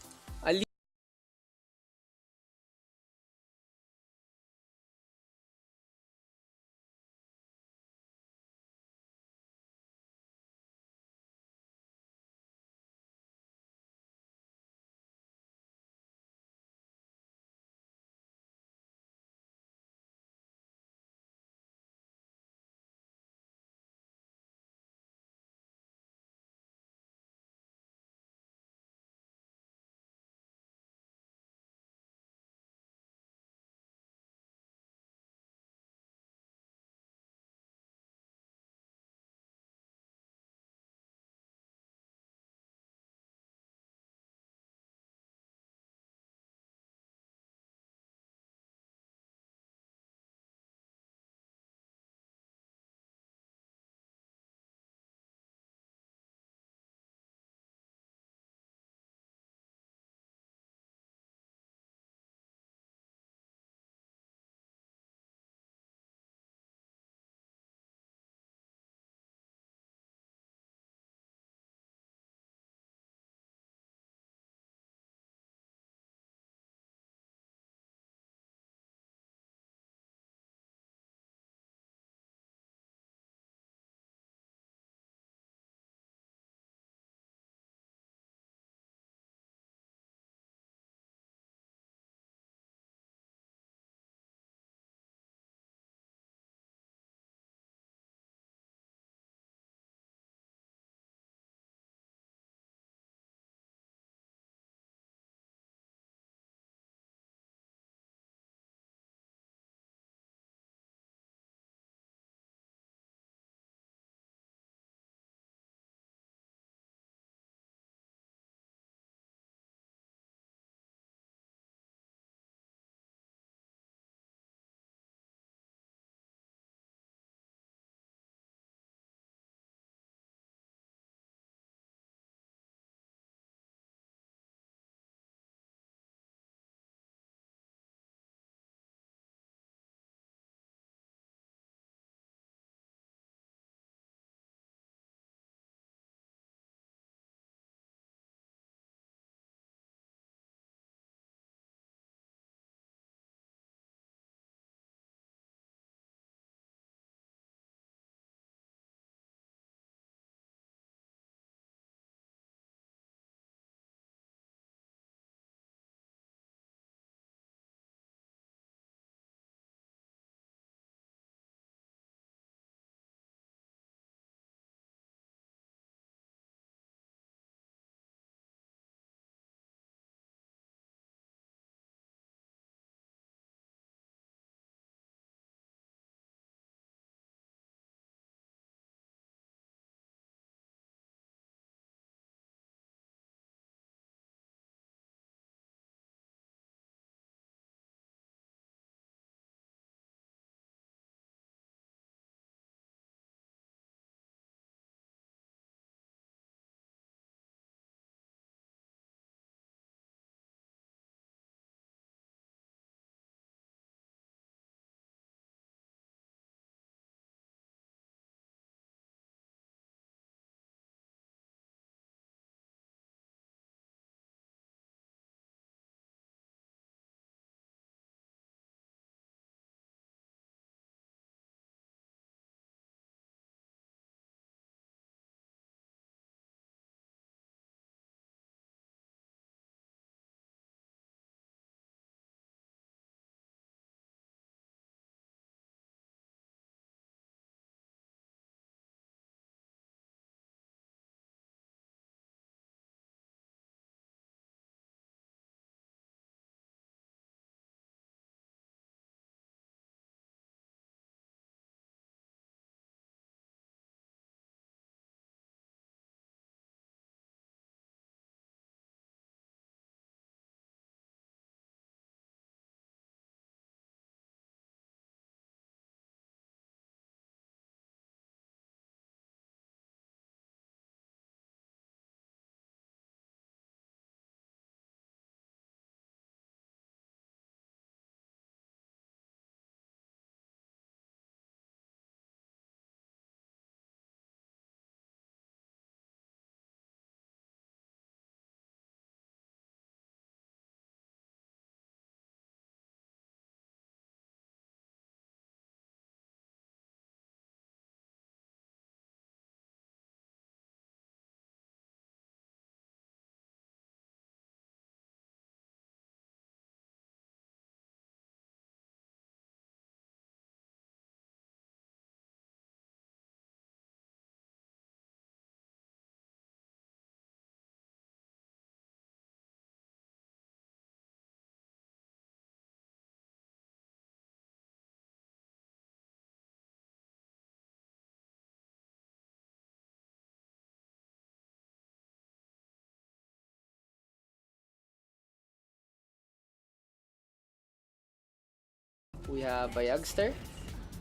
we have Bayagster,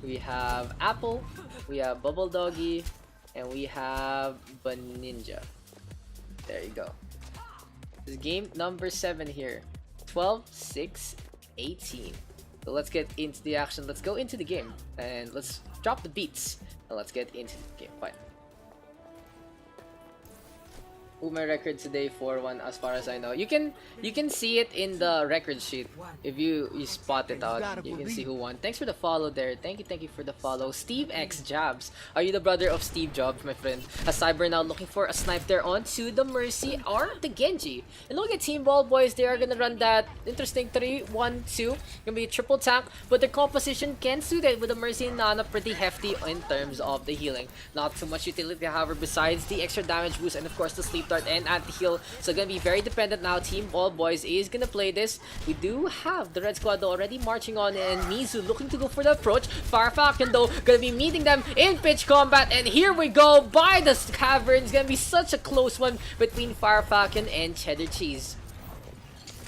we have Apple, we have Bubble Doggy, and we have Baninja. There you go. This is game number 7 here. 12, 6, 18. So let's get into the action. Let's go into the game. And let's drop the beats. And let's get into the game. Fine. My record today 4-1 as far as I know. You can see it in the record sheet if you spot it out. You can see who won. Thanks for the follow there. Thank you for the follow. Steve X Jabs. Are you the brother of Steve Jobs, my friend? A Cyber now looking for a snipe there onto the Mercy or the Genji. And look at Team Ball Boys. They are gonna run that interesting 3-1-2. Gonna be a triple tank, but the composition can suit it with the Mercy and Nana pretty hefty in terms of the healing. Not too much utility, however, besides the extra damage boost and of course the sleep dart and anti-heal. So gonna be very dependent now. Team Ball Boys is gonna play this. We do have the Red Squad though already marching on, and Mizu looking to go for the approach. Fire Falcon though gonna be meeting them in pitch combat, and here we go by the caverns. Gonna be such a close one between Fire Falcon and Cheddar Cheese.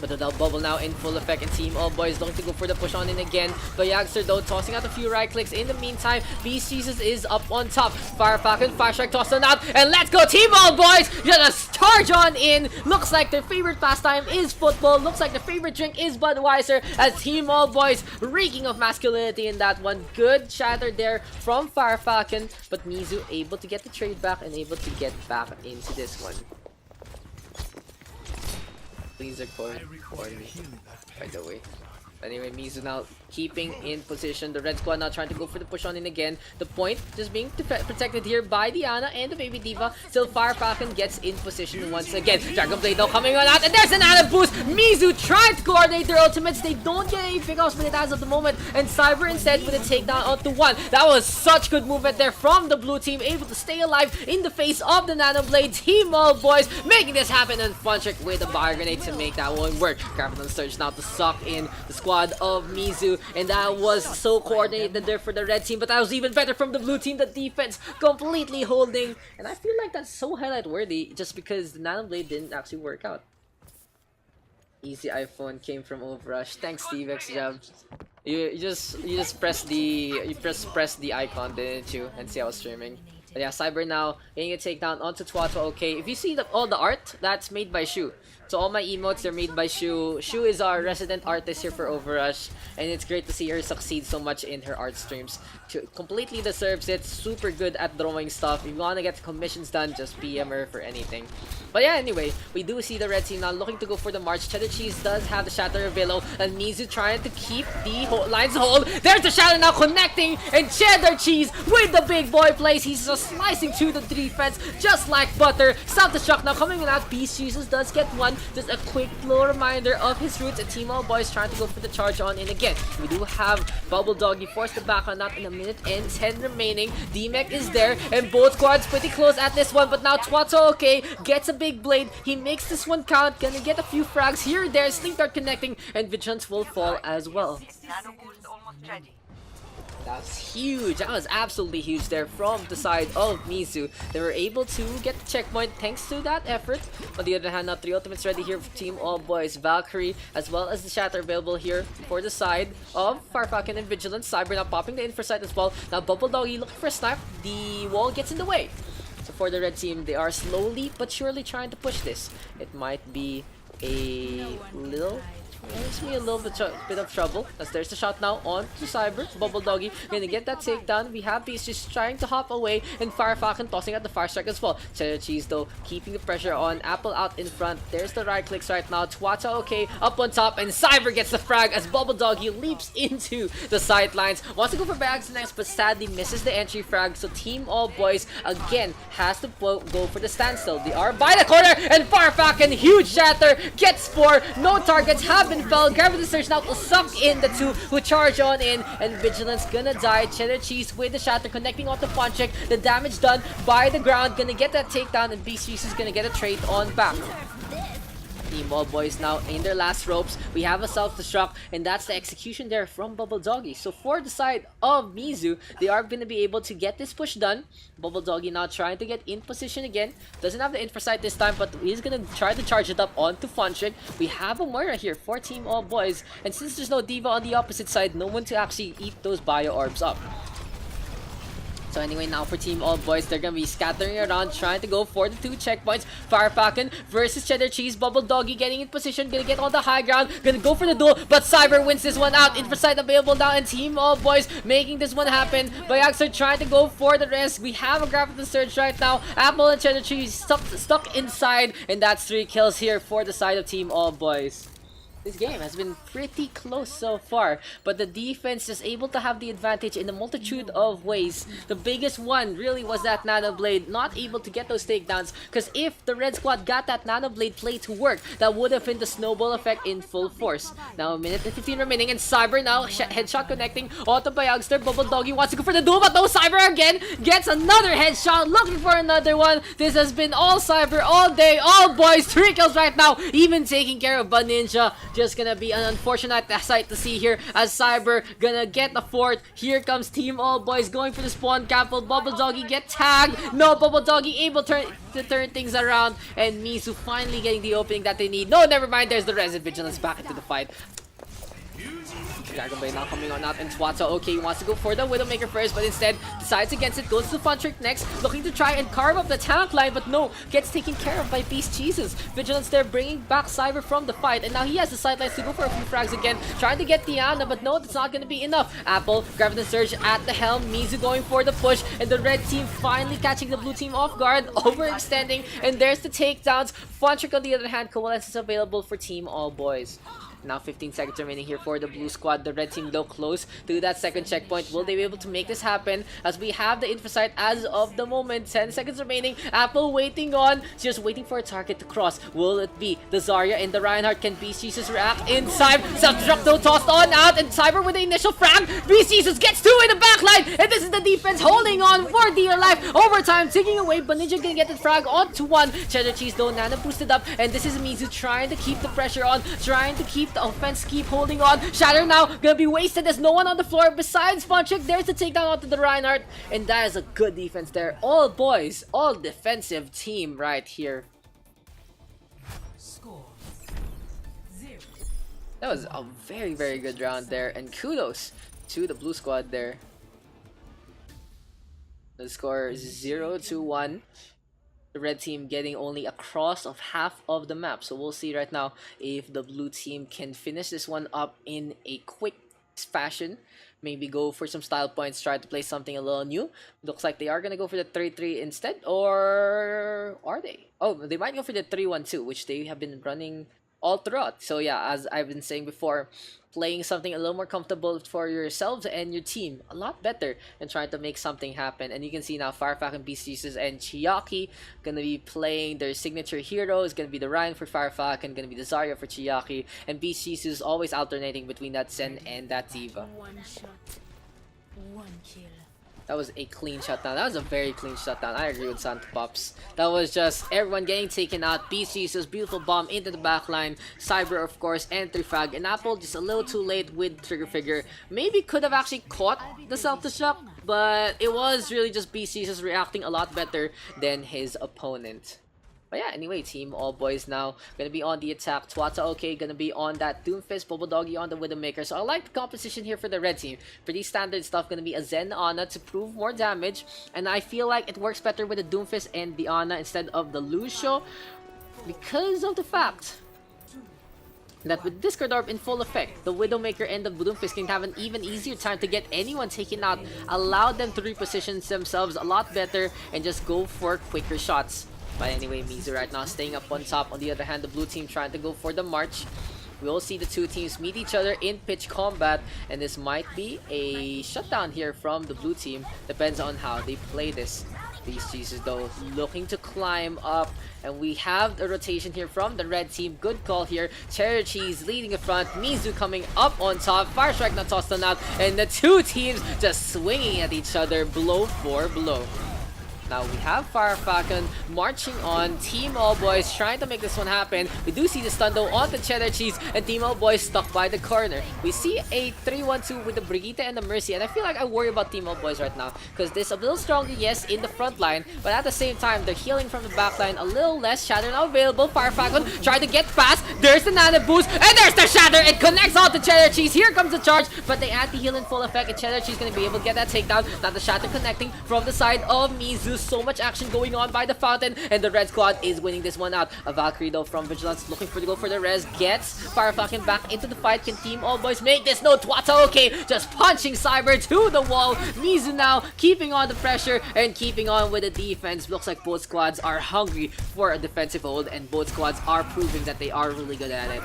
But the bubble now in full effect, and Team All Boys looking to go for the push on in again. But Yagster though tossing out a few right clicks. In the meantime, Beast Jesus is up on top. Fire Falcon, Fire Strike tossed on out, and let's go Team All Boys! Just charge on in. Looks like their favorite pastime is football. Looks like their favorite drink is Budweiser, as Team All Boys reeking of masculinity in that one. Good shatter there from Fire Falcon, but Mizu able to get the trade back and able to get back into this one. Please record me, by the way. Anyway, Mizu now keeping in position. The Red Squad now trying to go for the push on in again. The point just being protected here by Diana and the Baby Diva. Still Fire Falcon gets in position once again. Dragon Blade now coming on out, and there's an added boost. Mizu trying to coordinate their ultimates. They don't get any pickups with it as of the moment, and Cyber instead with a takedown onto 1. That was such good movement there from the blue team, able to stay alive in the face of the Nano Blade. Team All Boys making this happen, and Funtrick with a Fire Grenade to make that one work. Careful on Surge now to suck in the squad of Mizu, and that was so coordinated there for the red team, but that was even better from the blue team. The defense completely holding, and I feel like that's so highlight worthy just because the Nano Blade didn't actually work out. Easy iPhone came from OverRush. Thanks, Steve X Jab. You just press the icon, didn't you? And see I was streaming. But yeah, Cyber now getting a takedown onto Twatwa. Okay, if you see all the art, that's made by Shu. So all my emotes are made by Shu. Shu is our resident artist here for OverRush, and it's great to see her succeed so much in her art streams. She completely deserves it. Super good at drawing stuff. If you want to get commissions done, just PM her for anything. But yeah, anyway, we do see the red team now looking to go for the march. Cheddar Cheese does have the Shatter Velo, and Mizu trying to keep the lines hold. There's the Shatter now connecting, and Cheddar Cheese with the big boy plays. He's just slicing through the defense just like butter. Self-destruct now coming out. Beast Jesus does get one. Just a quick little reminder of his roots. A Team All Boys trying to go for the charge on in again. We do have Bubble Doggy forced the back on out in a minute and 10 remaining. D-Mech is there, and both squads pretty close at this one, but now Twatwa okay gets a big blade. He makes this one count, gonna get a few frags here, there, Sleep Dart connecting, and Vigilance will fall as well. That's huge. That was absolutely huge there from the side of Mizu. They were able to get the checkpoint thanks to that effort. On the other hand, now 3 ultimates ready here for Team All Boys. Valkyrie as well as the Shatter available here for the side of Fire Falcon and Vigilance. Cyber now popping the infra site as well. Now Bubble Doggy looking for a snipe. The wall gets in the way. So for the red team, they are slowly but surely trying to push this. It might be a little... Gives me a little bit of trouble, as there's the shot now on to Cyber. Bubble Doggy gonna get that takedown. We have Beast just trying to hop away, and Fire Falcon tossing out the Fire Strike as well. Cheddar Cheese though keeping the pressure on. Apple out in front. There's the right clicks right now. Twatwa okay up on top, and Cyber gets the frag as Bubble Doggy leaps into the sidelines. Wants to go for bags next, but sadly misses the entry frag. So Team All Boys again has to go for the standstill. They are by the corner, and Fire Falcon huge shatter gets 4. No targets have been fell. Gravity Surge now will suck in the 2 who charge on in, and Vigilance gonna die. Cheddar Cheese with the shatter connecting off the Funcheck. The damage done by the ground, gonna get that takedown, and Beast Cheese is gonna get a trade on back. Team All Boys now in their last ropes. We have a self-destruct, and that's the execution there from Bubble Doggy. So for the side of Mizu, they are going to be able to get this push done. Bubble Doggy now trying to get in position again. Doesn't have the Infrasight this time, but he's going to try to charge it up onto Funtrick. We have a Moira here for Team All Boys, and since there's no Diva on the opposite side, no one to actually eat those Bio Orbs up. So anyway, now for Team All Boys, they're gonna be scattering around, trying to go for the 2 checkpoints. Fire Falcon versus Cheddar Cheese. Bubble Doggy getting in position, gonna get on the high ground, gonna go for the duel, but Cyber wins this one out. Infrasight available now, and Team All Boys making this one happen. Bayags are trying to go for the risk. We have a Graviton Surge right now. Apple and Cheddar Cheese stuck inside, and that's 3 kills here for the side of Team All Boys. This game has been pretty close so far, but the defense is able to have the advantage in a multitude of ways. The biggest one really was that Nano Blade not able to get those takedowns, because if the Red Squad got that Nano Blade play to work, that would have been the snowball effect in full force. Now a minute and 15 remaining, and Cyber now headshot connecting onto Bayagster. Bubble Doggy wants to go for the duel, but no, Cyber again gets another headshot, looking for another one. This has been all Cyber all day, all boys. 3 kills right now, even taking care of Ninja. Just gonna be an unfortunate sight to see here as Cyber gonna get the 4th. Here comes Team All Boys going for the spawn camp. Will Bubble Doggy get tagged? No, Bubble Doggy able to turn things around, and Mizu finally getting the opening that they need. No, never mind, there's the Resident Vigilance back into the fight. Dragon Blade now coming on out, and Swatso, okay, wants to go for the Widowmaker first, but instead decides against it, goes to Funtrick next, looking to try and carve up the tank line, but no, gets taken care of by Beast Jesus. Vigilance there bringing back Cyber from the fight, and now he has the sidelines to go for a few frags again, trying to get Diana, but no, that's not going to be enough. Apple, Graviton Surge at the helm, Mizu going for the push, and the red team finally catching the blue team off guard, overextending, and there's the takedowns. Funtrick on the other hand, Coalescence is available for Team All Boys. Now 15 seconds remaining here for the blue squad. The red team low close to that second checkpoint. Will they be able to make this happen? As we have the Infrasight as of the moment. 10 seconds remaining. Apple waiting on. Just waiting for a target to cross. Will it be the Zarya and the Reinhardt? Can Beast Jesus react inside? Self-destruct though tossed on out. And Cyber with the initial frag. Beast Jesus gets 2 in the backline. And this is the defense holding on for dear life. Overtime taking away. But Ninja gonna get the frag onto 1. Cheddar Cheese though Nana boosted up. And this is Mizu trying to keep the pressure on. Trying to keep the offense keep holding on. Shatter now gonna be wasted. There's no one on the floor besides Funtrick. There's the takedown onto the Reinhardt, and that is a good defense there. All boys, all defensive team right here. Score 0. That was a very, very good round there, and kudos to the blue squad there. The score is 0-1. The red team getting only a cross of half of the map. So we'll see right now if the blue team can finish this one up in a quick fashion. Maybe go for some style points, try to play something a little new. Looks like they are going to go for the 3-3 instead. Or are they? Oh, they might go for the 3-1-2, which they have been running all throughout. So yeah, as I've been saying before, playing something a little more comfortable for yourselves and your team a lot better and trying to make something happen. And you can see now Firefalcon, Beast Jesus, and Chiaki gonna be playing their signature heroes. Gonna be the Ryan for Firefalcon, gonna be the Zarya for Chiaki, and Beast Jesus always alternating between that Zen and that Diva. One shot, one kill. That was a clean shutdown. That was a very clean shutdown. I agree with Santa Pops. That was just everyone getting taken out. Beast Jesus, beautiful bomb into the backline. Cyber, of course, and 3 frag. And Apple just a little too late with Trigger Figure. Maybe could have actually caught the self-destruct, but it was really just Beast Jesus reacting a lot better than his opponent. But yeah, anyway, Team All Boys now gonna be on the attack. Twata okay, gonna be on that Doomfist, Bubble Doggy on the Widowmaker. So I like the composition here for the red team. Pretty standard stuff, gonna be a Zen Ana to prove more damage. And I feel like it works better with the Doomfist and the Ana instead of the Lucio, because of the fact that with Discord Orb in full effect, the Widowmaker and the Doomfist can have an even easier time to get anyone taken out, allow them to reposition themselves a lot better, and just go for quicker shots. But anyway, Mizu right now staying up on top. On the other hand, the blue team trying to go for the march. We will see the two teams meet each other in pitch combat, and this might be a shutdown here from the blue team. Depends on how they play this. Beast Jesus though looking to climb up, and we have the rotation here from the red team. Good call here. Cheddar Cheese leading the front. Mizu coming up on top. Fire Strike not tossed on out, and the two teams just swinging at each other blow for blow. Now we have Fire Falcon marching on. Team All Boys trying to make this one happen. We do see the stun though on the Cheddar Cheese, and Team All Boys stuck by the corner. We see a 3-1-2 with the Brigitte and the Mercy, and I feel like I worry about Team All Boys right now because this a little stronger, yes, in the front line, but at the same time they're healing from the back line a little less. Shatter now available. Fire Falcon trying to get past. There's the Nano Boost, and there's the Shatter. It connects out the Cheddar Cheese. Here comes the charge, but the anti-heal in full effect, and Cheddar Cheese gonna be able to get that takedown. Now the Shatter connecting from the side of Mizu. So much action going on by the fountain, and the red squad is winning this one out. A Valkyrie though from Vigilance looking for the goal for the res. Gets Fire Falcon back into the fight. Can Team All Boys make this? No, Twata okay. Just punching Cyber to the wall. Mizu now keeping on the pressure and keeping on with the defense. Looks like both squads are hungry for a defensive hold, and both squads are proving that they are really good at it.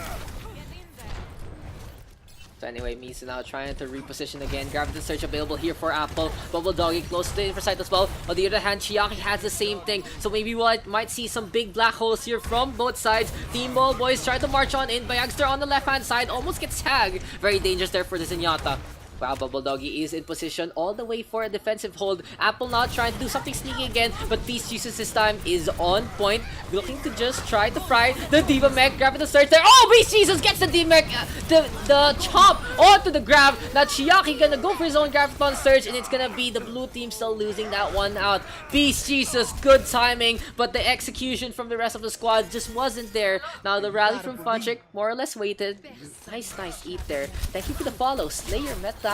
So anyway, Mizu now trying to reposition again. Gravity Surge available here for Apple. Bubble Doggy close to the Inversight as well. On the other hand, Chiaki has the same thing. So maybe we might see some big black holes here from both sides. Team All Boys try to march on in. Bayagster on the left-hand side almost gets tagged. Very dangerous there for the Zenyatta. Wow, Bubble Doggy is in position all the way for a defensive hold. Apple now trying to do something sneaky again, but Beast Jesus this time is on point. Looking to just try to fry the Diva Mech. Grabbing the search there. Oh, Beast Jesus gets the Diva Mech, the chop onto the grab. Now Chiaki gonna go for his own Graviton Surge, and it's gonna be the blue team still losing that one out. Beast Jesus, good timing, but the execution from the rest of the squad just wasn't there. Now the rally from Funchik, more or less waited. Nice eat there. Thank you for the follow, Slayer Metallica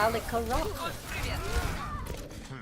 Rock.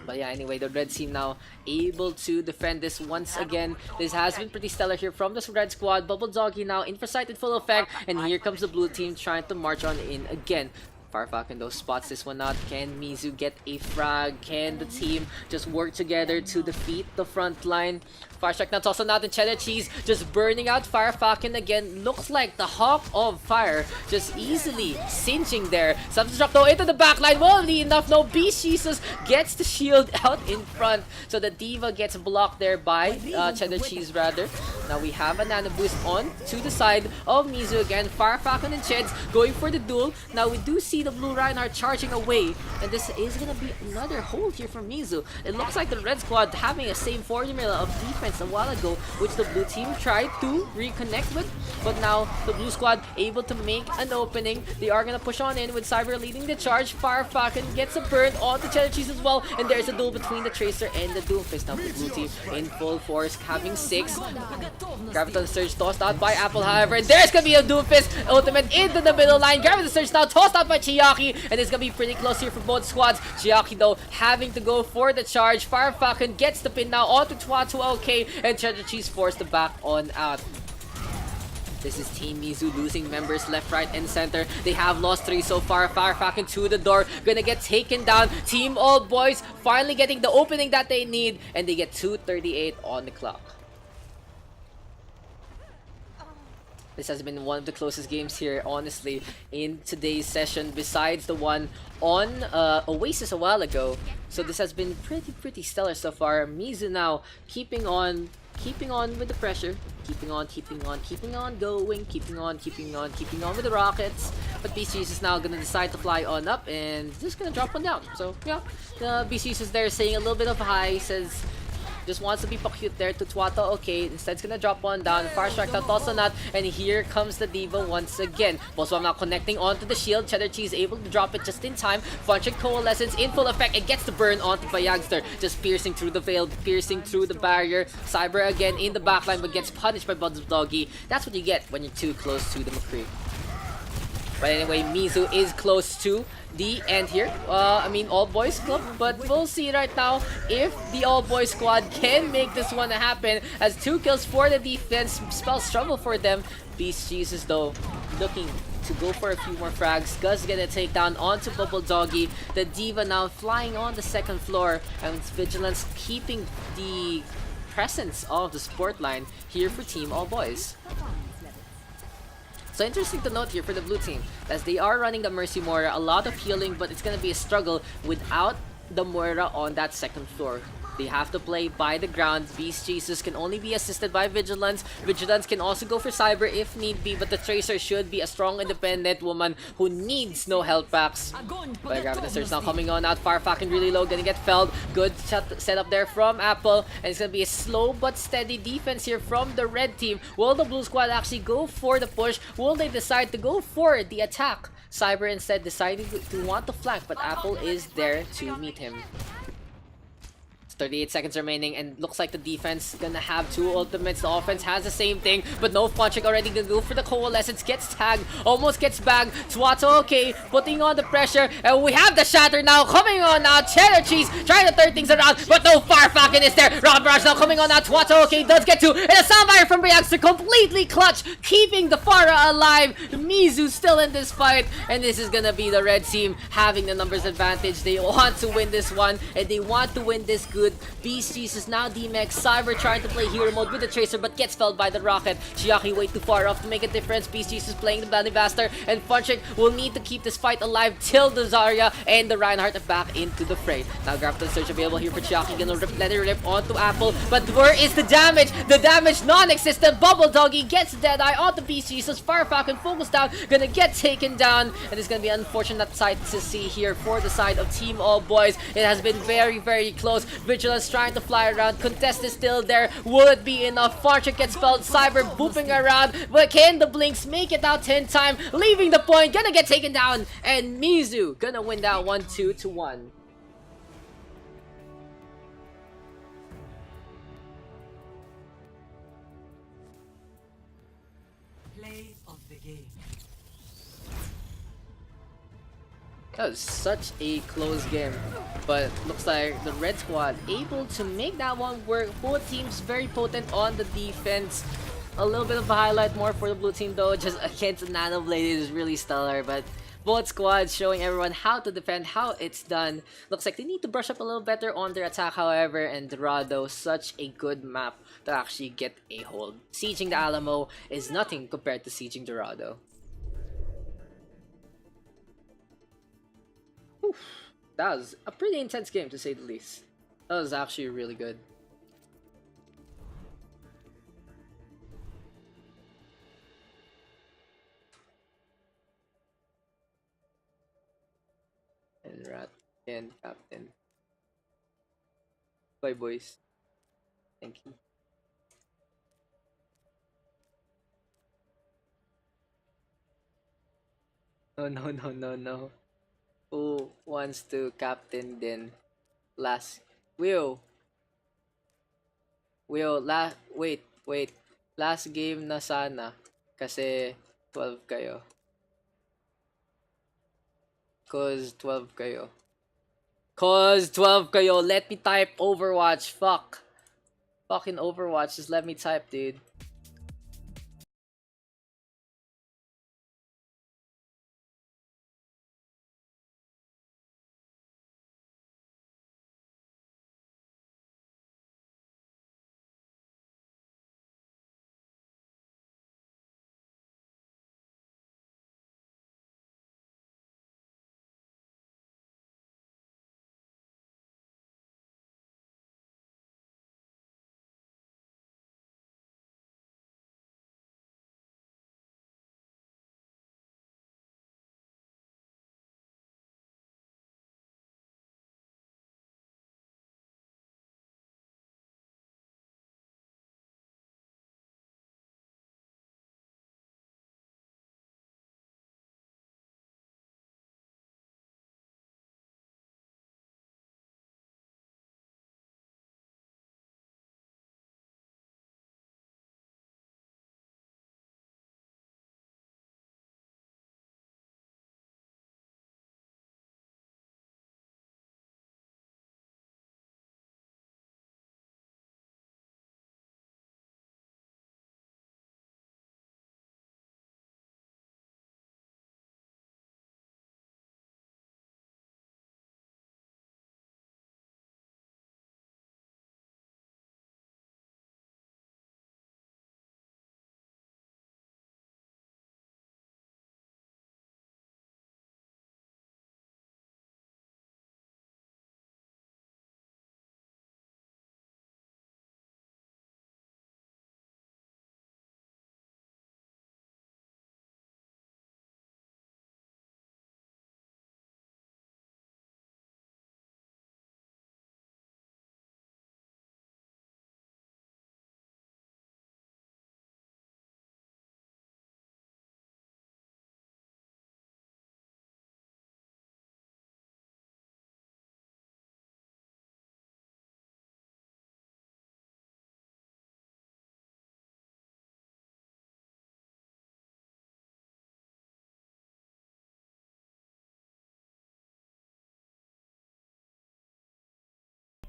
But yeah, anyway, the red team now able to defend this once again. This has been pretty stellar here from this red squad. Bubble Doggy now in for sight in full effect, and here comes the blue team trying to march on in again. Fire Falcon though spots this one out. Can Mizu get a frag? Can the team just work together to defeat the front line? Fire Strike now tossing out the Cheddar Cheese, just burning out Fire Falcon again. Looks like the Hawk of Fire just easily cinching there. Substruct though into the back line. Well, enough, no. Beast Jesus gets the shield out in front. So the Diva gets blocked there by Cheddar Cheese rather. Now we have a Nano Boost on to the side of Mizu again. Fire Falcon and Cheds going for the duel. Now we do see the Blue Reinhardt charging away, and this is gonna be another hold here from Mizu. It looks like the red squad having a same formula of defense a while ago, which the blue team tried to reconnect with, but now the blue squad able to make an opening. They are gonna push on in with Cyber leading the charge. Fire Falcon gets a burn on the Cheddar Cheese as well, and there's a duel between the Tracer and the Doomfist. Now the blue team in full force, having 6. Graviton Surge tossed out by Apple, however, and there's gonna be a Doomfist ultimate into the middle line. Graviton Surge now tossed out by Chiaki, and it's gonna be pretty close here for both squads. Chiaki though having to go for the charge. Fire Falcon gets the pin now onto Twatu OK, and Cheddar Cheese forced the back on out. This is Team Mizu losing members left, right, and center. They have lost 3 so far. Fire Falcon to the door, gonna get taken down. Team All Boys finally getting the opening that they need, and they get 2:38 on the clock. This has been one of the closest games here, honestly, in today's session, besides the one on Oasis a while ago. So this has been pretty stellar so far. Mizu now keeping on with the pressure, keeping on going, keeping on with the rockets. But BCS is now gonna decide to fly on up and just gonna drop one down. So yeah, BCS is there saying a little bit of hi, says just wants to be cute there to Twata. Okay, instead it's gonna drop one down. Far Strike that also not, and here comes the Diva once again. Also, I'm now connecting onto the shield. Cheddar Cheese able to drop it just in time. Function Coalescence in full effect. It gets the burn onto Bayagster, just piercing through the veil, piercing through the barrier. Cyber again in the backline, but gets punished by Buds Doggy. That's what you get when you're too close to the McCree. But anyway, Mizu is close to the end here. I mean, All Boys Club, but we'll see right now if the All Boys squad can make this one happen, as 2 kills for the defense spells trouble for them. Beast Jesus though looking to go for a few more frags. Gus gonna take down onto Bubble Doggy. The Diva now flying on the 2nd floor, and Vigilance keeping the presence of the support line here for Team All Boys. So interesting to note here for the blue team, as they are running the Mercy Moira, a lot of healing, but it's gonna be a struggle without the Moira on that 2nd floor. They have to play by the ground. Beast Jesus can only be assisted by Vigilance. Vigilance can also go for Cyber if need be, but the Tracer should be a strong independent woman who needs no health packs. But Gravity Surge now coming on out. Farfalcon really low, gonna get felled. Good setup there from Apple, and it's gonna be a slow but steady defense here from the red team. Will the blue squad actually go for the push? Will they decide to go for the attack? Cyber instead deciding to want to flank, but Apple is there to meet him. 38 seconds remaining, and looks like the defense gonna have two ultimates. The offense has the same thing, but no Funchik already gonna go for the Coalescence. Gets tagged, almost gets bagged. Twato okay, putting on the pressure, and we have the Shatter now coming on now. Cheddar Cheese trying to turn things around, but no Farfalcon is there. Rob Barrage now coming on now. Twato okay does get two, and a Soundfire from Reactor completely clutch, keeping the Pharah alive. Mizu still in this fight, and this is gonna be the red team having the numbers advantage. They want to win this one, and they want to win this good. Beast Jesus now DMX. Cyber trying to play hero mode with the Tracer, but gets felled by the rocket. Chiaki way too far off to make a difference. Beast Jesus playing the Bloody Bastard, and Funchik will need to keep this fight alive till the Zarya and the Reinhardt are back into the fray. Now Grapple Search available here for Chiaki, gonna let it rip onto Apple, but where is the damage? The damage non-existent. Bubble Doggy gets Deadeye onto Beast Jesus. Farfalcon focused down, gonna get taken down, and it's gonna be an unfortunate sight to see here for the side of Team All Boys. It has been very, very close. Vigilance trying to fly around. Contest is still there. Will it be enough? Funchik gets felled. Cyber booping around, but can the Blinks make it out 10 time? Leaving the point, gonna get taken down, and Mizu gonna win that 1-2 to 1. Play of the game. That was such a close game, but looks like the red squad able to make that one work. Both teams very potent on the defense. A little bit of a highlight more for the blue team though, just against Nano Blade is really stellar, but both squads showing everyone how to defend, how it's done. Looks like they need to brush up a little better on their attack, however, and Dorado, such a good map to actually get a hold. Sieging the Alamo is nothing compared to sieging Dorado. Oof, that was a pretty intense game to say the least. That was actually really good. And Rat and Captain. Bye boys. Thank you. No, no, no, no, no. Who wants to captain then? Last Will. Wait. Last game na sana. Kasi 12 kayo. Cause 12 kayo. Let me type Overwatch. Fuck. Fucking Overwatch. Just let me type, dude.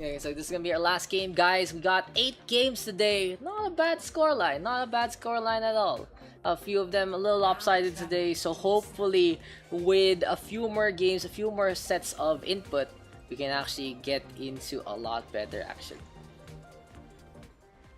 Okay, so this is gonna be our last game, guys. We got 8 games today. Not a bad scoreline. Not a bad scoreline at all. A few of them a little lopsided today. So hopefully, with a few more games, a few more sets of input, we can actually get into a lot better action.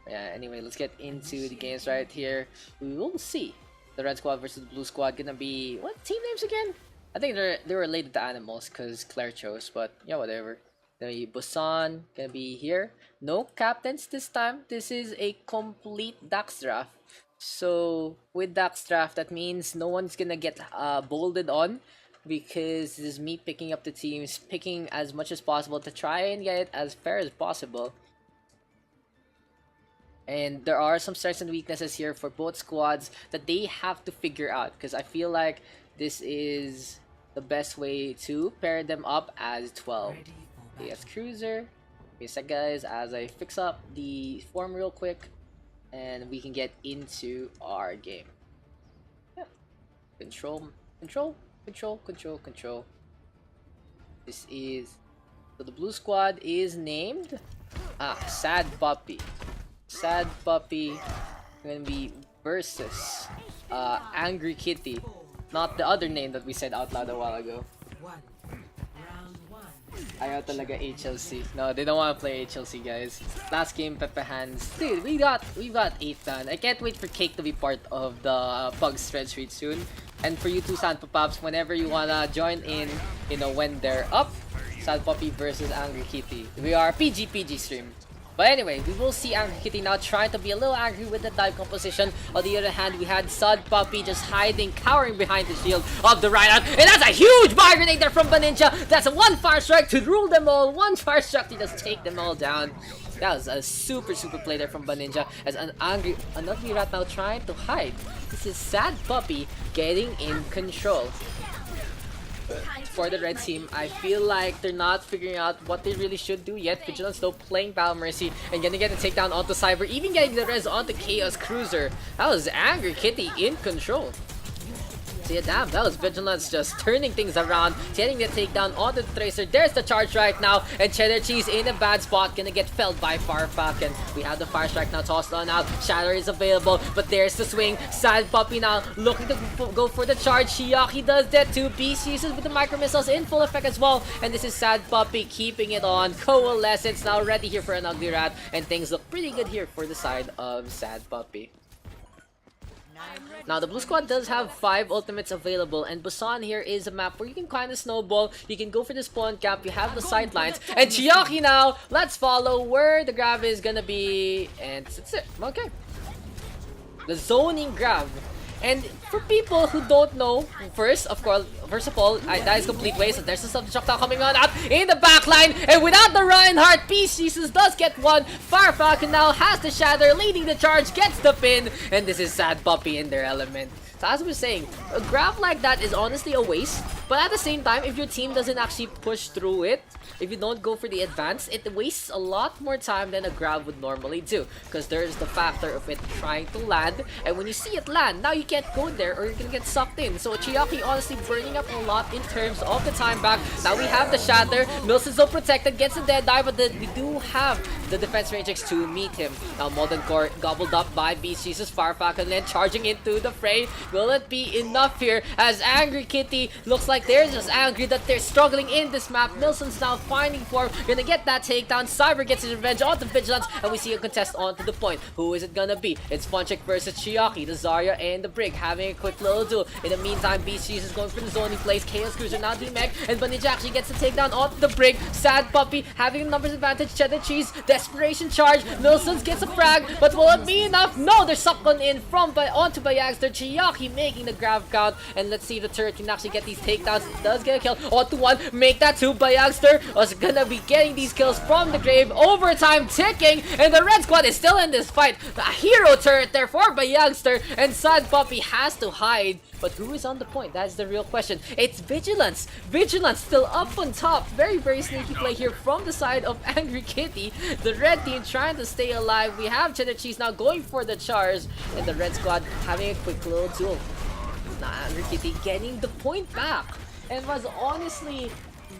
Yeah. Anyway, let's get into the games right here. We will see the red squad versus the blue squad gonna be what team names again? I think they're related to animals because Claire chose, but yeah, whatever. Gonna be Busan, gonna be here. No captains this time. This is a complete Daks draft. So with Daks draft, that means no one's gonna get bolded on because this is me picking up the teams, picking as much as possible to try and get it as fair as possible. And there are some strengths and weaknesses here for both squads that they have to figure out because I feel like this is the best way to pair them up as 12. Yes, Cruiser. Okay, so guys, as I fix up the form real quick and we can get into our game. Yeah. Control. This is, so the blue squad is named Sad Puppy. Sad Puppy gonna be versus Angry Kitty. Not the other name that we said out loud a while ago. Round 1. Ayaw talaga HLC. No, they don't want to play HLC, guys. Last game, Pepe Hands. Dude, we've got 8 done. I can't wait for Cake to be part of the Pugs thread street soon. And for you two Sanpo Pops, whenever you wanna join in, you know, when they're up, Sad Puppy versus Angry Kitty. We are PG stream. But anyway, we will see Angry Kitty now trying to be a little angry with the dive composition. On the other hand, we had Sad Puppy just hiding, cowering behind the shield of the Rhino. And that's a huge fire grenade there from Baninja. That's a 1 fire strike to rule them all. 1 fire strike to just take them all down. That was a super play there from Baninja. As an ugly rat now trying to hide. This is Sad Puppy getting in control. For the red team, I feel like they're not figuring out what they really should do yet. Vigilance though playing Battle Mercy and gonna get a takedown onto Cyber, even getting the res onto Chaos Cruiser. That was Angry Kitty in control. So yeah, damn, that was Vigilance just turning things around, getting the takedown onto the Tracer. There's the charge right now, and Cheddar Cheese in a bad spot, gonna get felled by Farfak, and we have the Fire Strike now tossed on out. Shatter is available, but there's the swing. Sad Puppy now looking to go for the charge. Shiaki does that too. Beast uses with the micro missiles in full effect as well, and this is Sad Puppy keeping it on. Coalescence now ready here for an ugly rat, and things look pretty good here for the side of Sad Puppy. Now, the blue squad does have 5 ultimates available, and Busan here is a map where you can kind of snowball, you can go for the spawn cap, you have the sidelines, and Chiaki now, let's follow where the grab is gonna be, and that's it, okay. The zoning grab. And for people who don't know, first of all, that is complete waste. And there's a self-destruct coming on out in the backline. And without the Reinhardt, Peace Jesus does get one. Fire Falcon now has the Shatter, leading the charge, gets the pin. And this is Sad Puppy in their element. So as I was saying, a grab like that is honestly a waste. But at the same time, if your team doesn't actually push through it, if you don't go for the advance, it wastes a lot more time than a grab would normally do. Because there's the factor of it trying to land. And when you see it land, now you can't go there or you're gonna get sucked in. So Chiaki honestly burning up a lot in terms of the time back. Now we have the Shatter. Mills is so protected, gets a dead eye, but we do have the defense matrix to meet him. Now Molten Core gobbled up by Beast Jesus, Farfak, and then charging into the fray. Will it be enough here as Angry Kitty looks like they're just angry that they're struggling in this map. Nilsson's now finding form, gonna get that takedown. Cyber gets his revenge onto Vigilance, and we see a contest onto the point. Who is it gonna be? It's Funchik versus Chiaki, the Zarya and the Brig having a quick little duel. In the meantime, Beast Jesus is going for the zoning plays. Chaos Cruiser now D-Mech, and Baninja actually gets the takedown onto the Brig. Sad Puppy having a numbers advantage. Cheddar Cheese, desperation charge. Nilsson gets a frag, but will it be enough? No, they're sucked on in from onto Bayagster. Chiaki making the grab count, and let's see if the turret can actually get these takedowns. It does get a kill onto 1, make that 2. Bayagster was gonna be getting these kills from the grave. Overtime ticking, and the red squad is still in this fight. A hero turret there for Bayagster, and Sad Puppy has to hide. But who is on the point? That's the real question. It's Vigilance. Vigilance still up on top. Very sneaky play here from the side of Angry Kitty. The red team trying to stay alive. We have Cheddar Cheese now going for the charge, and the red squad having a quick little duel. Now Angry Kitty getting the point back, and was honestly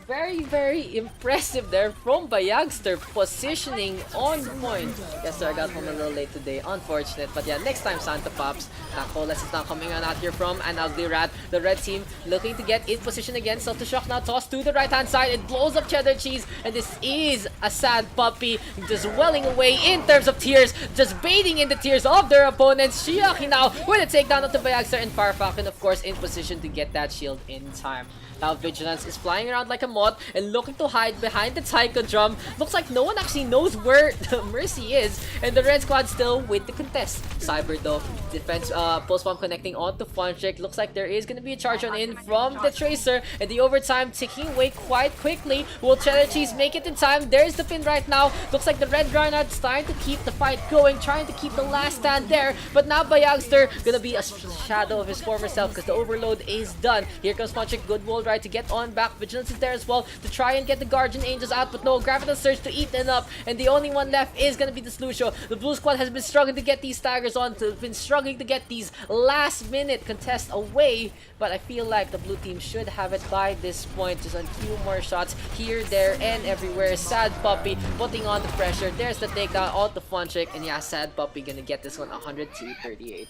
very impressive there from Bayagster, positioning on point. Yes sir, I got home a little late today, unfortunate, but yeah, next time Santa Pops. Colas is now coming on out here from an ugly rat. The red team looking to get in position again. Self-destruct now tossed to the right hand side. It blows up cheddar cheese, and this is a sad puppy just welling away in terms of tears, just bathing in the tears of their opponents. Shiaki now with a takedown of the Bayagster, and Fire Falcon of course in position to get that shield in time. Now Vigilance is flying around like a moth and looking to hide behind the Taiko drum. Looks like no one actually knows where the Mercy is, and the red squad still with the contest. Cyber though, defense pulse bomb connecting onto Funchick. Looks like there is going to be a charge on in from the Tracer, and the overtime ticking away quite quickly. Will Cheddar Cheese make it in time? There's the pin right now. Looks like the Red Reinhardt's trying to keep the fight going, trying to keep the last stand there, but now Bayagster gonna be a shadow of his former self because the overload is done. Here comes Funchick, good wall right to get on back. Vigilance is there as well to try and get the Guardian Angels out, but no, Graviton Surge to eat them up, and the only one left is gonna be the Slucio. The blue squad has been struggling to get these staggers on, been struggling to get these last minute contests away, but I feel like the blue team should have it by this point. Just a few more shots here, there, and everywhere. Sad Puppy putting on the pressure. There's the takedown on the Funchick, and yeah, Sad Puppy gonna get this one 102-38.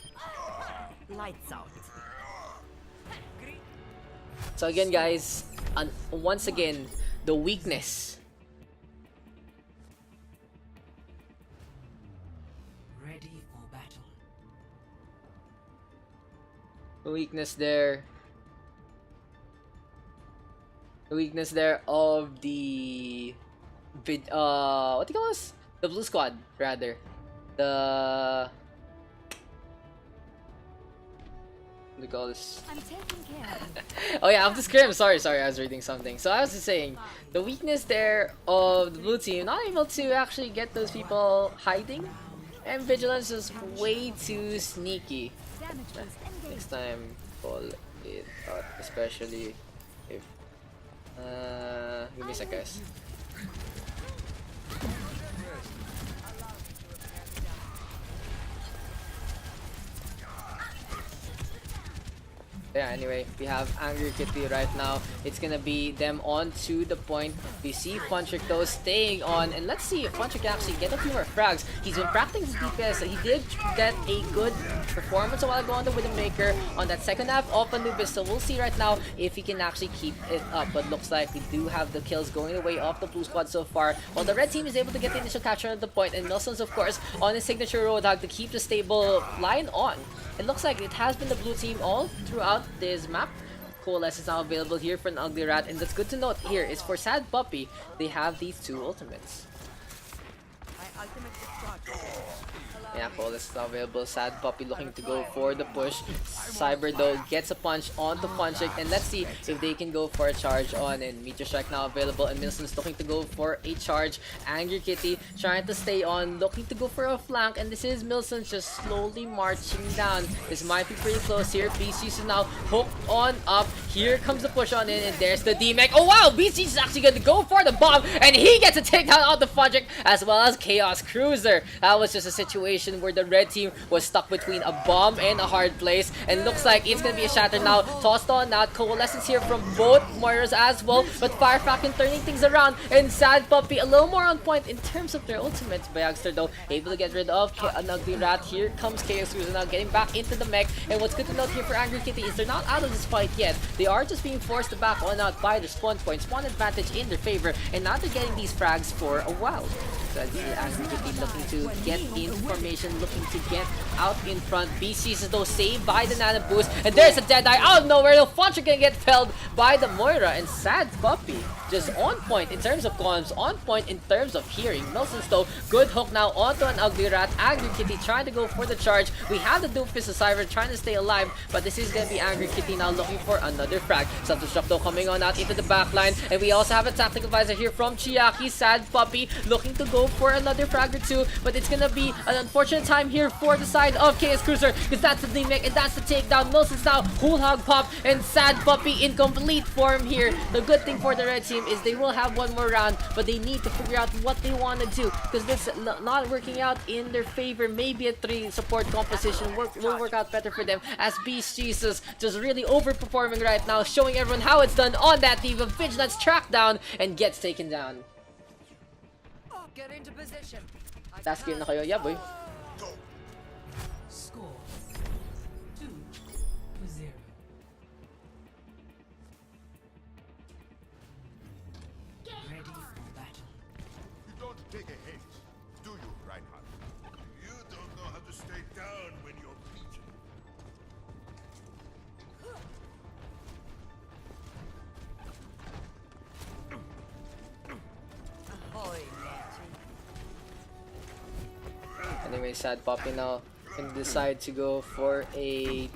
Lights out. So again guys, once again, the weakness. Ready for battle. The weakness there. The weakness there of the what do you call this? The blue squad, rather. The what do you call this? I'm taking care. Oh yeah, off the scrim. Sorry, I was reading something. So I was just saying, the weakness there of the blue team, not able to actually get those people hiding, and Vigilance is way too sneaky. Damage boost engaged. Next time, call it out, especially if give me a sec, guys. Yeah, anyway, we have Angry Kitty right now. It's gonna be them on to the point. We see Funchick though staying on, and let's see if Funchick can actually get a few more frags. He's been practicing his DPS. He did get a good performance a while ago on the Widowmaker on that second half of Anubis, so we'll see right now if he can actually keep it up. But looks like we do have the kills going the way of the blue squad so far, while the red team is able to get the initial capture at the point, and Nelson's of course on his signature Roadhog to keep the stable line on. It looks like it has been the blue team all throughout this map. Coalesce is now available here for an ugly rat, and that's good to note here is for Sad Puppy, they have these two ultimates. Yeah, Coalesce is now available. Sad Puppy looking to go for the push. Cyber though gets a punch onto Funchick, and let's see if they can go for a charge on. And Meteor Strike now available, and Milson's looking to go for a charge. Angry Kitty trying to stay on, looking to go for a flank, and this is Milson just slowly marching down. This might be pretty close here. BC's is now hooked on up. Here comes the push on in, and there's the D-Mech. Oh wow, BC's is actually going to go for the bomb, and he gets a takedown on the Funchick as well as Chaos Cruiser. That was just a situation where the red team was stuck between a bomb and a hard place, and looks like it's gonna be a shatter now. Tossed on out. Coalescence here from both Moiras as well, but Fire Falcon turning things around, and Sad Puppy a little more on point in terms of their ultimates. Bayagster though able to get rid of an ugly rat. Here comes Chaos Cruiser now getting back into the mech, and what's good to note here for Angry Kitty is they're not out of this fight yet. They are just being forced to back on out by their spawn point, spawn advantage in their favor, and now they're getting these frags for a while. So I see Angry Kitty looking to get in formation, looking to get out in front. BC's is though saved by the Nano Boost, and there's a Deadeye out of nowhere. The Funchick gonna get felled by the Moira, and Sad Puppy just on point in terms of comms, on point in terms of hearing. Milson's though, good hook now onto an ugly rat. Angry Kitty trying to go for the charge. We have the Doomfist of Cyber trying to stay alive, but this is gonna be Angry Kitty now looking for another frag. Self-destruct though coming on out into the backline, and we also have a tactical advisor here from Chiaki. Sad Puppy looking to go for another frag or two, but it's gonna be an unfortunate unfortunate time here for the side of KS Cruiser, because that's the DMEC and that's the takedown. Milson's now whole hog pop, and Sad Puppy in complete form here. The good thing for the red team is they will have one more round, but they need to figure out what they want to do, because this not working out in their favor. Maybe a 3 support composition will work out better for them, as Beast Jesus just really overperforming right now, showing everyone how it's done on that D.Va. Vigilance tracked down and gets taken down. Get into position. Last game na kayo, yeah boy. Score 2-0. Ready for battle. You don't take a hint, do you, Reinhardt? You don't know how to stay down when you're beaten. Anyway, Sad Puppy now can decide to go for a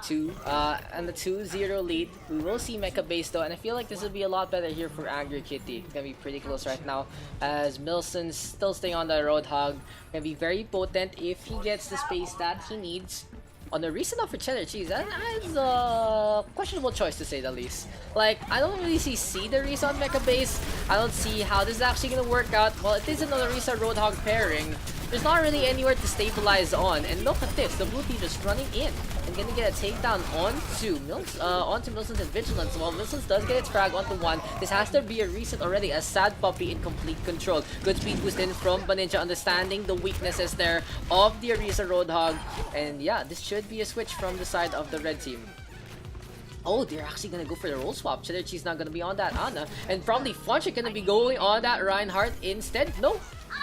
2-0 lead. We will see Mecha base though, and I feel like this will be a lot better here for Angry Kitty. It's gonna be pretty close right now, as Milson's still staying on the Roadhog. Gonna be very potent if he gets the space that he needs. On the reason for Cheddar Cheese, that is a questionable choice to say the least. Like, I don't really see the Risa on Mecha base. I don't see how this is actually gonna work out. Well, it is another Risa Roadhog pairing. There's not really anywhere to stabilize on, and look at this, the blue team just running in and gonna get a takedown onto Milson's and Vigilance. While Milson's does get its frag onto 1, this has to be a reset already, as Sad Puppy in complete control. Good speed boost in from Baninja, understanding the weaknesses there of the Arisa Roadhog, and yeah, this should be a switch from the side of the red team. Oh, they're actually gonna go for the role swap. Cheddar Cheese not gonna be on that Ana, and probably Funchik gonna be going on that Reinhardt instead. No.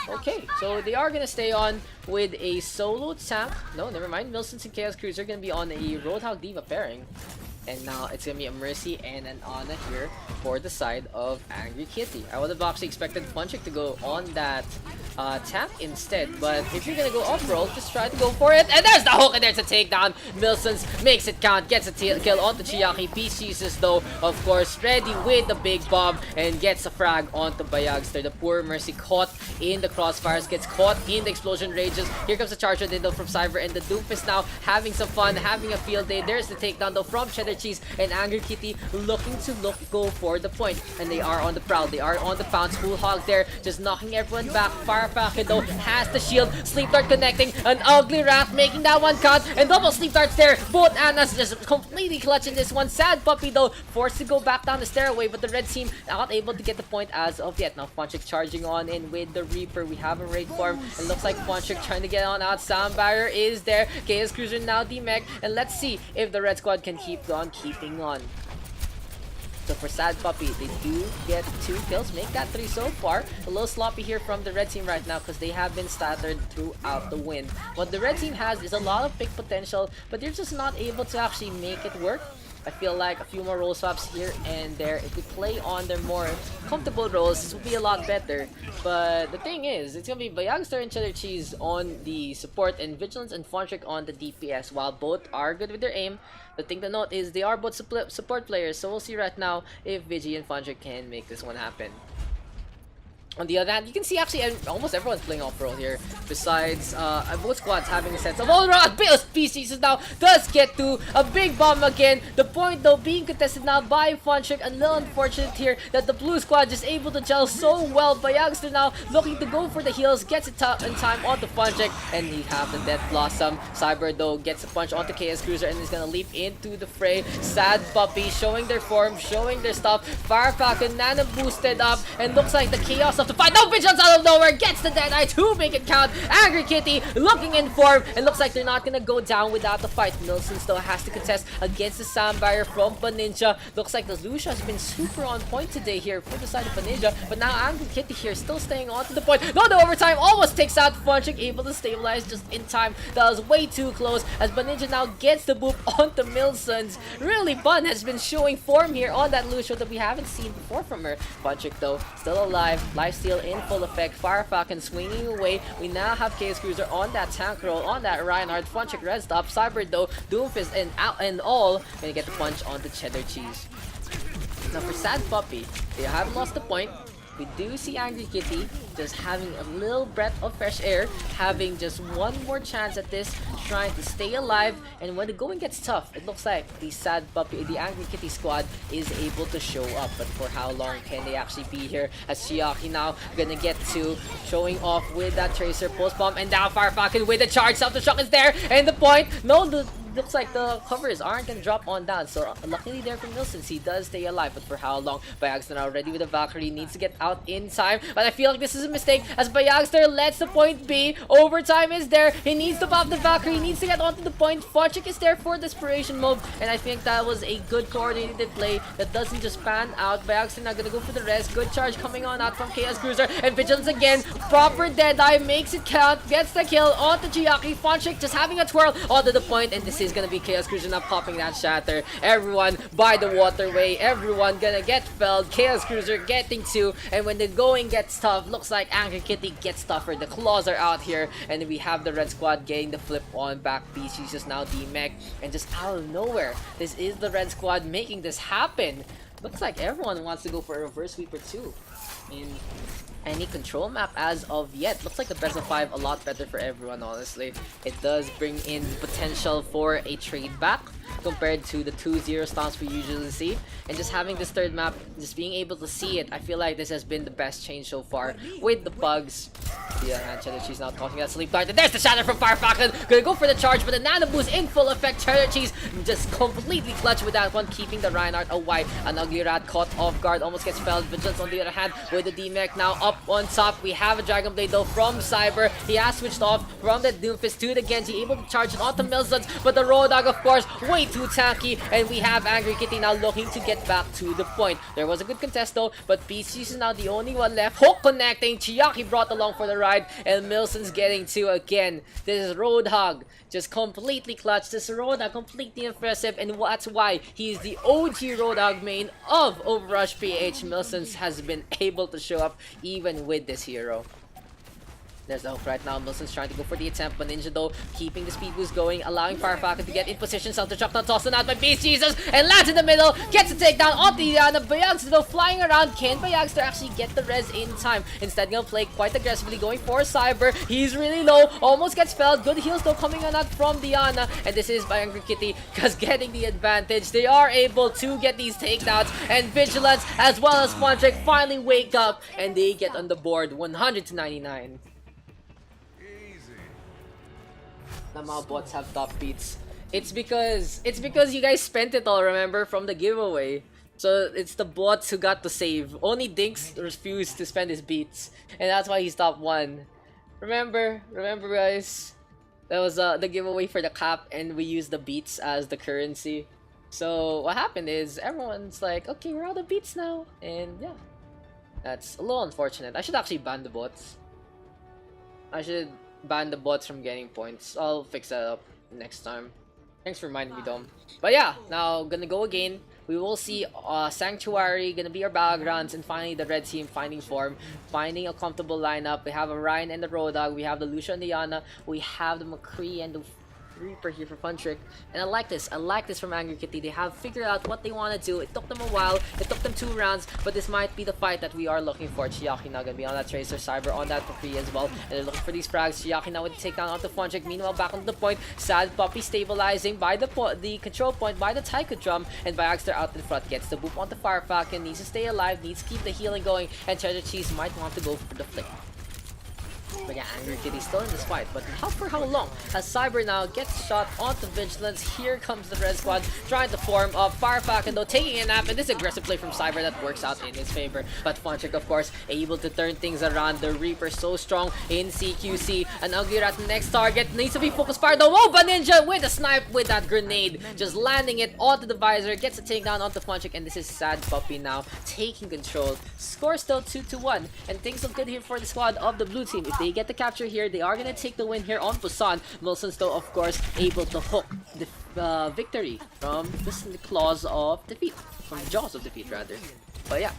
Okay, so they are gonna stay on with a solo tank. No, never mind. Milson's and Chaos Cruiser are gonna be on a Roadhog D.Va pairing. And now it's gonna be a Mercy and an Ana here for the side of Angry Kitty. I would have actually expected Funchik to go on that tank instead, but if you're gonna go off-roll, just try to go for it. And there's the hook, and there's a takedown. Milson's makes it count, gets a kill onto Chiaki. Beast Jesus, though, of course, ready with the big bomb, and gets a frag onto Bayagster. The poor Mercy caught in the crossfires, gets caught in the explosion rages. Here comes the charge though from Cyber, and the Doomfist now having some fun, having a field day. There's the takedown though from Cheddar Cheese, and Angry Kitty looking to go for the point, and they are on the prowl, they are on the pounce. Full hog there, just knocking everyone back. Firepacket though has the shield, Sleep Dart connecting, an ugly Wrath making that one count, and double Sleep Darts there. Both Annas just completely clutching this one. Sad Puppy though forced to go back down the stairway, but the red team not able to get the point as of yet. Now Funchik charging on in with the Reaper. We have a raid form, and looks like Funchik trying to get on out. Sound Barrier is there. Chaos Cruiser now DMEC, and let's see if the red squad can keep on keeping on. So for Sad Puppy, they do get 2 kills, make that 3 so far. A little sloppy here from the red team right now, because they have been scattered throughout the wind. What the red team has is a lot of pick potential, but they're just not able to actually make it work. I feel like a few more role swaps here and there, if we play on their more comfortable roles, this will be a lot better. But the thing is, it's gonna be Bayagster and Cheddar Cheese on the support, and Vigilance and Fontric on the DPS. While both are good with their aim, the thing to note is they are both support players, so we'll see right now if Vigi and Fontric can make this one happen. On the other hand, you can see actually almost everyone's playing off-roll here. Besides, both squads having a sense of all-around. Beast Jesus now does get to a big bomb again. The point though being contested now by Funchik. A little unfortunate here that the blue squad is able to gel so well. Bayagster now looking to go for the heals, gets it in time onto Funchik, and we have the Death Blossom. Cyber though gets a punch onto KS Cruiser and is gonna leap into the fray. Sad Puppy showing their form, showing their stuff. Fire Falcon nano boosted up, and looks like the chaos of the fight. No, Vigilance out of nowhere gets the Deadeye to make it count. Angry Kitty looking in form, and looks like they're not gonna go down without the fight. Milson still has to contest against the Sound Barrier from Baninja. Looks like the Lucia has been super on point today here for the side of Baninja, but now Angry Kitty here still staying on to the point. No, the overtime almost takes out Funchik, able to stabilize just in time. That was way too close, as Baninja now gets the boop onto Milsons. Really, Bun has been showing form here on that Lucia that we haven't seen before from her. Funchik though still alive, lifesteal in full effect. Fire Falcon swinging away. We now have KS Cruiser on that tank roll, on that Reinhardt. Funchik red stop. Cyber though, Doomfist and out and all gonna get the punch on the Cheddar Cheese. Now for Sad Puppy, they haven't lost the point. we do see Angry Kitty just having a little breath of fresh air, having just one more chance at this, trying to stay alive. And when the going gets tough, it looks like the sad puppy, the Angry Kitty squad is able to show up. But for how long can they actually be here? As Chiaki now gonna get to showing off with that Tracer post bomb, and down Fire Falcon with the charge. Self-destruct is there, and the point. No, looks like the covers aren't gonna drop on down. So luckily there for Milsons, he does stay alive. But for how long? Bayagster now ready with the Valkyrie, needs to get out in time. But I feel like this is a mistake as Bayagster lets the point be. Overtime is there. He needs to pop the Valkyrie, he needs to get onto the point. Fonchik is there for desperation mode, and I think that was a good coordinated play that doesn't just pan out. Bayagster now gonna go for the rest. Good charge coming on out from Chaos Cruiser, and Vigilance again. Proper Deadeye makes it count, gets the kill onto Chiaki. Fonchik just having a twirl onto the point, and this is gonna be Chaos Cruiser now popping that shatter. Everyone by the waterway, everyone gonna get felled. Chaos Cruiser getting 2, and when the going gets tough, looks like Angry Kitty gets tougher. The claws are out here, and we have the red squad getting the flip on back. BC just now D-Mech, and just out of nowhere, this is the red squad making this happen. Looks like everyone wants to go for a reverse sweeper too in any control map as of yet. Looks like the best of 5 a lot better for everyone, honestly. It does bring in potential for a trade back compared to the 2-0 stomps we usually see. And just having this third map, just being able to see it, I feel like this has been the best change so far with the Pugs. Yeah, and Cheddar Cheese now talking that sleep dart. And there's the shatter from Fire Falcon. Gonna go for the charge, but the Nano Boost in full effect. Cheddar Cheese just completely clutch with that one, keeping the Reinhardt away. An Ugly Rat caught off guard, almost gets felled. Vigilance on the other hand with the D-Mech now up on top. We have a Dragon Blade though from Cyber. He has switched off from the Doomfist to the Genji, able to charge it onto Milsons, but the Road Dog, of course, way too tanky. And we have Angry Kitty now looking to get back to the point. There was a good contest though, but PCs is now the only one left. Hook connecting, Chiaki brought along for the ride, and Milson's getting 2 again. This is Roadhog just completely clutch. This Roadhog completely impressive, and that's why he's the OG Roadhog main of OverRush PH. Milsons has been able to show up even with this hero. There's the hook right now. Milson's trying to go for the attempt, but Ninja though keeping the speed boost going, allowing Fire Falcon to get in position. Self-destruct now tossed out by Beast Jesus, and lands in the middle, gets a takedown on the Bayagster though flying around. Can Bayagster actually get the res in time? Instead gonna play quite aggressively, going for Cyber. He's really low, almost gets felled. Good heals though coming on out from Diana, and this is by Angry Kitty because getting the advantage. They are able to get these takedowns, and Vigilance as well as Fontrick finally wake up, and they get on the board 100-99. The mga bots have top beats. It's because you guys spent it all, remember, from the giveaway. So it's the bots who got to save. Only Dinks refused to spend his beats, and that's why he's top 1. Remember guys? That was the giveaway for the cap, and we used the beats as the currency. So what happened is everyone's like, okay, we're out of beats now, and yeah, that's a little unfortunate. I should actually ban the bots. I should ban the bots from getting points. I'll fix that up next time. Thanks for reminding me, Dom. But yeah, now gonna go again. We will see Sanctuary gonna be our battlegrounds, and finally the red team finding form, finding a comfortable lineup. We have a Ryan and the Road Dog. We have the Lucia and the Yana. We have the McCree and the Reaper here for Funtrick, and I like this from Angry Kitty. They have figured out what they want to do. It took them a while, it took them 2 rounds, but this might be the fight that we are looking for. Chiaki now gonna be on that Tracer, Cyber on that McCree as well, and they're looking for these frags. Chiaki now with the takedown onto Funtrick. Meanwhile, back on the point, Sad Puppy stabilizing by the control point by the Taiko Drum, and Bayagster out in front gets the boop onto Fire Falcon. Needs to stay alive, needs to keep the healing going, and Cheddar Cheese might want to go for the flick. But yeah, Angry Kitty still in this fight, but for how long? As Cyber now gets shot onto Vigilance, here comes the red squad trying to form up. Fire Falcon though taking a nap, and this aggressive play from Cyber that works out in his favor. But Fontrick, of course, able to turn things around. The Reaper so strong in CQC. An Ugly Rat next target needs to be focused fire though. Oh, but Ninja with a snipe with that grenade, just landing it onto the visor, gets a takedown onto Fontrick, and this is Sad Puppy now taking control. Score still 2-1, and things look good here for the squad of the blue team. If they get the capture here, they are gonna take the win here on Busan. Milsons though, of course, able to hook the victory from the claws of defeat, from the jaws of defeat rather. But yeah,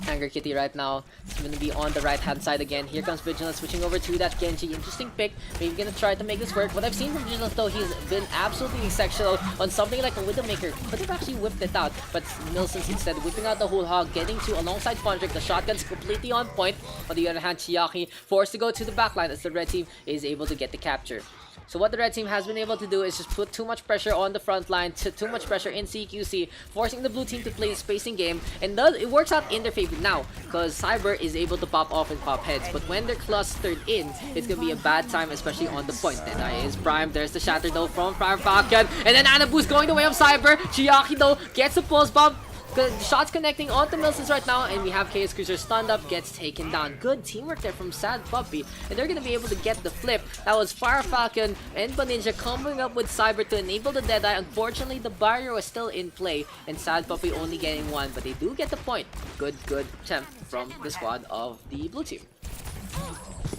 Angry Kitty right now. It's gonna be on the right hand side again. Here comes Vigilance switching over to that Genji. Interesting pick. Maybe gonna try to make this work. What I've seen from Vigilance though, he's been absolutely exceptional on something like a Widowmaker. Could have actually whipped it out, but Nilsson's instead whipping out the whole hog, getting to alongside Fondrick. The shotgun's completely on point. On the other hand, Chiaki forced to go to the backline as the red team is able to get the capture. So what the red team has been able to do is just put too much pressure on the front line, too much pressure in CQC, forcing the blue team to play a spacing game, and it works out in their favor now, because Cyber is able to pop off and pop heads, but when they're clustered in, it's gonna be a bad time, especially on the point. Deadeye is primed, there's the shatter though from Prime Falcon, and then Anubis going the way of Cyber. Chiaki though gets a pulse bomb. Good shots connecting onto Milsons right now, and we have Chaos Cruiser stunned up, gets taken down. Good teamwork there from Sad Puppy, and they're gonna be able to get the flip. That was Fire Falcon and Baninja coming up with Cyber to enable the Deadeye. Unfortunately, the barrier was still in play, and Sad Puppy only getting one, but they do get the point. Good attempt from the squad of the blue team.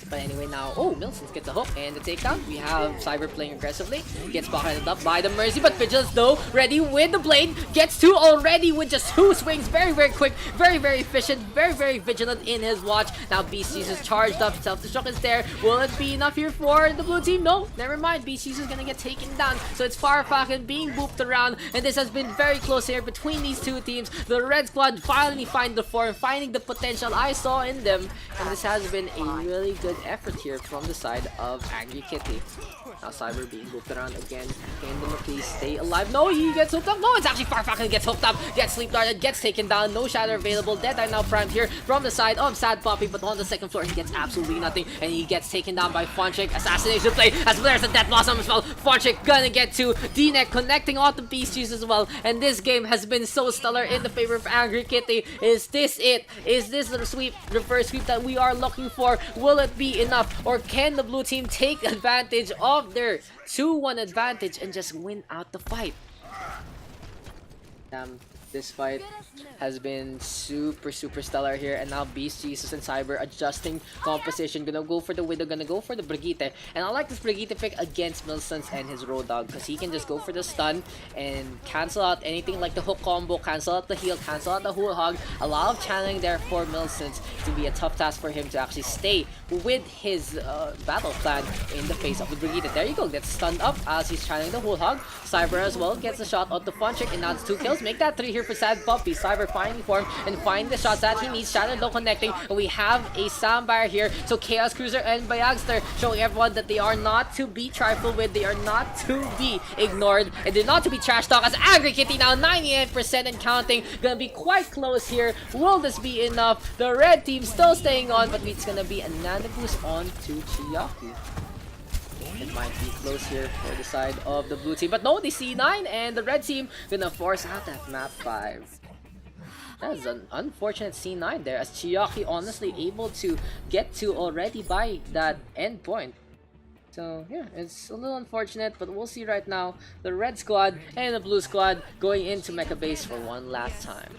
But anyway, now, oh, Milsons gets a hook and the takedown. We have Cyber playing aggressively. Gets pocketed up by the Mercy, but Vigilance, though, ready with the blade. Gets two already with just 2 swings. Very quick, very efficient, very vigilant in his watch. Now, Beast Jesus charged up. Self-destruct is there. Will it be enough here for the blue team? No, never mind. Beast Jesus is gonna get taken down. So it's Fire Falcon being booped around, and this has been very close here between these two teams. The red squad finally find the form, finding the potential I saw in them, and this has been a really good effort here from the side of Angry Kitty. Now Cyber being looped around again. Can the please stay alive? No, he gets hooked up. No, it's actually Fire Falcon gets hooked up. Gets sleep darted, gets taken down. No shatter available. Deadeye now primed here from the side of Sad Puppy, but on the second floor he gets absolutely nothing, and he gets taken down by Fonchik. Assassination play as there's a Death Blossom as well. Fonchik gonna get to D-Neck, connecting on the Beast Juice as well. And this game has been so stellar in the favor of Angry Kitty. Is this it? Is this the sweep, reverse sweep that we are looking for? Will it be enough, or can the blue team take advantage of their 2-1 advantage and just win out the fight? This fight has been super stellar here, and now Beast Jesus and Cyber adjusting composition, gonna go for the Widow, gonna go for the Brigitte, and I like this Brigitte pick against Milsons and his Road Dog, because he can just go for the stun and cancel out anything like the hook combo, cancel out the heal, cancel out the whole hog. A lot of channeling there for Milsons to be a tough task for him to actually stay with his battle plan in the face of the Brigitte. There you go, gets stunned up as he's channeling the whole hog. Cyber as well gets a shot on the Fonchik, and now it's 2 kills, make that 3 here for Sad Puppy. Cyber finding form and finding the shots that he needs. Shadow though connecting, and we have a soundbar here. So Chaos Cruiser and Bayagster showing everyone that they are not to be trifled with, they are not to be ignored, and they're not to be trash talk. As Angry Kitty now 98% and counting, gonna be quite close here. Will this be enough? The red team still staying on, but it's gonna be a nano boost on to Chiaki. It might be close here for the side of the blue team, but no, they C9, and the red team gonna force out that map 5. That is an unfortunate C9 there, as Chiaki honestly able to get to already by that end point. So yeah, it's a little unfortunate, but we'll see right now. The red squad and the blue squad going into Mecha Base for one last time.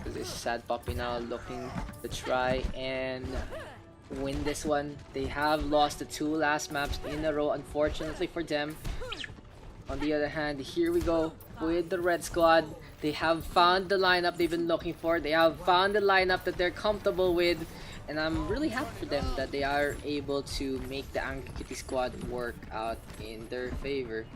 This Sad Puppy now looking to try and win this one. They have lost the 2 last maps in a row, unfortunately for them. On the other hand, here we go with the red squad. They have found the lineup they've been looking for. They have found the lineup that they're comfortable with, and I'm really happy for them that they are able to make the Angry Kitty squad work out in their favor.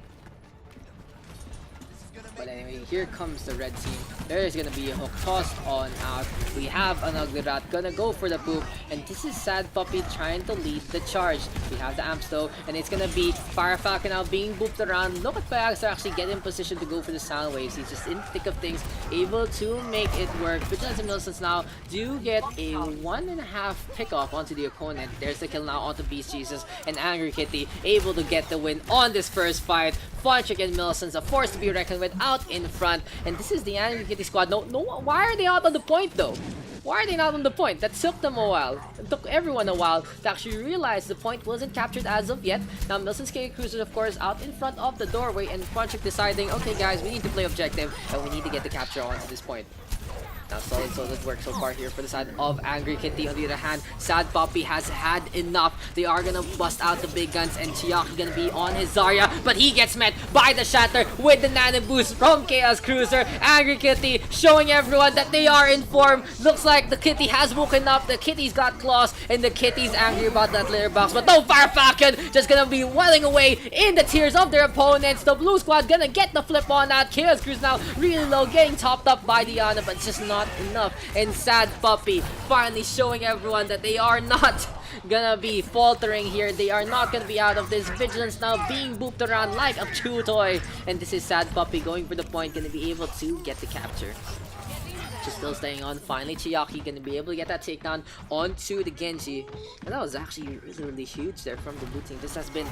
But anyway, here comes the red team. There is gonna be a hook tossed on out. We have an Ugly Rat gonna go for the poop, and this is Sad Puppy trying to lead the charge. We have the amps though, and it's gonna be Fire Falcon now being booped around. Look at Bags to actually get in position to go for the sound waves. He's just in the thick of things, able to make it work. Vigilance and Milsons now do get a 1.5 pick off onto the opponent. There's the kill now onto Beast Jesus, and Angry Kitty able to get the win on this first fight. Fonchik and Milsons, a force to be reckoned with out in front, and this is the Angry Kitty squad. No, why are they out on the point though? Why are they not on the point? That took them a while. It took everyone a while to actually realize the point wasn't captured as of yet. Now Milsons K Cruiser of course out in front of the doorway, and Fonchik deciding, okay guys, we need to play objective and we need to get the capture onto this point. Now solid work so far here for the side of Angry Kitty. On the other hand, Sad Poppy has had enough. They are gonna bust out the big guns, and Chiaki gonna be on his Zarya, but he gets met by the Shatter with the Nano Boost from Chaos Cruiser. Angry Kitty showing everyone that they are in form. Looks like the Kitty has woken up. The Kitty's got claws, and the Kitty's angry about that litter box, but no, Fire Falcon just gonna be welling away in the tears of their opponents. The blue squad gonna get the flip on that. Chaos Cruise now really low, getting topped up by Diana, but it's just not enough. And Sad Puppy finally showing everyone that they are not gonna be faltering here. They are not gonna be out of this. Vigilance now being booped around like a chew toy, and this is Sad Puppy going for the point, gonna be able to get the capture. Just still staying on. Finally, Chiaki gonna be able to get that takedown onto the Genji, and that was actually really huge there from the blue team. This has been,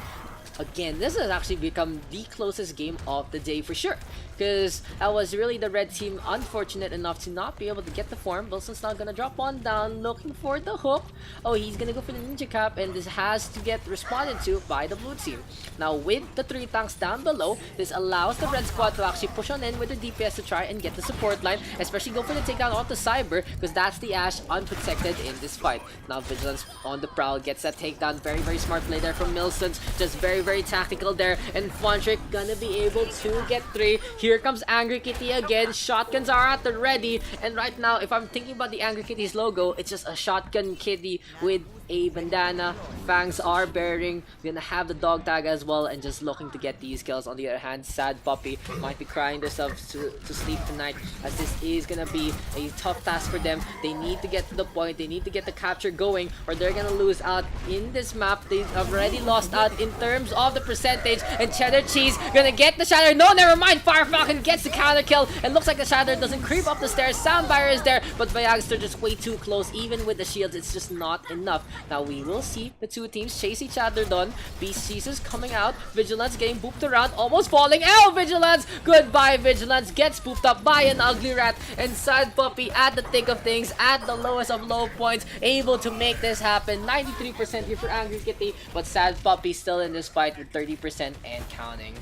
again, this has actually become the closest game of the day for sure, because that was really the red team unfortunate enough to not be able to get the form. Wilson's now gonna drop one down, looking for the hook. Oh, he's gonna go for the ninja cap, and this has to get responded to by the blue team. Now with the 3 tanks down below, this allows the red squad to actually push on in with their DPS to try and get the support line, especially go for the takedown onto Cyber, because that's the Ashe unprotected in this fight. Now Vigilance on the prowl gets that takedown. Very smart play there from Milsons, just very tactical there, and Fontrick gonna be able to get 3. Here comes Angry Kitty again. Shotguns are at the ready, and right now, if I'm thinking about the Angry Kitty's logo, it's just a shotgun kitty with a bandana. Fangs are bearing. Gonna have the dog tag as well, and just looking to get these kills. On the other hand, Sad Puppy might be crying themselves to sleep tonight, as this is gonna be a tough task for them. They need to get to the point. They need to get the capture going, or they're gonna lose out in this map. They've already lost out in terms of the percentage, and Cheddar Cheese gonna get the Shatter. No, never mind. Fire Falcon gets the counter kill, and looks like the Shatter doesn't creep up the stairs. Sound barrier is there, but Viagster just way too close. Even with the shields, it's just not enough. Now we will see the two teams chase each other down. Beast Jesus coming out. Vigilance getting booped around, almost falling. Oh, Vigilance! Goodbye, Vigilance. Gets booped up by an ugly rat. And Sad Puppy at the thick of things, at the lowest of low points, able to make this happen. 93% here for Angry Kitty, but Sad Puppy still in this fight with 30% and counting.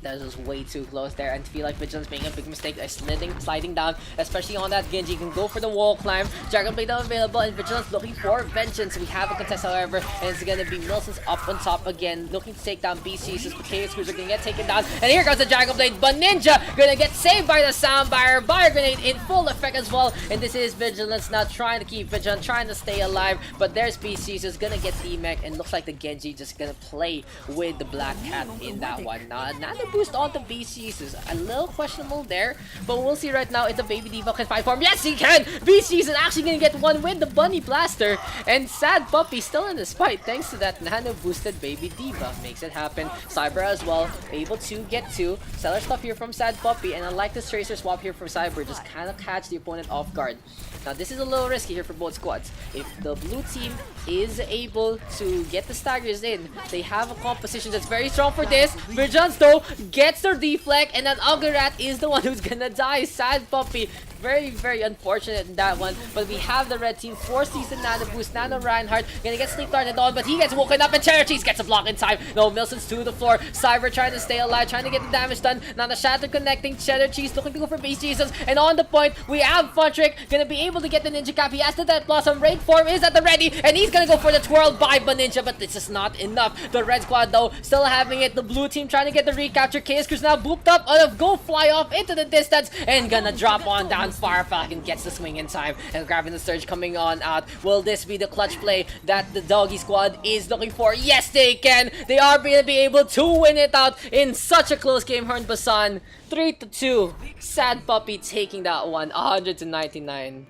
That was way too close there, and feel like Vigilance making a big mistake by sliding down, especially on that Genji. Can go for the wall climb. Dragon Blade available, and Vigilance looking for vengeance. We have a contest, however, and it's gonna be Wilson's up on top again, looking to take down BC's. But Chaos Cruiser gonna get taken down, and here comes the Dragon Blade, but Ninja gonna get saved by the sound barrier. Fire grenade in full effect as well, and this is Vigilance now trying to keep Vigilant, trying to stay alive. But there's BC's is gonna get D-Mech, and looks like the Genji just gonna play with the Black Cat in that one. Now another boost on the BC's is a little questionable there, but we'll see right now if the Baby Diva can find form. Yes, he can! BC's is actually gonna get one with the Bunny Blaster, and Sad Puppy still in this fight thanks to that nano boosted Baby Diva. Makes it happen. Cyber as well, able to get 2. Stellar stuff here from Sad Puppy, and I like this Tracer swap here from Cyber, just kind of catch the opponent off guard. Now this is a little risky here for both squads. If the blue team is able to get the staggers in, they have a composition that's very strong for this. Vigilance though gets their deflect, and then Ugly Rat is the one who's gonna die. Sad Puppy, very unfortunate in that one. But we have the red team, 4 season nano boost. Nano Reinhardt gonna get sleep darted on, but he gets woken up, and Cheddar Cheese gets a block in time. No, Milson's to the floor. Cyber trying to stay alive, trying to get the damage done. Now the Shatter connecting. Cheddar Cheese looking to go for Beast Jesus, and on the point we have Funtrick gonna be able to get the Ninja Cap. He has the Death Blossom. Raid form is at the ready, and he's gonna go for the twirl by Ninja, but this is not enough. The red squad though still having it. The blue team trying to get the recapture. Chaos Cruise now booped up, go fly off into the distance, and gonna drop on down. Fire Falcon gets the swing in time, and grabbing the surge coming on out. Will this be the clutch play that the doggy squad is looking for? Yes, they can. They are gonna be able to win it out in such a close game here in Busan. 3-2. Sad Puppy taking that one, 100-99.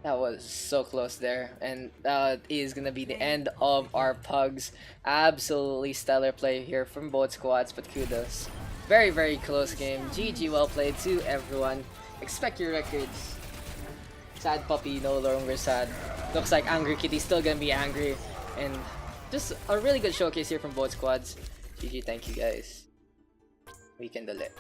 That was so close there, and that is gonna be the end of our Pugs. Absolutely stellar play here from both squads, but kudos. Very close game. GG, well played to everyone. Expect your records. Sad Puppy no longer sad. Looks like Angry Kitty still gonna be angry, and just a really good showcase here from both squads. GG, thank you guys. Weekend ulit.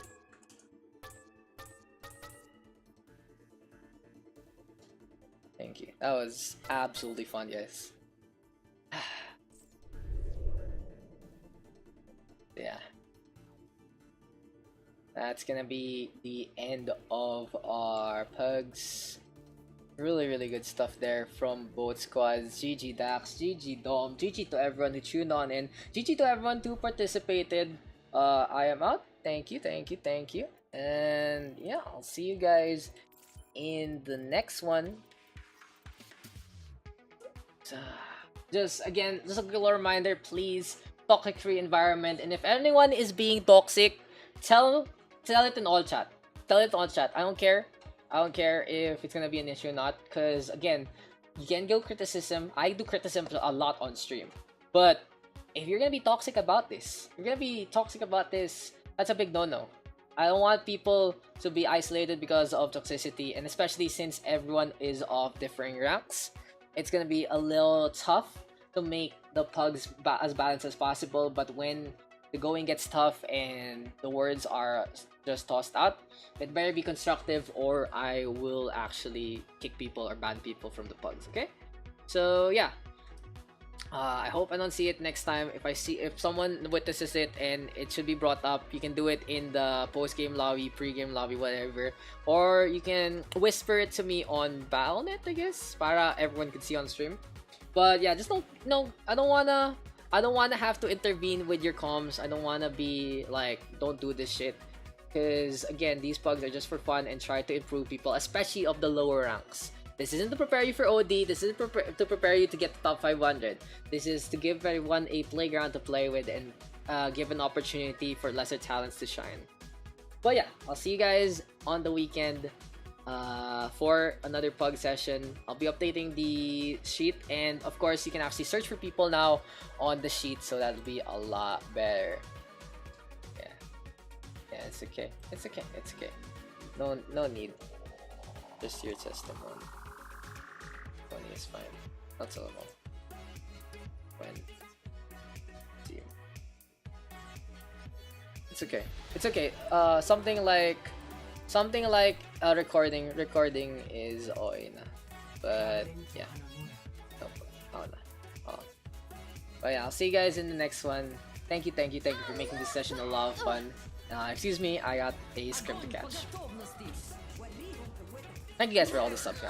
Thank you. That was absolutely fun, guys. Yeah. That's that's gonna be the end of our pugs. Really good stuff there from both squads. GG Dax, GG Dom, GG to everyone who tuned on in, GG to everyone who participated. I am out. Thank you. And yeah, I'll see you guys in the next one. Just a little reminder, please, toxic free environment, and if anyone is being toxic, tell it in all chat. Tell it on chat. I don't care if it's gonna be an issue or not, because again, you can get criticism. I do criticism a lot on stream, but if you're gonna be toxic about this, that's a big no-no. I don't want people to be isolated because of toxicity, and especially since everyone is of differing ranks, it's gonna be a little tough to make the pugs as balanced as possible. But when the going gets tough and the words are just tossed out, it better be constructive, or I will actually kick people or ban people from the pugs. Okay, so yeah, I hope I don't see it next time. If someone witnesses it and it should be brought up, you can do it in the post-game lobby, pre-game lobby, whatever, or you can whisper it to me on Battle.net, I guess, para everyone can see on stream. But yeah, just I don't wanna have to intervene with your comms. I don't wanna be like, don't do this shit, because again, these pugs are just for fun and try to improve people, especially of the lower ranks. This isn't to prepare you for OD. This isn't to prepare you to get the top 500. This is to give everyone a playground to play with and give an opportunity for lesser talents to shine. But yeah, I'll see you guys on the weekend for another pug session. I'll be updating the sheet, and of course, you can actually search for people now on the sheet, so that'll be a lot better. Yeah, it's okay. No need. Just your testimony. Money is fine. Not so long. When team. It's okay. Something like recording is okay na. But yeah. But yeah, I'll see you guys in the next one. Thank you for making this session a lot of fun. Excuse me, I got a script to catch. Thank you guys for all the subs,